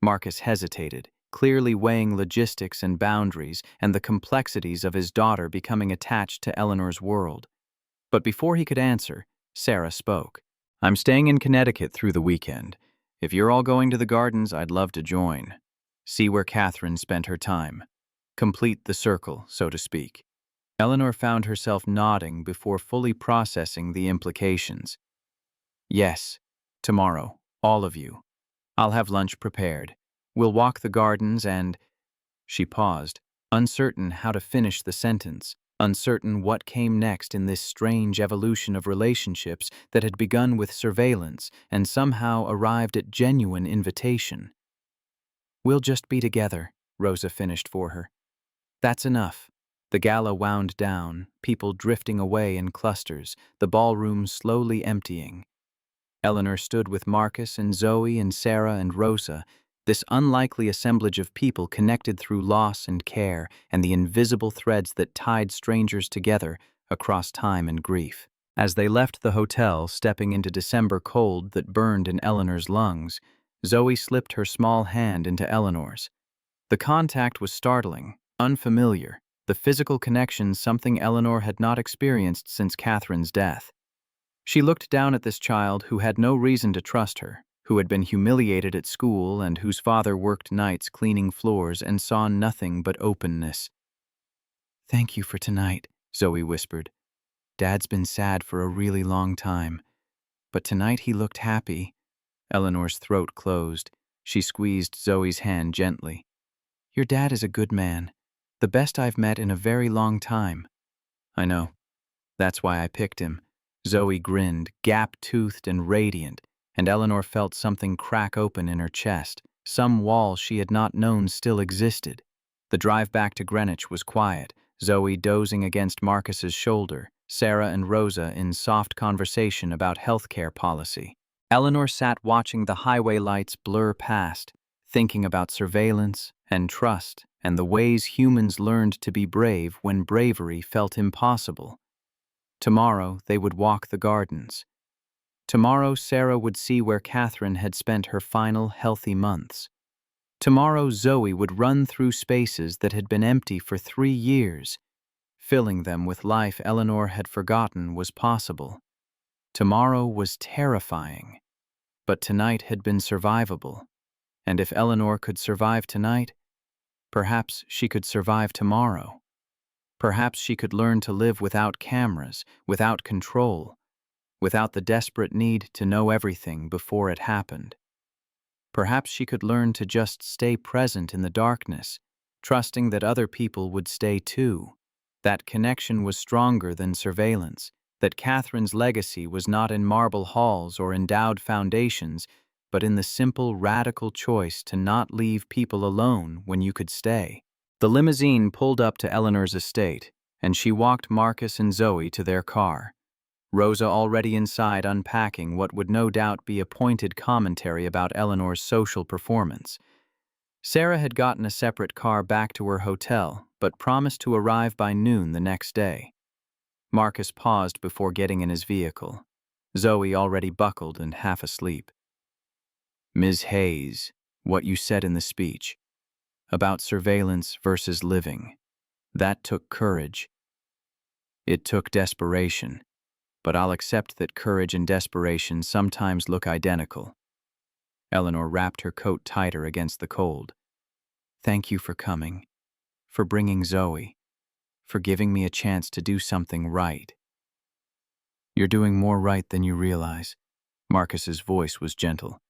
Speaker 1: Marcus hesitated, clearly weighing logistics and boundaries and the complexities of his daughter becoming attached to Eleanor's world. But before he could answer, Sarah spoke. I'm staying in Connecticut through the weekend. If you're all going to the gardens, I'd love to join. See where Catherine spent her time. Complete the circle, so to speak. Eleanor found herself nodding before fully processing the implications. Yes, tomorrow, all of you. I'll have lunch prepared. We'll walk the gardens and… She paused, uncertain how to finish the sentence, uncertain what came next in this strange evolution of relationships that had begun with surveillance and somehow arrived at genuine invitation. We'll just be together, Rosa finished for her. That's enough. The gala wound down, people drifting away in clusters, the ballroom slowly emptying. Eleanor stood with Marcus and Zoe and Sarah and Rosa, this unlikely assemblage of people connected through loss and care and the invisible threads that tied strangers together across time and grief. As they left the hotel, stepping into December cold that burned in Eleanor's lungs, Zoe slipped her small hand into Eleanor's. The contact was startling, unfamiliar, the physical connection something Eleanor had not experienced since Catherine's death. She looked down at this child who had no reason to trust her, who had been humiliated at school and whose father worked nights cleaning floors and saw nothing but openness. "Thank you for tonight," Zoe whispered. "Dad's been sad for a really long time, but tonight he looked happy." Eleanor's throat closed. She squeezed Zoe's hand gently. "Your dad is a good man, the best I've met in a very long time." "I know. That's why I picked him." Zoe grinned, gap-toothed and radiant, and Eleanor felt something crack open in her chest. Some wall she had not known still existed. The drive back to Greenwich was quiet, Zoe dozing against Marcus's shoulder, Sarah and Rosa in soft conversation about healthcare policy. Eleanor sat watching the highway lights blur past, thinking about surveillance and trust and the ways humans learned to be brave when bravery felt impossible. Tomorrow they would walk the gardens. Tomorrow Sarah would see where Catherine had spent her final healthy months. Tomorrow Zoe would run through spaces that had been empty for 3 years, filling them with life Eleanor had forgotten was possible. Tomorrow was terrifying, but tonight had been survivable. And if Eleanor could survive tonight, perhaps she could survive tomorrow. Perhaps she could learn to live without cameras, without control, without the desperate need to know everything before it happened. Perhaps she could learn to just stay present in the darkness, trusting that other people would stay too. That connection was stronger than surveillance, that Catherine's legacy was not in marble halls or endowed foundations, but in the simple, radical choice to not leave people alone when you could stay. The limousine pulled up to Eleanor's estate, and she walked Marcus and Zoe to their car. Rosa already inside unpacking what would no doubt be a pointed commentary about Eleanor's social performance. Sarah had gotten a separate car back to her hotel, but promised to arrive by noon the next day. Marcus paused before getting in his vehicle. Zoe already buckled and half asleep. "Ms. Hayes, what you said in the speech about surveillance versus living, that took courage. It took desperation, but I'll accept that courage and desperation sometimes look identical." Eleanor wrapped her coat tighter against the cold. "Thank you for coming, for bringing Zoe, for giving me a chance to do something right." "You're doing more right than you realize." Marcus's voice was gentle.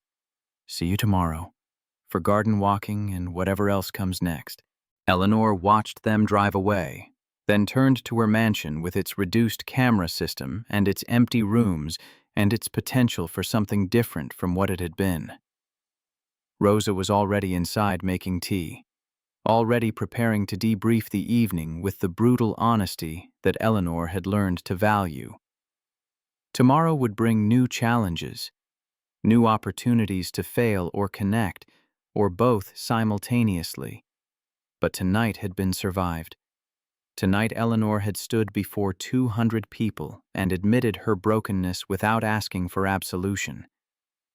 Speaker 1: "See you tomorrow, for garden walking and whatever else comes next." Eleanor watched them drive away, then turned to her mansion with its reduced camera system and its empty rooms and its potential for something different from what it had been. Rosa was already inside making tea, already preparing to debrief the evening with the brutal honesty that Eleanor had learned to value. Tomorrow would bring new challenges, new opportunities to fail or connect, or both simultaneously. But tonight had been survived. Tonight Eleanor had stood before 200 people and admitted her brokenness without asking for absolution.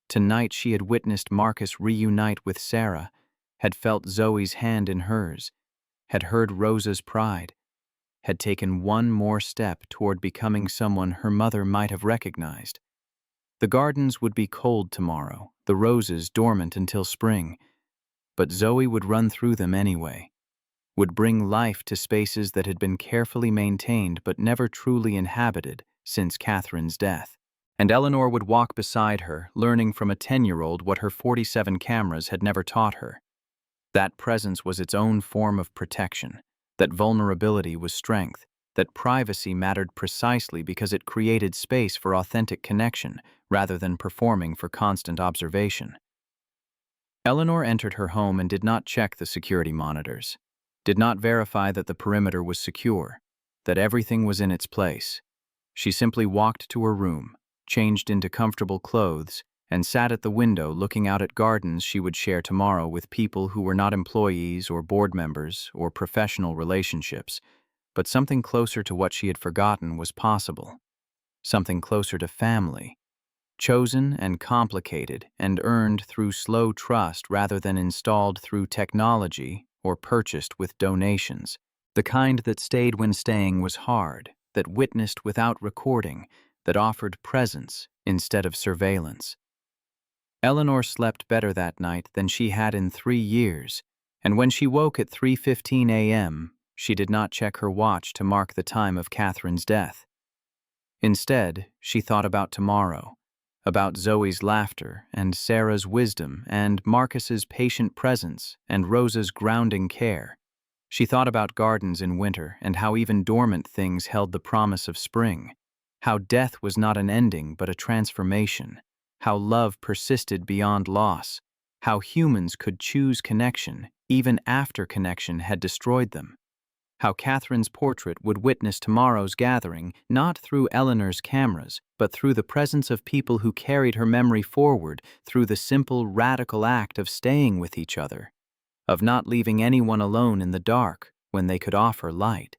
Speaker 1: Tonight she had witnessed Marcus reunite with Sarah, had felt Zoe's hand in hers, had heard Rosa's pride, had taken one more step toward becoming someone her mother might have recognized. The gardens would be cold tomorrow, the roses dormant until spring, but Zoe would run through them anyway, would bring life to spaces that had been carefully maintained but never truly inhabited since Catherine's death. And Eleanor would walk beside her, learning from a 10-year-old what her 47 cameras had never taught her. That presence was its own form of protection, that vulnerability was strength, that privacy mattered precisely because it created space for authentic connection rather than performing for constant observation. Eleanor entered her home and did not check the security monitors, did not verify that the perimeter was secure, that everything was in its place. She simply walked to her room, changed into comfortable clothes, and sat at the window looking out at gardens she would share tomorrow with people who were not employees or board members or professional relationships, but something closer to what she had forgotten was possible, something closer to family, chosen and complicated and earned through slow trust rather than installed through technology or purchased with donations, the kind that stayed when staying was hard, that witnessed without recording, that offered presence instead of surveillance. Eleanor slept better that night than she had in 3 years, and when she woke at 3:15 a.m., she did not check her watch to mark the time of Catherine's death. Instead, she thought about tomorrow, about Zoe's laughter and Sarah's wisdom and Marcus's patient presence and Rosa's grounding care. She thought about gardens in winter and how even dormant things held the promise of spring, how death was not an ending but a transformation, how love persisted beyond loss, how humans could choose connection even after connection had destroyed them, how Catherine's portrait would witness tomorrow's gathering not through Eleanor's cameras, but through the presence of people who carried her memory forward through the simple, radical act of staying with each other, of not leaving anyone alone in the dark when they could offer light.